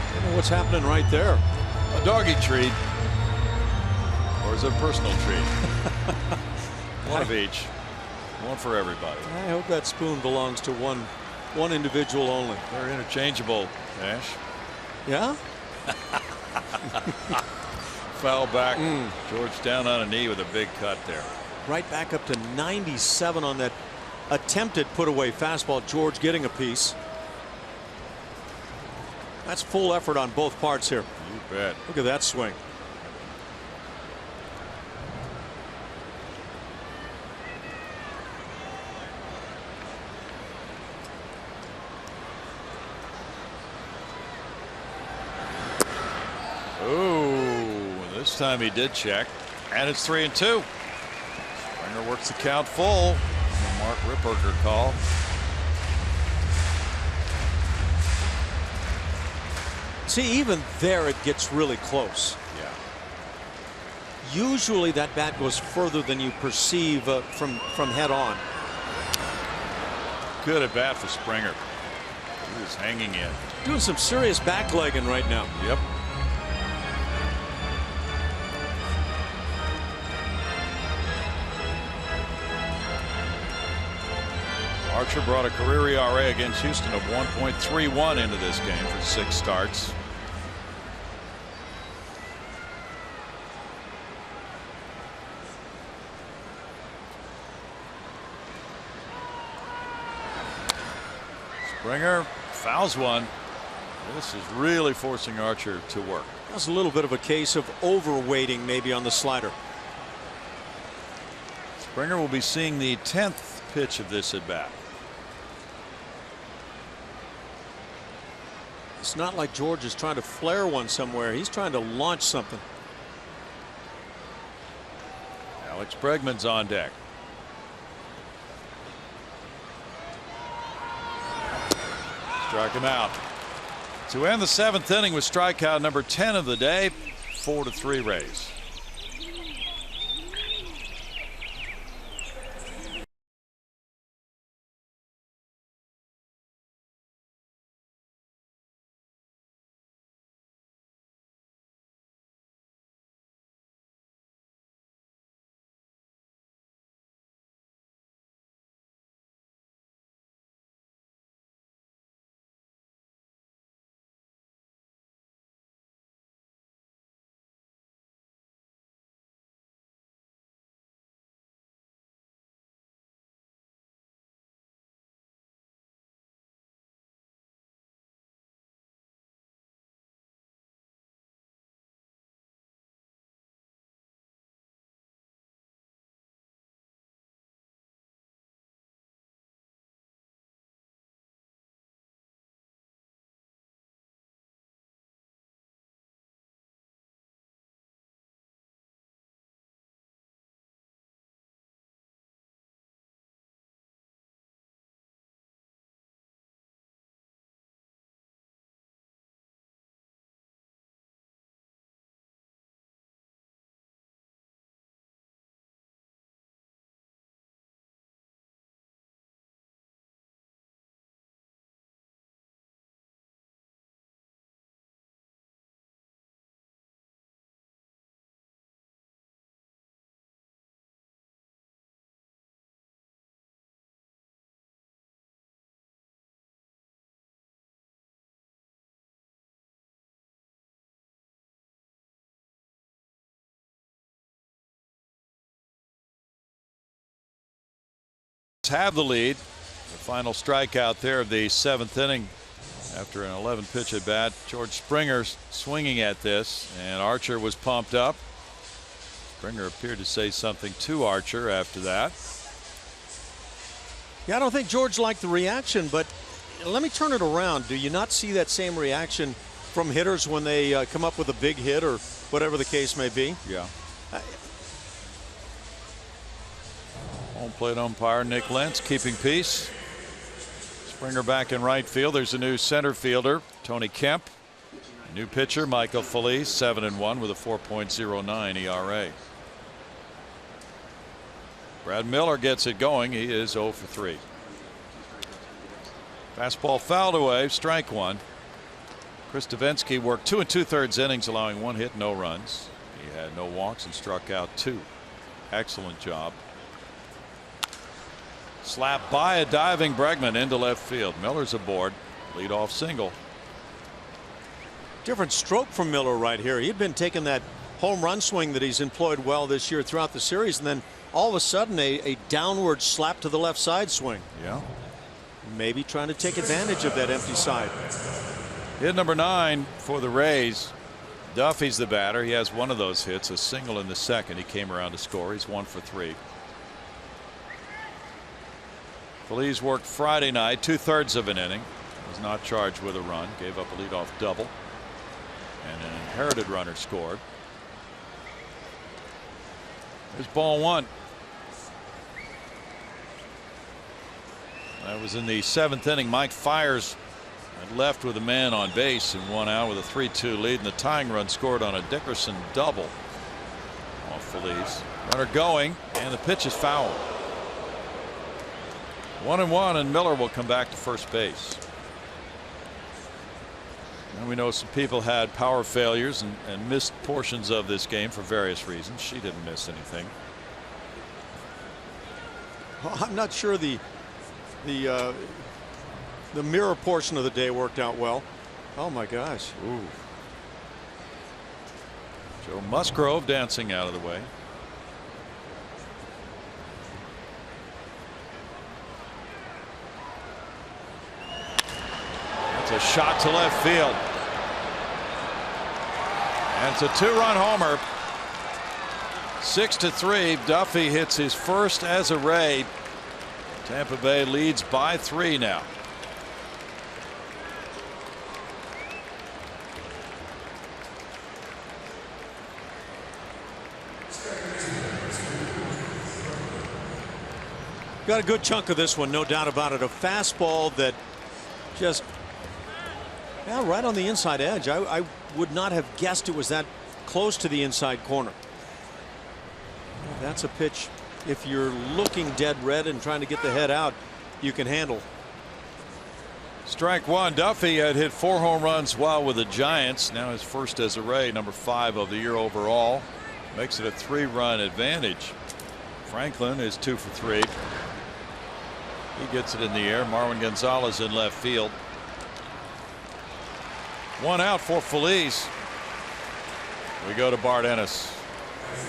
I don't know what's happening right there. A doggy treat. Or is it a personal treat? One of each. One for everybody. I hope that spoon belongs to one individual only. They're interchangeable, Ash. Yeah? Foul back. George down on a knee with a big cut there. Right back up to 97 on that attempted put away fastball. George getting a piece. That's full effort on both parts here. You bet. Look at that swing. Ooh, this time he did check, and it's 3-2. Springer works the count full. The Mark Ripperger call. See, even there it gets really close. Yeah. Usually that bat goes further than you perceive from head on. Good at bat for Springer. He was hanging in. Doing some serious backlegging right now. Yep. Archer brought a career ERA against Houston of 1.31 into this game for 6 starts. Springer fouls one. This is really forcing Archer to work. That's a little bit of a case of overweighting maybe on the slider. Springer will be seeing the 10th pitch of this at bat. It's not like George is trying to flare one somewhere. He's trying to launch something. Alex Bregman's on deck. Struck him out. To end the 7th inning with strikeout number 10 of the day. 4-3 Rays. Have the lead. The final strikeout there of the 7th inning after an 11 pitch at bat. George Springer swinging at this, and Archer was pumped up. Springer appeared to say something to Archer after that. Yeah, I don't think George liked the reaction, but let me turn it around. Do you not see that same reaction from hitters when they come up with a big hit or whatever the case may be? Yeah. Home plate umpire Nick Lentz keeping peace. Springer back in right field. There's a new center fielder, Tony Kemp. New pitcher Michael Phillies, 7-1 with a 4.09 ERA. Brad Miller gets it going. He is 0 for 3. Fastball fouled away, strike one. Chris Davinsky worked 2 2/3 innings, allowing 1 hit, no runs. He had no walks and struck out 2. Excellent job. Slapped by a diving Bregman into left field. Miller's aboard. Leadoff single. Different stroke from Miller right here. He'd been taking that home run swing that he's employed well this year throughout the series, and then all of a sudden a downward slap to the left side swing. Yeah. Maybe trying to take advantage of that empty side. Hit number 9 for the Rays. Duffy's the batter. He has one of those hits, a single in the second. He came around to score. He's 1 for 3. Phillies worked Friday night, 2/3 of an inning. Was not charged with a run. Gave up a leadoff double. And an inherited runner scored. There's ball 1. That was in the 7th inning. Mike Fiers had left with a man on base and 1 out with a 3-2 lead, and the tying run scored on a Dickerson double off Phillies. Runner going, and the pitch is foul. 1-1, and Miller will come back to first base. And we know some people had power failures and missed portions of this game for various reasons. She didn't miss anything. Well, I'm not sure the mirror portion of the day worked out well. Oh my gosh. Ooh. Joe Musgrove dancing out of the way. That's a shot to left field. And it's a 2-run homer. 6-3. Duffy hits his first as a Ray. Tampa Bay leads by 3 now. Got a good chunk of this one, no doubt about it. A fastball that just, yeah, right on the inside edge. I would not have guessed it was that close to the inside corner. That's a pitch, if you're looking dead red and trying to get the head out, you can handle. Strike one. Duffy had hit 4 home runs while with the Giants. Now his first as a Ray, number 5 of the year overall. Makes it a 3-run advantage. Franklin is 2 for 3. He gets it in the air. Marwin Gonzalez in left field. 1 out for Phillies. We go to Bart Ennis.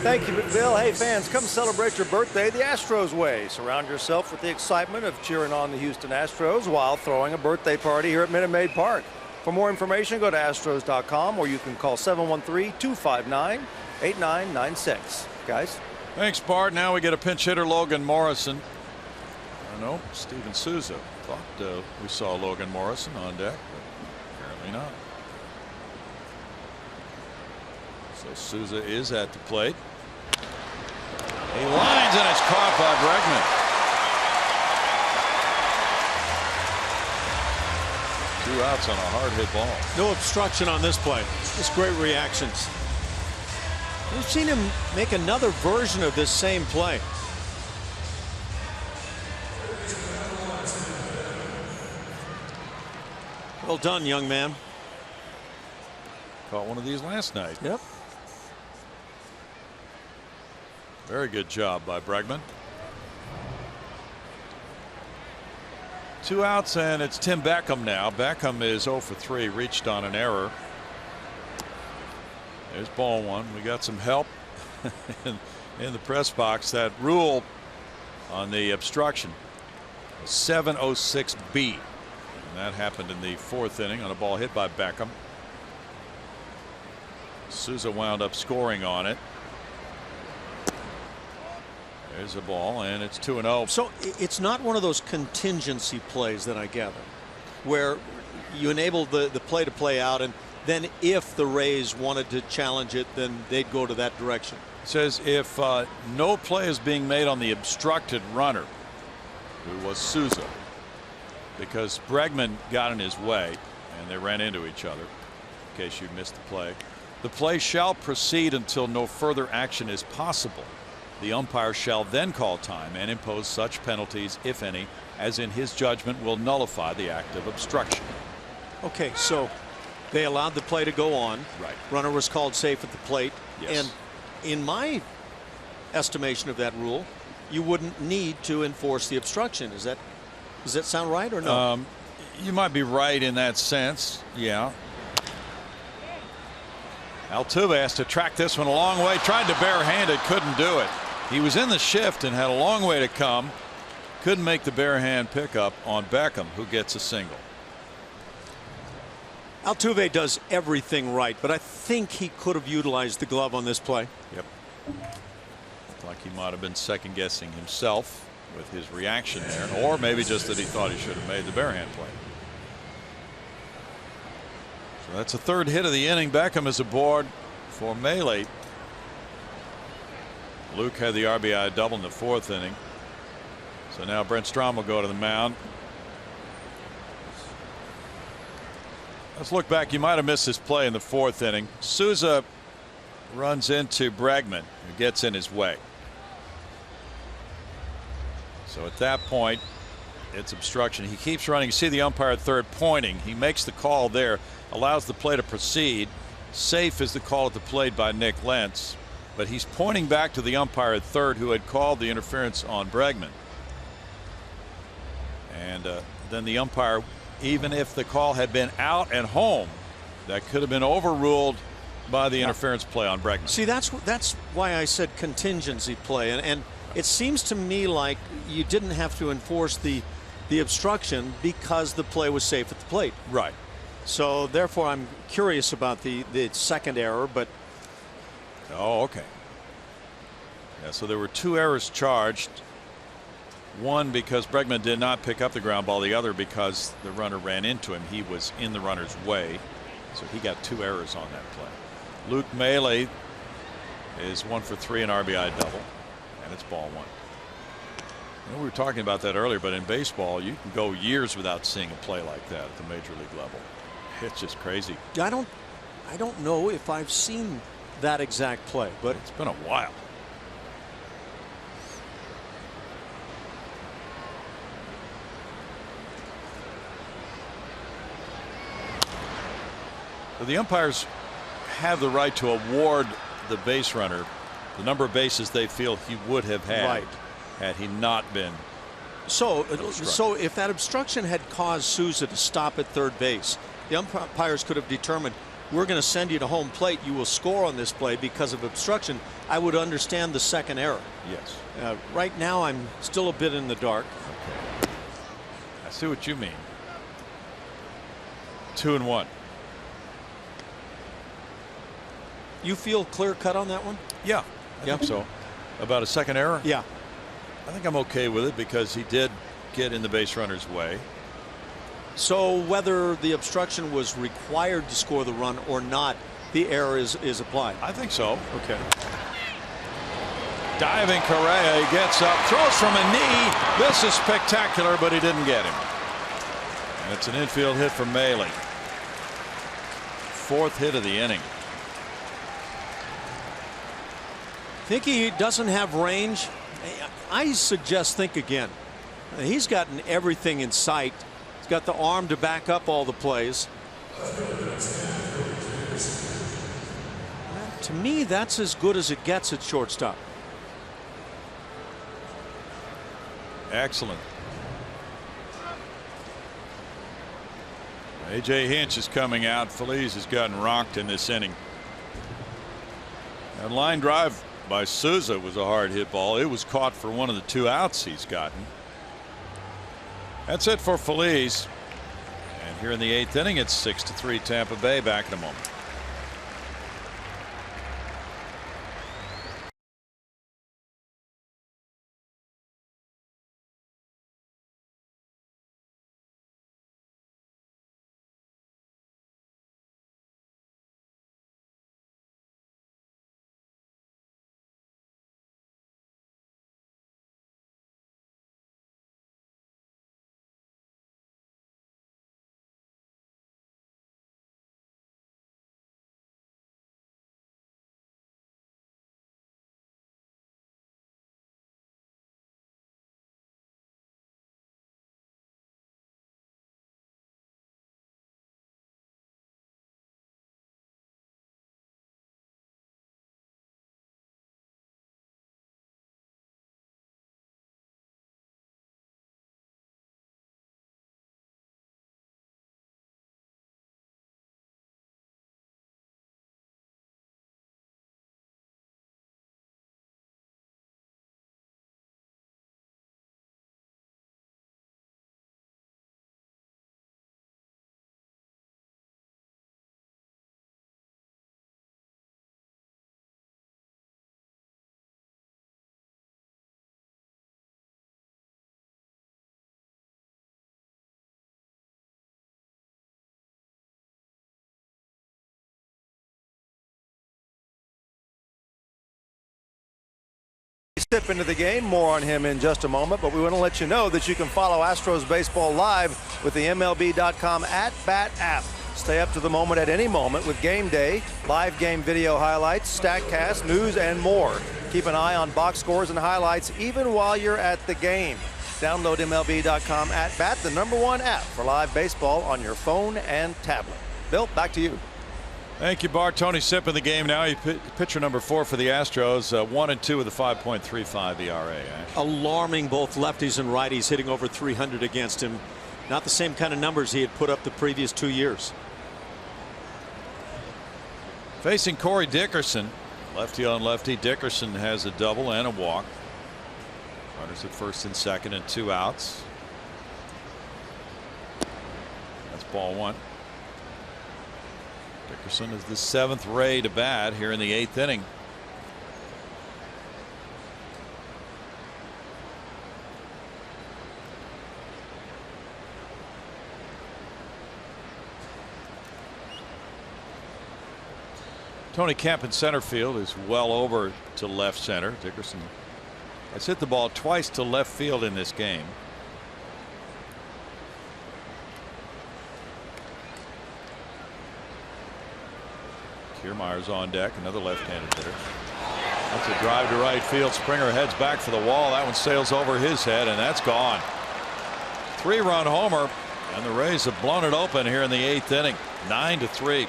Thank you, Bill. Hey, fans, come celebrate your birthday the Astros way. Surround yourself with the excitement of cheering on the Houston Astros while throwing a birthday party here at Minute Maid Park. For more information, go to Astros.com, or you can call 713-259-8996. Guys. Thanks, Bart. Now we get a pinch hitter, Logan Morrison. No, Steven Souza. Thought we saw Logan Morrison on deck, but apparently not. So Souza is at the plate. He lines, and it's caught by Bregman. 2 outs on a hard hit ball. No obstruction on this play. Just great reactions. We've seen him make another version of this same play. Well done, young man. Caught one of these last night. Yep. Very good job by Bregman. 2 outs, and it's Tim Beckham now. Beckham is 0 for 3, reached on an error. There's ball 1. We got some help in the press box. That rule on the obstruction, 706B. And that happened in the 4th inning on a ball hit by Beckham. Souza wound up scoring on it. There's a ball, and it's 2-0. So it's not one of those contingency plays that I gather, where you enable the play to play out, and then if the Rays wanted to challenge it, then they'd go to that direction. It says if no play is being made on the obstructed runner, who was Souza, because Bregman got in his way and they ran into each other. in case you missed the play. The play shall proceed until no further action is possible. The umpire shall then call time and impose such penalties, if any, as in his judgment will nullify the act of obstruction. Okay, so they allowed the play to go on. Right. Runner was called safe at the plate. Yes. And in my estimation of that rule, you wouldn't need to enforce the obstruction. Does that sound right or no? You might be right in that sense. Yeah. Altuve has to track this one a long way. Tried to barehand it, couldn't do it. He was in the shift and had a long way to come. Couldn't make the barehand pickup on Beckham, who gets a single. Altuve does everything right, but I think he could have utilized the glove on this play. Yep. Looked like he might have been second guessing himself with his reaction there, or maybe just that he thought he should have made the barehand play. So that's a third hit of the inning. Beckham is aboard for Melee. Luke had the RBI double in the fourth inning. So now Brent Strom will go to the mound. Let's look back. You might have missed this play in the fourth inning. Souza runs into Bregman, who gets in his way. So at that point, it's obstruction. He keeps running. You see the umpire at third pointing. He makes the call there, allows the play to proceed. Safe is the call at the plate by Nick Lentz, but he's pointing back to the umpire at third, who had called the interference on Bregman. And then the umpire, even if the call had been out and home, that could have been overruled by the interference play on Bregman. See, that's why I said contingency play, and it seems to me like you didn't have to enforce the obstruction because the play was safe at the plate. Right. So therefore, I'm curious about the second error, but. Oh, okay. Yeah, so there were two errors charged. One because Bregman did not pick up the ground ball, the other because the runner ran into him. He was in the runner's way, so he got two errors on that play. Luke Melee is 1 for 3 in RBI double, and it's ball one. You know, we were talking about that earlier, but in baseball you can go years without seeing a play like that at the major league level. It's just crazy. I don't know if I've seen that exact play, but it's been a while. So the umpires have the right to award the base runner the number of bases they feel he would have had had he not been. So if that obstruction had caused Souza to stop at third base, the umpires could have determined, we're going to send you to home plate. You will score on this play because of obstruction. I would understand the second error. Yes. Right now, I'm still a bit in the dark. Okay. I see what you mean. 2-1. You feel clear cut on that one? Yeah, I think so. About a second error? Yeah. I think I'm okay with it because he did get in the base runner's way. So whether the obstruction was required to score the run or not, the error is applied. I think so. Okay. Diving Correa, he gets up, throws from a knee. This is spectacular, but he didn't get him. And it's an infield hit for Melee. Fourth hit of the inning. Think he doesn't have range? I suggest think again. He's gotten everything in sight. He's got the arm to back up all the plays. To me, that's as good as it gets at shortstop. Excellent. A.J. Hinch is coming out. Phillies has gotten rocked in this inning. That line drive by Souza was a hard hit ball. It was caught for one of the 2 outs he's gotten. That's it for Phillies. And here in the 8th inning, it's 6-3 Tampa Bay. Back in a moment. Tip into the game. More on him in just a moment, but we want to let you know that you can follow Astros baseball live with the MLB.com @BAT app. Stay up to the moment at any moment with Game Day, live game video highlights, StatCast, news, and more. Keep an eye on box scores and highlights even while you're at the game. Download MLB.com @BAT, the #1 app for live baseball on your phone and tablet. Bill, back to you. Thank you, Bart. Tony Sipp in the game now. Pitcher number 4 for the Astros, 1-2 with a 5.35 ERA. Alarming, both lefties and righties hitting over 300 against him. Not the same kind of numbers he had put up the previous 2 years. Facing Corey Dickerson, lefty on lefty. Dickerson has a double and a walk. Runners at first and second and 2 outs. That's ball 1. Dickerson is the 7th Ray to bat here in the 8th inning. Tony Kemp in center field is well over to left center. Dickerson has hit the ball twice to left field in this game. Kiermaier's on deck, another left-handed hitter. That's a drive to right field. Springer heads back for the wall. That one sails over his head, and that's gone. 3-run homer, and the Rays have blown it open here in the 8th inning. 9-3.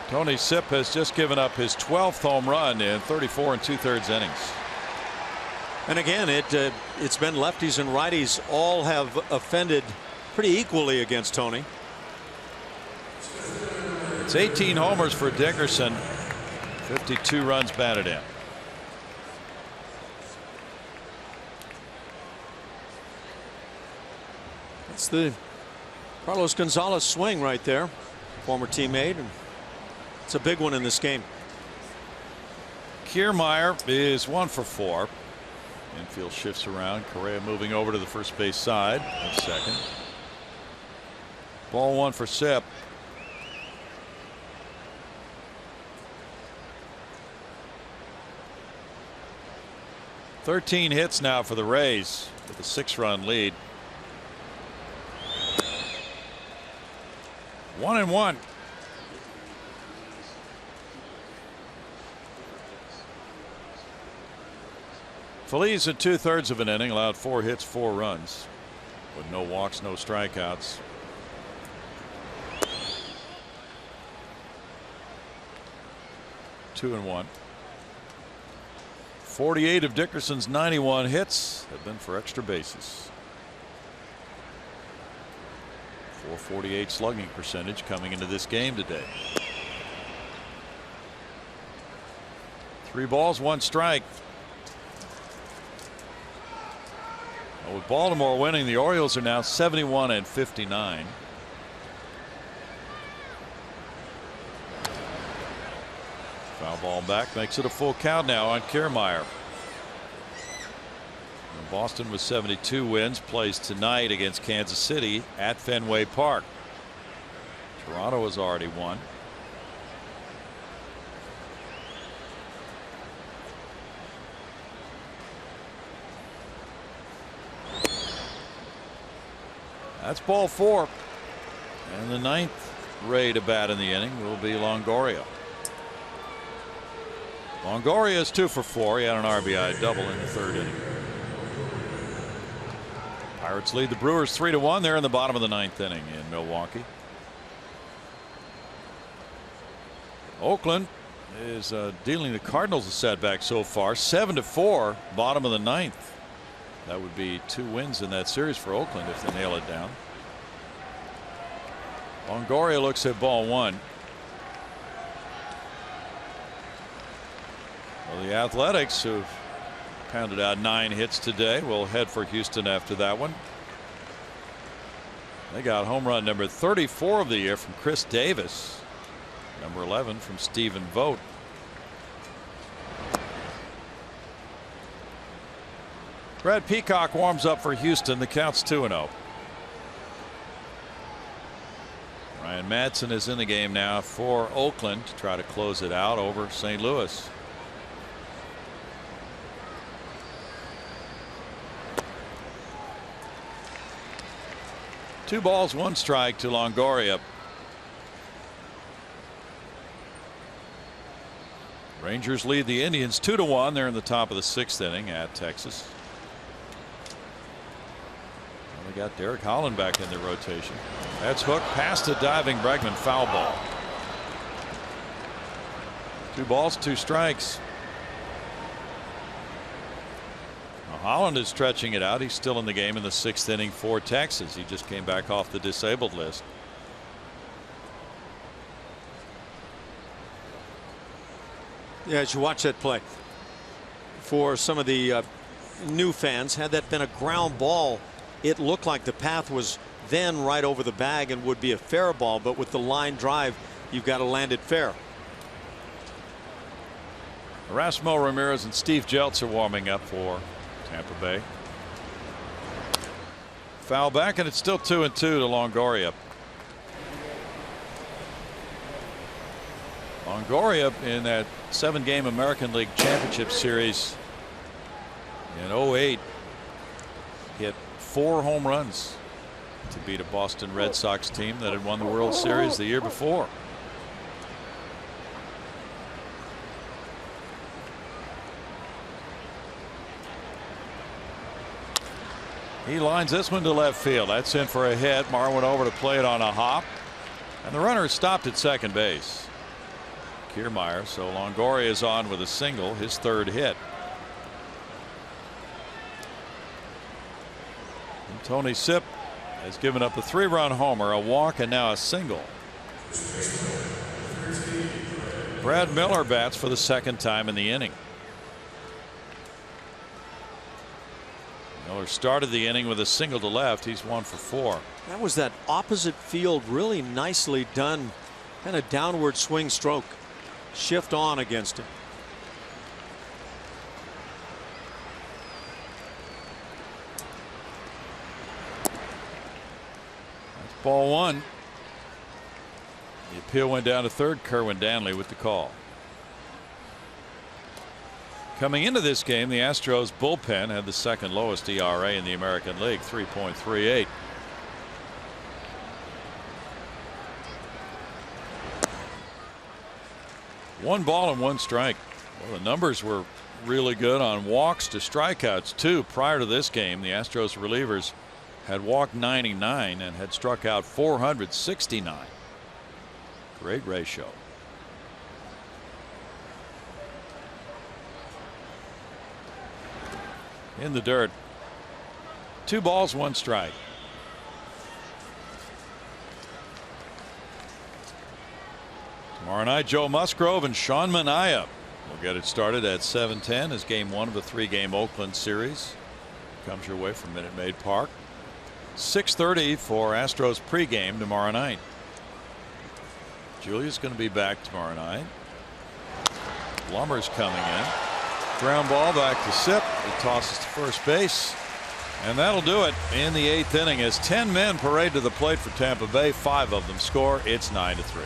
Tony Sipp has just given up his 12th home run in 34 2/3 innings. And again, it's been lefties and righties all have offended pretty equally against Tony. It's 18 homers for Dickerson, 52 runs batted in. That's the Carlos Gonzalez swing right there, former teammate, and it's a big one in this game. Kiermaier is 1 for 4. Infield shifts around. Correa moving over to the first base side at second. Ball 1 for Sipp. Thirteen hits now for the Rays with a 6-run lead. 1-1. Phillies at 2/3 of an inning allowed 4 hits, 4 runs, with no walks, no strikeouts. Two and 1. 48 of Dickerson's 91 hits have been for extra bases. .448 slugging percentage coming into this game today. 3 balls, 1 strike. Well, with Baltimore winning, the Orioles are now 71-59. Foul ball back, makes it a full count now on Kiermaier. Boston with 72 wins plays tonight against Kansas City at Fenway Park. Toronto has already won. That's ball 4. And the 9th Ray to bat in the inning will be Longoria. Longoria is 2 for 4. He had an RBI double in the 3rd inning. Pirates lead the Brewers 3-1. They're in the bottom of the 9th inning in Milwaukee. Oakland is dealing the Cardinals a setback so far. 7-4, bottom of the 9th. That would be 2 wins in that series for Oakland if they nail it down. Longoria looks at ball 1. Well, the Athletics, who've pounded out 9 hits today, will head for Houston after that one. They got home run number 34 of the year from Chris Davis. Number 11 from Stephen Vogt. Brad Peacock warms up for Houston. The count's 2-0. Ryan Madsen is in the game now for Oakland to try to close it out over St. Louis. Two balls, one strike to Longoria. Rangers lead the Indians 2-1. They're in the top of the 6th inning at Texas. Well, they got Derek Holland back in their rotation. That's hooked past the diving Bregman, foul ball. 2 balls, 2 strikes. Now, Holland is stretching it out. He's still in the game in the 6th inning for Texas. He just came back off the disabled list. Yeah, as you watch that play, for some of the new fans, had that been a ground ball, it looked like the path was then right over the bag and would be a fair ball, but with the line drive, you've got to land it fair. Erasmo Ramirez and Steve Jeltz are warming up for Tampa Bay. Foul back, and it's still 2-2 to Longoria. Longoria in that 7-game American League Championship Series in 08 hit 4 home runs to beat a Boston Red Sox team that had won the World Series the year before. He lines this one to left field. That's in for a hit. Marr went over to play it on a hop, and the runner is stopped at second base. Kiermaier, so Longoria is on with a single, his 3rd hit. And Tony Sipp has given up a 3-run homer, a walk, and now a single. Brad Miller bats for the 2nd time in the inning. Miller started the inning with a single to left. He's 1 for 4. That was that opposite field, really nicely done, kind of downward swing stroke. Shift on against him. That's ball 1. The appeal went down to 3rd. Kerwin Danley with the call. Coming into this game, the Astros bullpen had the 2nd lowest ERA in the American League, 3.38. One ball and 1 strike. Well, the numbers were really good on walks to strikeouts too. Prior to this game, the Astros relievers had walked 99 and had struck out 469. Great ratio. In the dirt. 2 balls, 1 strike. Tomorrow night, Joe Musgrove and Sean Manaea will get it started at 7:10 as game 1 of the 3-game Oakland series comes your way from Minute Maid Park. 6:30 for Astros pregame tomorrow night. Julia's going to be back tomorrow night. Blummer's coming in. Ground ball back to Sipp. He tosses to first base. And that'll do it in the 8th inning as 10 men parade to the plate for Tampa Bay. 5 of them score. It's 9-3.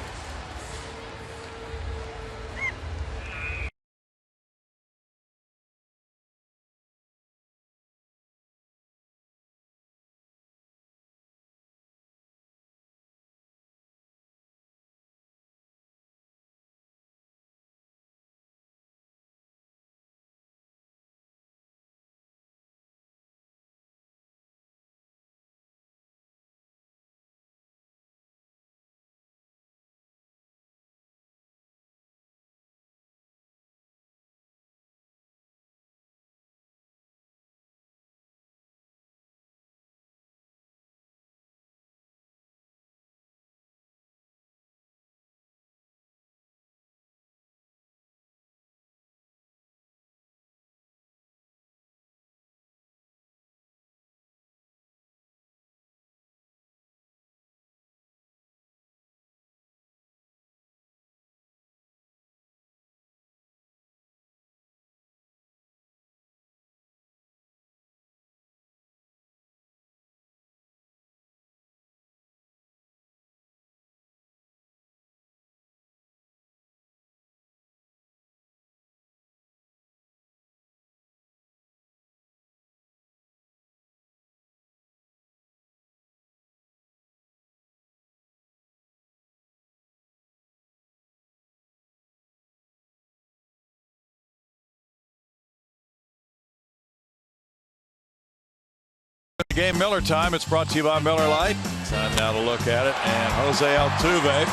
Game Miller time. It's brought to you by Miller Lite. Time now to look at it. And Jose Altuve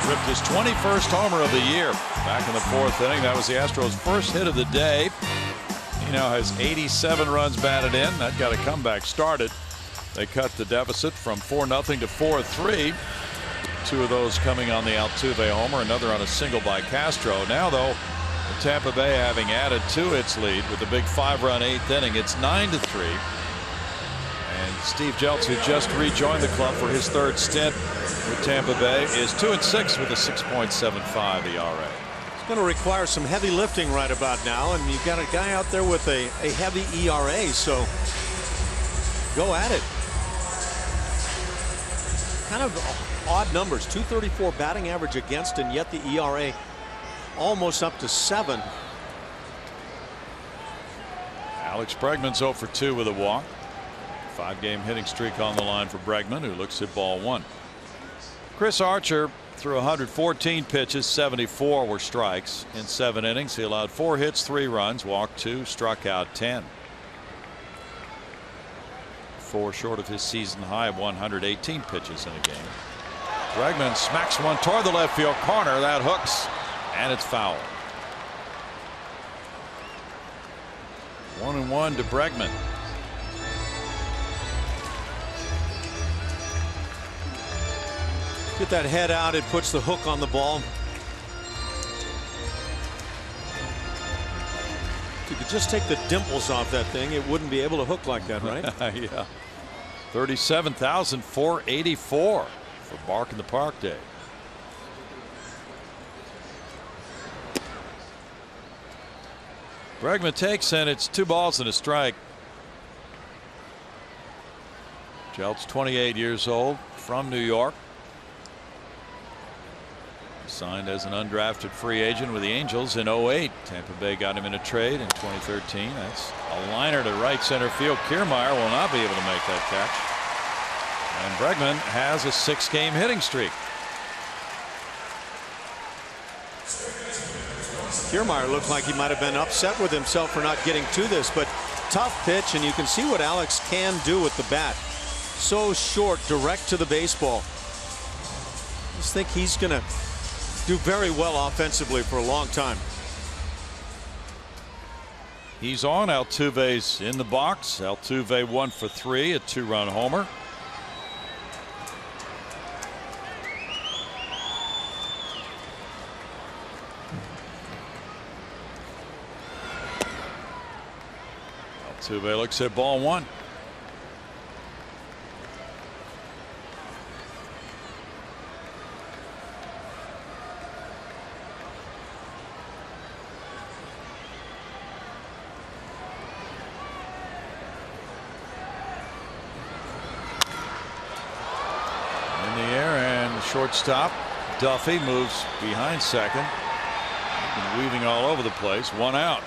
ripped his 21st homer of the year back in the 4th inning. That was the Astros' first hit of the day. He now has 87 runs batted in. That got a comeback started. They cut the deficit from 4-0 to 4-3. 2 of those coming on the Altuve homer, another on a single by Castro. Now, though, Tampa Bay having added to its lead with a big 5-run 8th inning. It's 9-3. And Steve Jeltz, who just rejoined the club for his 3rd stint with Tampa Bay, is 2-6 with a 6.75 ERA. It's going to require some heavy lifting right about now, and you've got a guy out there with a heavy ERA, so go at it. Kind of odd numbers, 234 batting average against, and yet the ERA almost up to 7. Alex Bregman's 0 for 2 with a walk. 5-game hitting streak on the line for Bregman, who looks at ball 1. Chris Archer threw 114 pitches, 74 were strikes in 7 innings. He allowed 4 hits, 3 runs, walked 2, struck out 10. 4 short of his season high of 118 pitches in a game. Bregman smacks one toward the left field corner. That hooks, and it's foul. 1-1 to Bregman. Get that head out, it puts the hook on the ball. If you could just take the dimples off that thing, it wouldn't be able to hook like that, right? Yeah. 37,484 for Bark in the Park Day. Bregman takes, and it's 2 balls and a strike. Jeltz, 28 years old, from New York. Signed as an undrafted free agent with the Angels in 08. Tampa Bay got him in a trade in 2013. That's a liner to right center field. Kiermaier will not be able to make that catch. And Bregman has a 6-game hitting streak. Kiermaier looked like he might have been upset with himself for not getting to this, but tough pitch, and you can see what Alex can do with the bat. So short, direct to the baseball. I just think he's going to do very well offensively for a long time. He's on. Altuve's in the box. Altuve 1 for 3, a 2-run homer. Altuve looks at ball 1. Shortstop Duffy moves behind second. Been weaving all over the place. 1 out.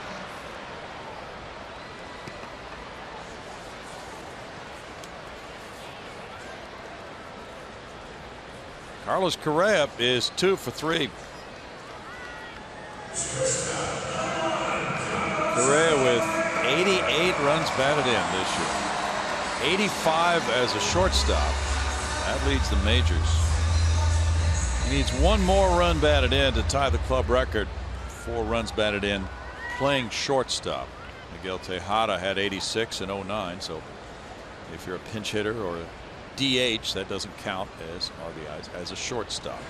Carlos Correa is 2 for 3. Correa with 88 runs batted in this year. 85 as a shortstop. That leads the majors. He needs 1 more run batted in to tie the club record. 4 runs batted in playing shortstop. Miguel Tejada had 86 in 09. So if you're a pinch hitter or a DH, that doesn't count as RBIs as a shortstop.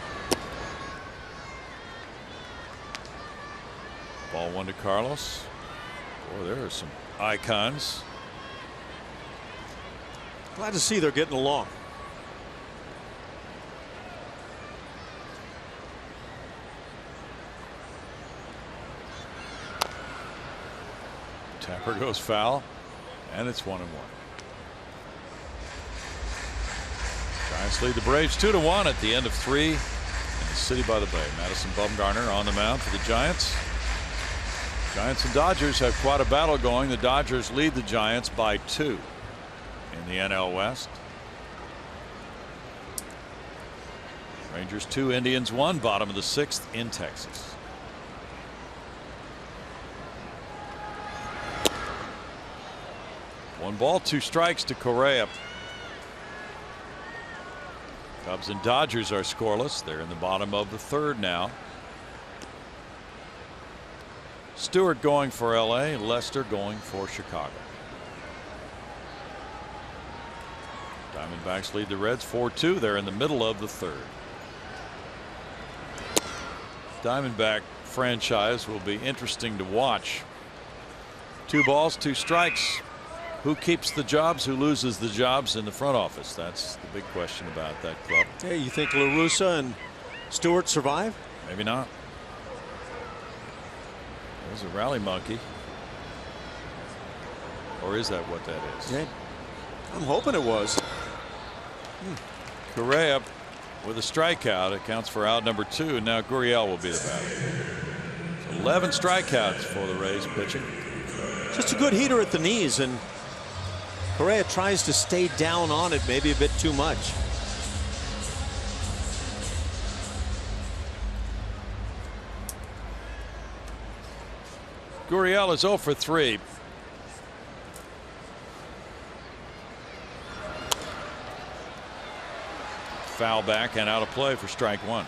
Ball 1 to Carlos. Boy, there are some icons. Glad to see they're getting along. Tapper goes foul, and it's 1-1. Giants lead the Braves 2-1 at the end of 3 in the City by the Bay. Madison Bumgarner on the mound for the Giants. Giants and Dodgers have quite a battle going. The Dodgers lead the Giants by 2 in the NL West. Rangers 2, Indians 1, bottom of the 6th in Texas. 1 ball, 2 strikes to Correa. Cubs and Dodgers are scoreless. They're in the bottom of the 3rd now. Stewart going for LA, Lester going for Chicago. Diamondbacks lead the Reds 4-2. They're in the middle of the 3rd. Diamondback franchise will be interesting to watch. 2 balls, 2 strikes. Who keeps the jobs? Who loses the jobs in the front office? That's the big question about that club. Hey, you think La Russa and Stewart survive? Maybe not. There's a rally monkey. Or is that what that is? Yeah, I'm hoping it was. Correa with a strikeout. It counts for out number 2. And now Gurriel will be the batter. So 11 strikeouts for the Rays pitching. Just a good heater at the knees, and Correa tries to stay down on it maybe a bit too much. Gurriel is 0 for 3. Foul back and out of play for strike 1.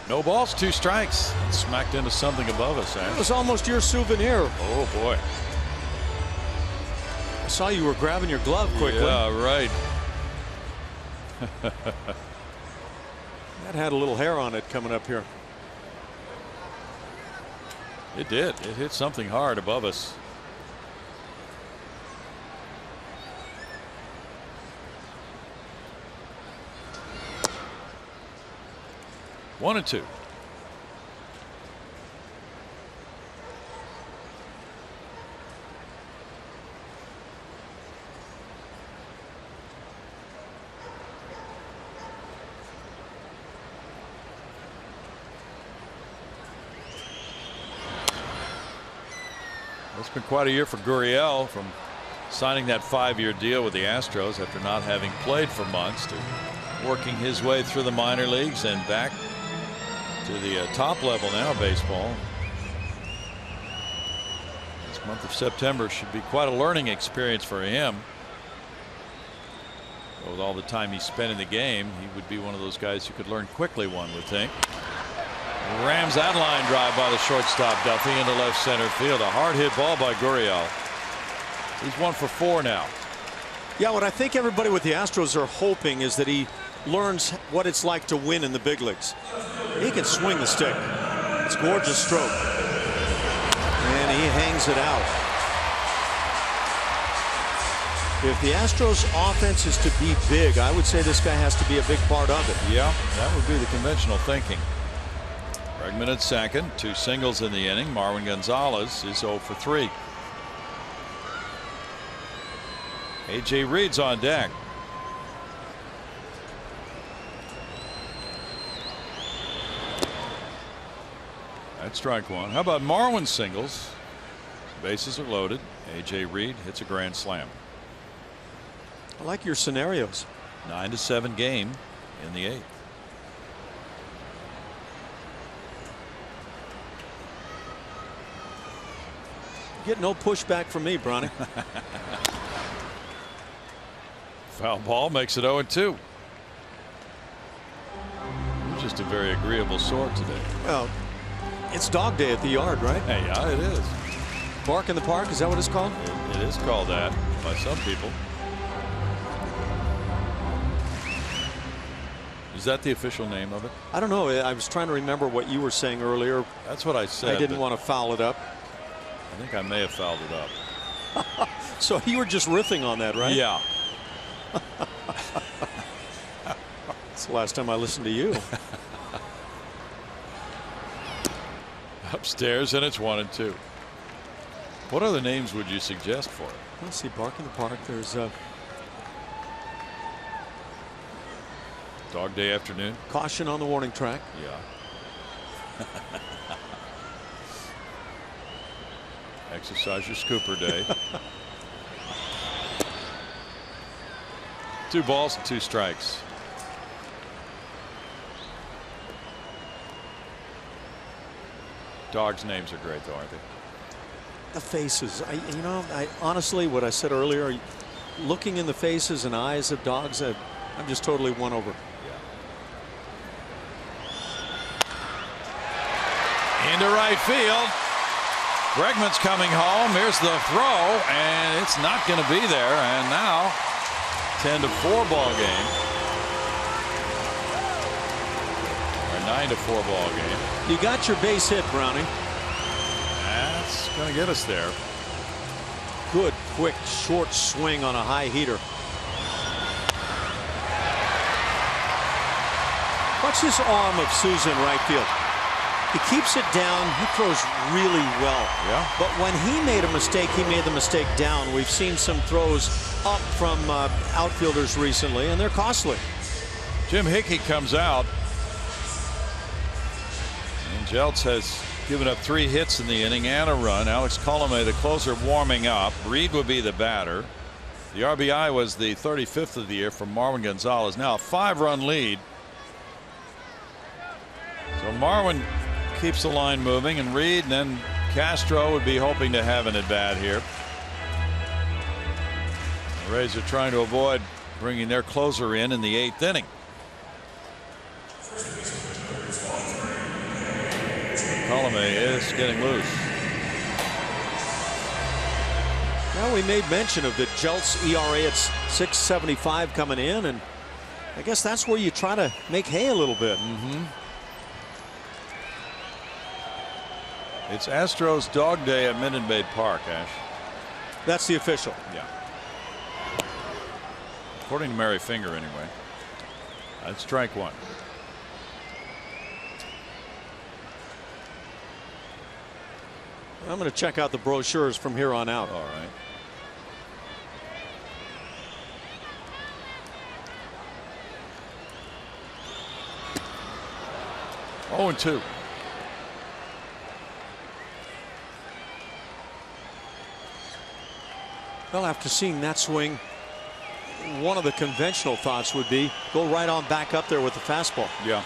No balls, 2 strikes. Smacked into something above us. It was almost your souvenir. Oh boy. I saw you were grabbing your glove quickly. Yeah, right. That had a little hair on it coming up here. It did. It hit something hard above us. One and 2. It's been quite a year for Gurriel, from signing that 5-year deal with the Astros after not having played for months to working his way through the minor leagues and back to the top level now of baseball. This month of September should be quite a learning experience for him. But with all the time he spent in the game, he would be one of those guys who could learn quickly, one would think. Rams that line drive by the shortstop Duffy into left center field. A hard hit ball by Gurriel. He's 1 for 4 now. Yeah, what I think everybody with the Astros are hoping is that he learns what it's like to win in the big leagues. He can swing the stick. It's a gorgeous stroke. And he hangs it out. If the Astros offense is to be big, I would say this guy has to be a big part of it. Yeah, that would be the conventional thinking. Bregman at second, 2 singles in the inning. Marwin Gonzalez is 0 for 3. A.J. Reed's on deck. That's strike 1. How about Marwin's singles? Bases are loaded. A.J. Reed hits a grand slam. I like your scenarios. 9-7 game in the 8th. Get no pushback from me, Bronny. Foul ball makes it 0-2. You're just a very agreeable sort today. Well, it's dog day at the yard, right? Hey, yeah, it is. Bark in the park, is that what it's called? It is called that by some people. Is that the official name of it? I don't know. I was trying to remember what you were saying earlier. That's what I said. I didn't want to foul it up. I think I may have fouled it up. So you were just riffing on that, right? Yeah. It's the last time I listened to you. Upstairs, and it's 1-2. What other names would you suggest for it? Let's see. Bark in the park. There's Dog day afternoon. Caution on the warning track. Yeah. Exercise your scooper day. 2 balls and 2 strikes. Dogs' names are great, though, aren't they? The faces. I honestly, what I said earlier, looking in the faces and eyes of dogs, I'm just totally won over. Into right field. Bregman's coming home. Here's the throw, and it's not going to be there. And now 10-4 ball game. Or 9-4 ball game. You got your base hit, Browning. That's going to get us there. Good, quick, short swing on a high heater. Watch this arm of Souza in right field. He keeps it down. He throws really well. Yeah. But when he made a mistake, he made the mistake down. We've seen some throws up from outfielders recently, and they're costly. Jim Hickey comes out. And Jeltz has given up 3 hits in the inning and a run. Alex Colomé, the closer, warming up. Reed would be the batter. The RBI was the 35th of the year from Marwin Gonzalez. Now a 5-run lead. So Marwin keeps the line moving, and Reed and then Castro would be hoping to have an at bat here. The Rays are trying to avoid bringing their closer in the 8th inning. Colomé is getting loose. Well, we made mention of the Jeltz ERA at 6.75 coming in, and I guess that's where you try to make hay a little bit. It's Astros Dog Day at Minute Maid Park, Ash. That's the official. Yeah. According to Mary Finger, anyway. That's strike 1. I'm going to check out the brochures from here on out. All right. Oh, and 2. Well, after seeing that swing, one of the conventional thoughts would be go right on back up there with the fastball. Yeah.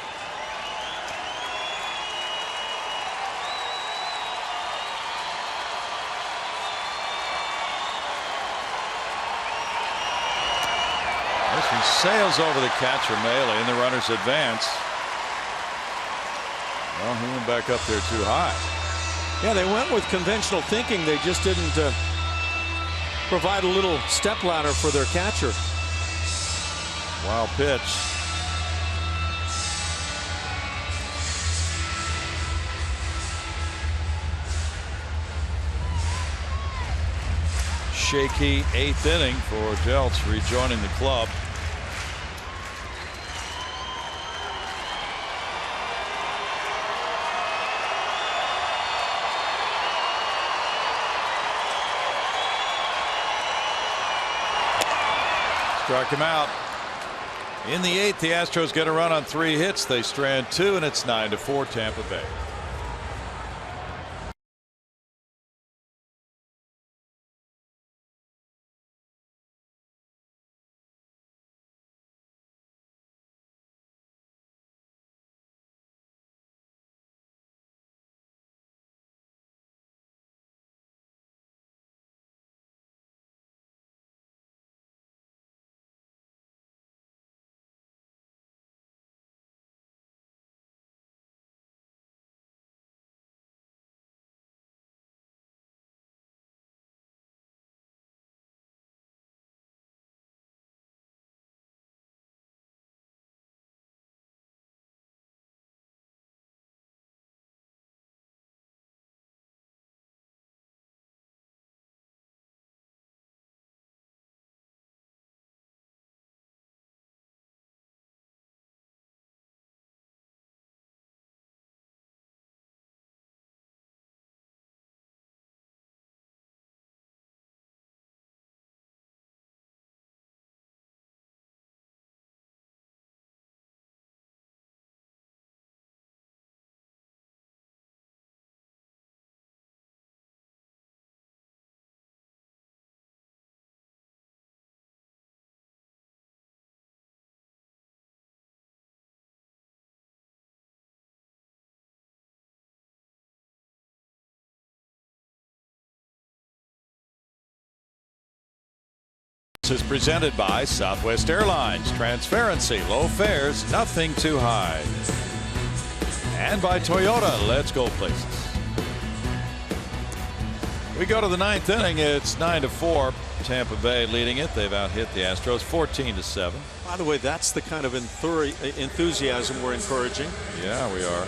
This one sails over the catcher Melee, and the runners advance. Well, he went back up there too high. Yeah, they went with conventional thinking. They just didn't provide a little step ladder for their catcher. Wild pitch. Shaky 8th inning for Jeltz rejoining the club. Struck him out. In the 8th, the Astros get a run on 3 hits. They strand 2, and it's 9-4 Tampa Bay. Sports is presented by Southwest Airlines. Transparency, low fares, nothing too high. And by Toyota. Let's go places. We go to the ninth inning. It's 9-4. Tampa Bay leading it. They've out-hit the Astros 14-7. By the way, that's the kind of enthusiasm we're encouraging. Yeah, we are.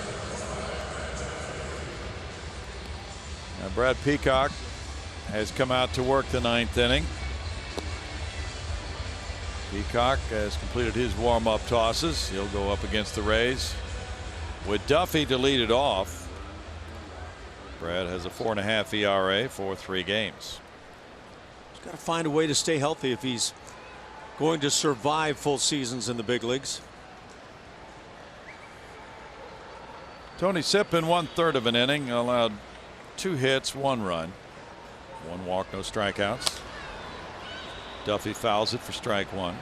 Now Brad Peacock has come out to work the ninth inning. Peacock has completed his warm-up tosses. He'll go up against the Rays with Duffy to lead it off. Brad has a 4.5 ERA for 3 games. He's got to find a way to stay healthy if he's going to survive full seasons in the big leagues. Tony Sipp in 1/3 of an inning allowed 2 hits, 1 run, 1 walk, no strikeouts. Duffy fouls it for strike 1.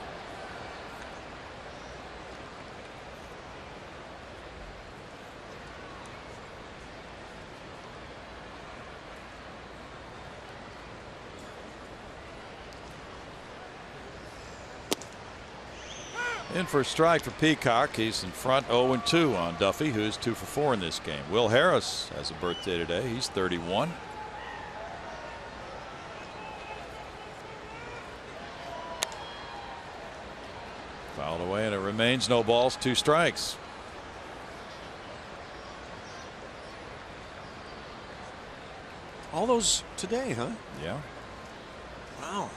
In for a strike for Peacock. He's in front 0-2 on Duffy, who's 2 for 4 in this game. Will Harris has a birthday today. He's 31. Fouled away, and it remains no balls, 2 strikes. All those today, huh? Yeah. Wow.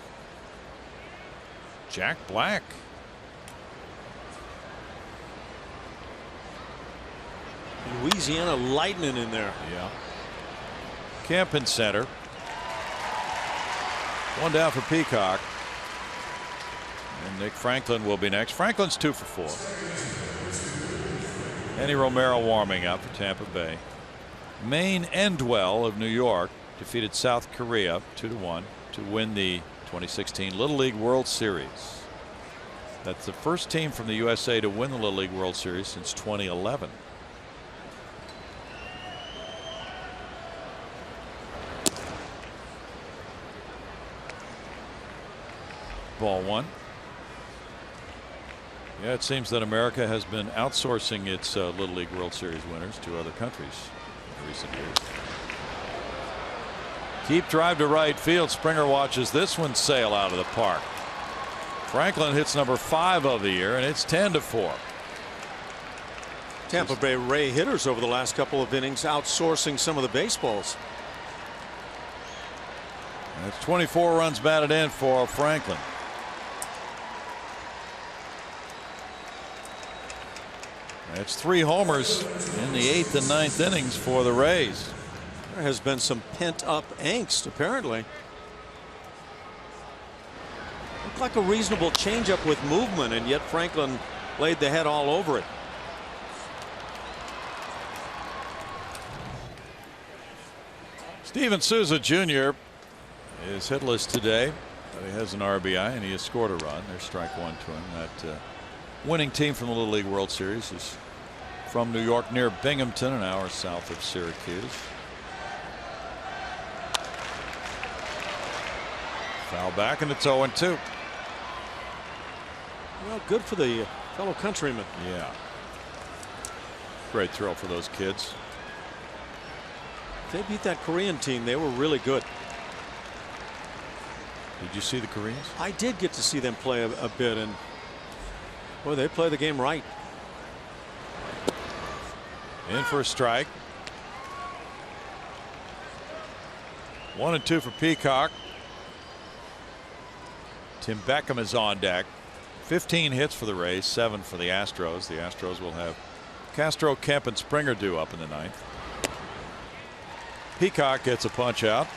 Jack Black. Louisiana Lightning in there. Yeah. Kemp in center. 1 down for Peacock. And Nick Franklin will be next. Franklin's 2 for 4. Henny Romero warming up for Tampa Bay. Maine Endwell of New York defeated South Korea 2-1 to win the 2016 Little League World Series. That's the first team from the USA to win the Little League World Series since 2011. Ball 1. Yeah, it seems that America has been outsourcing its Little League World Series winners to other countries in recent years. Deep drive to right field. Springer watches this one sail out of the park. Franklin hits number 5 of the year, and it's 10-4. Tampa Bay Ray hitters over the last couple of innings outsourcing some of the baseballs. That's 24 runs batted in for Franklin. That's 3 homers in the 8th and 9th innings for the Rays. There has been some pent-up angst, apparently. Looked like a reasonable changeup with movement, and yet Franklin laid the head all over it. Steven Souza Jr. is hitless today. But he has an RBI, and he has scored a run. There's strike 1 to him. That winning team from the Little League World Series is from New York, near Binghamton, an hour south of Syracuse. Foul back, and it's 0-2. Well, good for the fellow countryman. Yeah. Great thrill for those kids. They beat that Korean team. They were really good. Did you see the Koreans? I did get to see them play a bit, and boy, they play the game right. In for a strike. 1-2 for Peacock. Tim Beckham is on deck. 15 hits for the Rays, 7 for the Astros. The Astros will have Castro, Kemp, and Springer due up in the 9th. Peacock gets a punch out.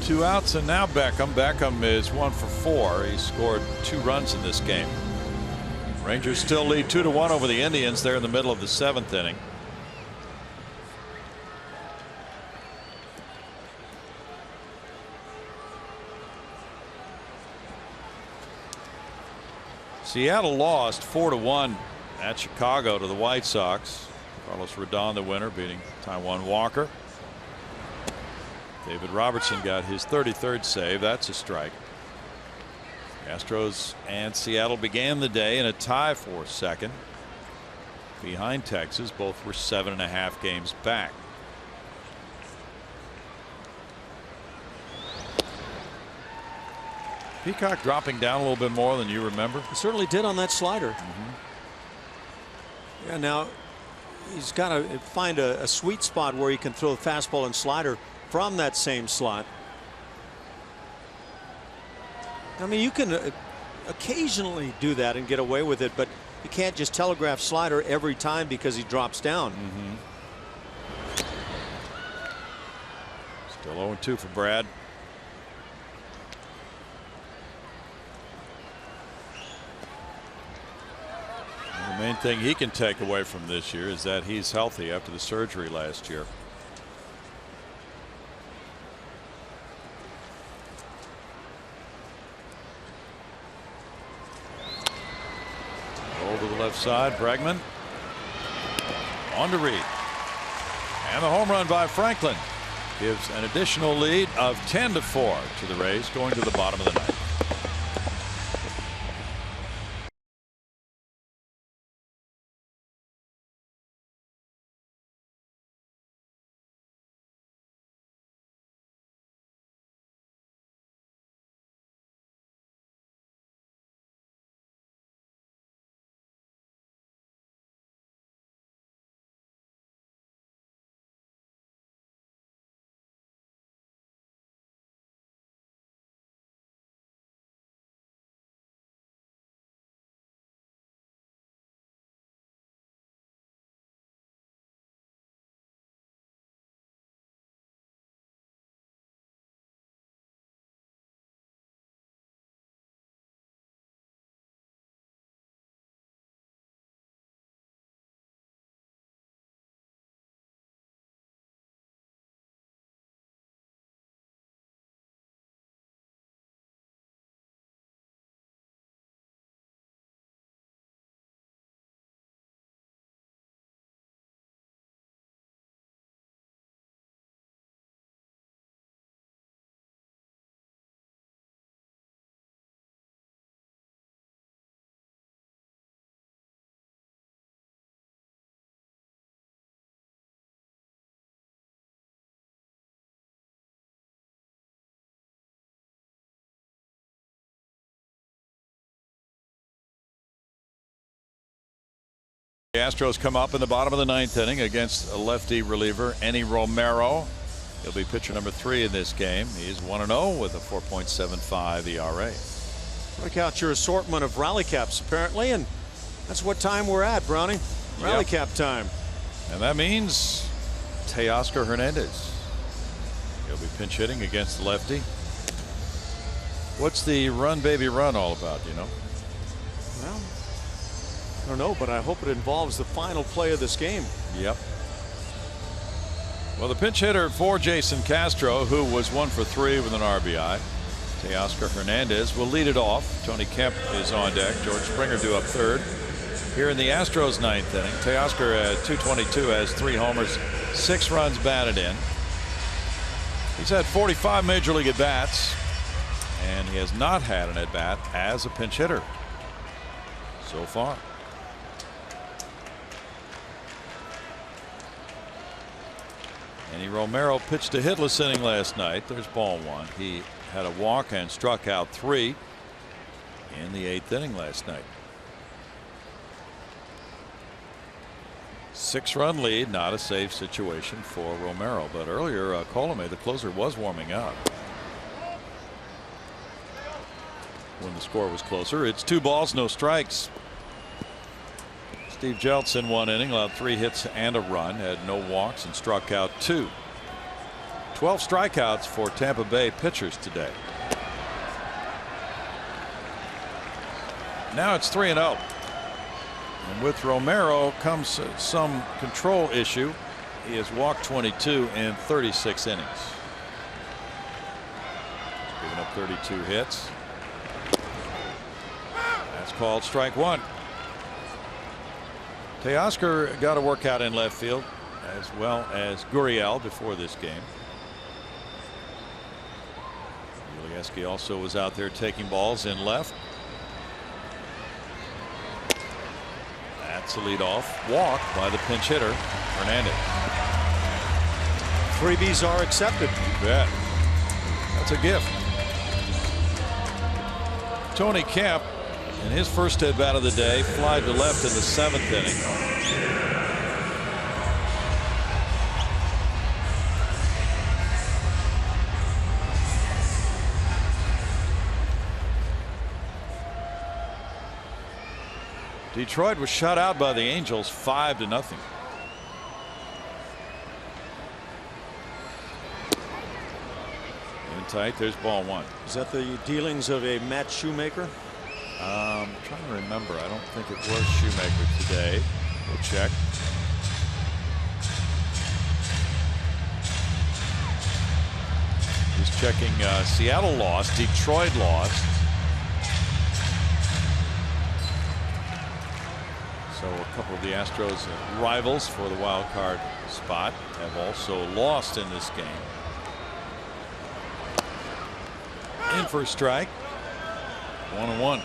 2 outs, and now Beckham. Beckham is 1 for 4. He scored 2 runs in this game. Rangers still lead 2-1 over the Indians. They're in the middle of the 7th inning. Seattle lost 4-1 at Chicago to the White Sox. Carlos Rodon the winner, beating Taijuan Walker. David Robertson got his 33rd save. That's a strike. Astros and Seattle began the day in a tie for second behind Texas. Both were 7.5 games back. Peacock dropping down a little bit more than you remember. He certainly did on that slider. Yeah, now he's got to find a sweet spot where he can throw the fastball and slider from that same slot. I mean, you can occasionally do that and get away with it, but you can't just telegraph slider every time because he drops down. Still 0-2 for Brad. The main thing he can take away from this year is that he's healthy after the surgery last year. Over the left side, Bregman on to Reed, and the home run by Franklin gives an additional lead of 10-4 to the Rays going to the bottom of the ninth. The Astros come up in the bottom of the ninth inning against a lefty reliever, Enny Romero. He'll be pitcher number 3 in this game. He's 1-0 with a 4.75 ERA. Break out your assortment of rally caps, apparently, and that's what time we're at, Brownie. Rally cap time. And that means Teoscar Hernandez. He'll be pinch hitting against the lefty. What's the run baby run all about, you know? Well, I don't know, but I hope it involves the final play of this game. Yep. Well, the pinch hitter for Jason Castro, who was 1 for 3 with an RBI. Teoscar Hernandez will lead it off. Tony Kemp is on deck. George Springer due up third. Here in the Astros ninth inning, Teoscar at .222 has 3 homers, 6 runs batted in. He's had 45 major league at bats, and he has not had an at bat as a pinch hitter so far. Enny Romero pitched a hitless inning last night. There's ball 1. He had a walk and struck out 3 in the 8th inning last night. 6-run lead, not a safe situation for Romero, but earlier Colomé, the closer, was warming up when the score was closer. It's 2 balls, no strikes. Steve Jeltz in 1 inning allowed 3 hits and a run, had no walks and struck out 2. 12 strikeouts for Tampa Bay pitchers today. Now it's 3-0. And with Romero comes some control issue. He has walked 22 in 36 innings. He's given up 32 hits. That's called strike 1. Teoscar got a workout in left field, as well as Gurriel before this game. Yasky also was out there taking balls in left. That's a leadoff walk by the pinch hitter, Hernandez. Freebies are accepted. You bet. That's a gift. Tony Kemp, in his first at bat of the day, fly to left in the 7th inning. Detroit was shut out by the Angels 5-0. In tight, there's ball 1. Is that the dealings of a Matt Shoemaker? I'm trying to remember. I don't think it was Shoemaker today. We'll check. He's checking. Seattle lost. Detroit lost. So a couple of the Astros rivals for the wild card spot have also lost in this game. In for a strike. 1-1.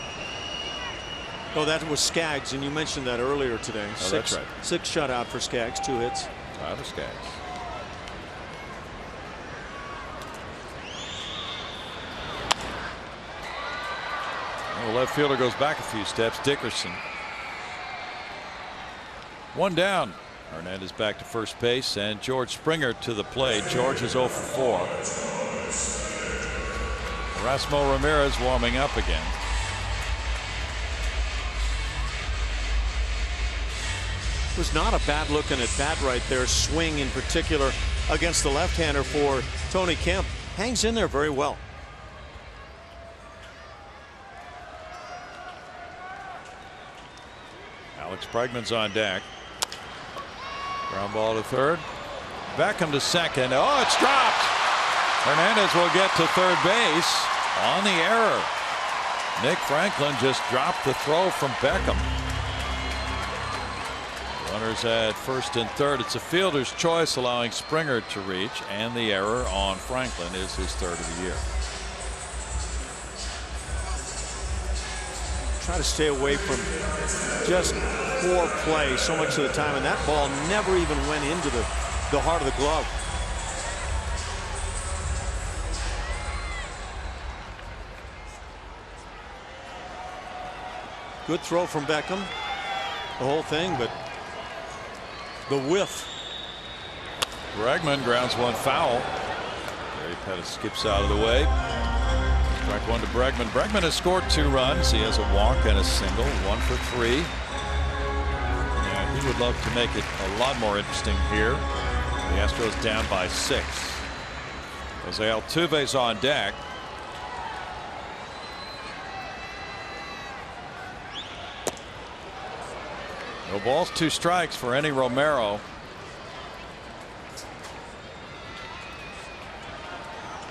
Oh, that was Skaggs, and you mentioned that earlier today. Oh, that's right. 6 shutout for Skaggs, 2 hits. Tyler Skaggs. The left fielder goes back a few steps. Dickerson. 1 down. Hernandez back to first base, and George Springer to the plate. George is 0 for 4. Erasmo Ramirez warming up again. It was not a bad looking at bat right there. Swing in particular against the left-hander for Tony Kemp. Hangs in there very well. Alex Bregman's on deck. Ground ball to third. Beckham to second. Oh, it's dropped. Hernandez will get to third base on the error. Nick Franklin just dropped the throw from Beckham. Runners at first and third. It's a fielder's choice, allowing Springer to reach, and the error on Franklin is his 3rd of the year. Try to stay away from just poor play so much of the time, and that ball never even went into the heart of the glove. Good throw from Beckham. The whole thing, but the whiff. Bregman grounds one foul. Gary Pettis skips out of the way. Strike 1 to Bregman. Bregman has scored 2 runs. He has a walk and a single. 1 for 3. And he would love to make it a lot more interesting here. The Astros down by 6. Jose Altuve's on deck. No balls, 2 strikes for Enny Romero.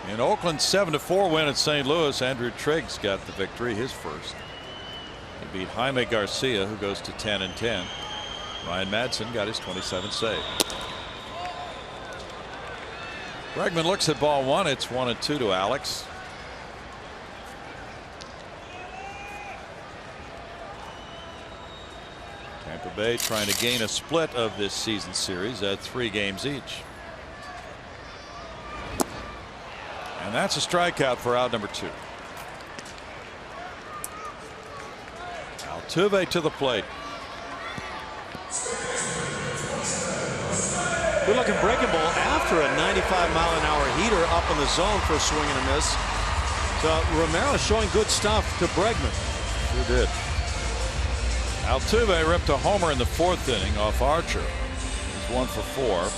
In Oakland's 7-4 win at St. Louis, Andrew Triggs got the victory, his first. He beat Jaime Garcia, who goes to 10-10. Ryan Madsen got his 27th save. Bregman looks at ball 1. It's 1-2 to Alex. Tampa Bay trying to gain a split of this season series at 3 games each. And that's a strikeout for out number 2. Altuve to the plate. Good looking breaking ball after a 95-mile-an-hour heater up in the zone for a swing and a miss. So Romero showing good stuff to Bregman. Who did? Altuve ripped a homer in the 4th inning off Archer. He's 1 for 4.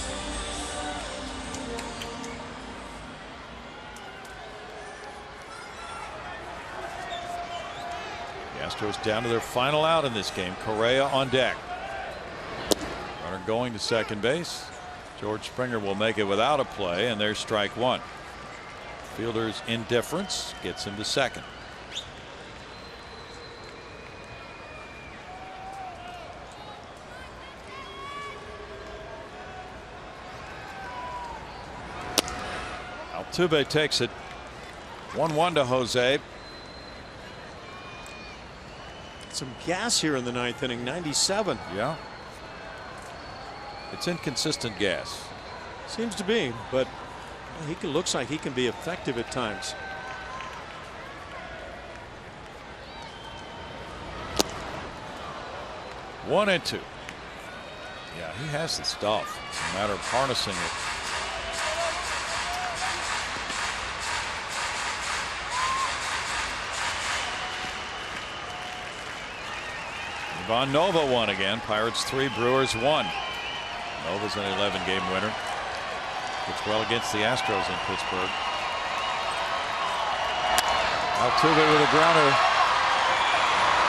Astros down to their final out in this game. Correa on deck. Runner going to second base. George Springer will make it without a play, and there's strike 1. Fielder's indifference gets him to second. Altuve takes it. 1-1 to Jose. Some gas here in the ninth inning. 97. Yeah. It's inconsistent gas. Seems to be, but he looks like he can be effective at times. One and two. Yeah, he has the stuff. It's a matter of harnessing it. Ivan Nova won again. Pirates 3, Brewers 1. Nova's an 11-game winner. Gets well against the Astros in Pittsburgh. Altuve with a grounder.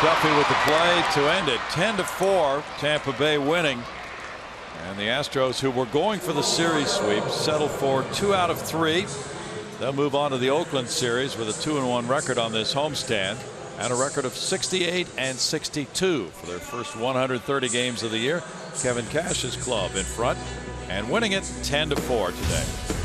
Duffy with the play to end it. 10-4. Tampa Bay winning. And the Astros, who were going for the series sweep, settled for 2 out of 3. They'll move on to the Oakland series with a 2-1 record on this homestand and a record of 68-62 for their first 130 games of the year. Kevin Cash's club in front and winning it 10-4 today.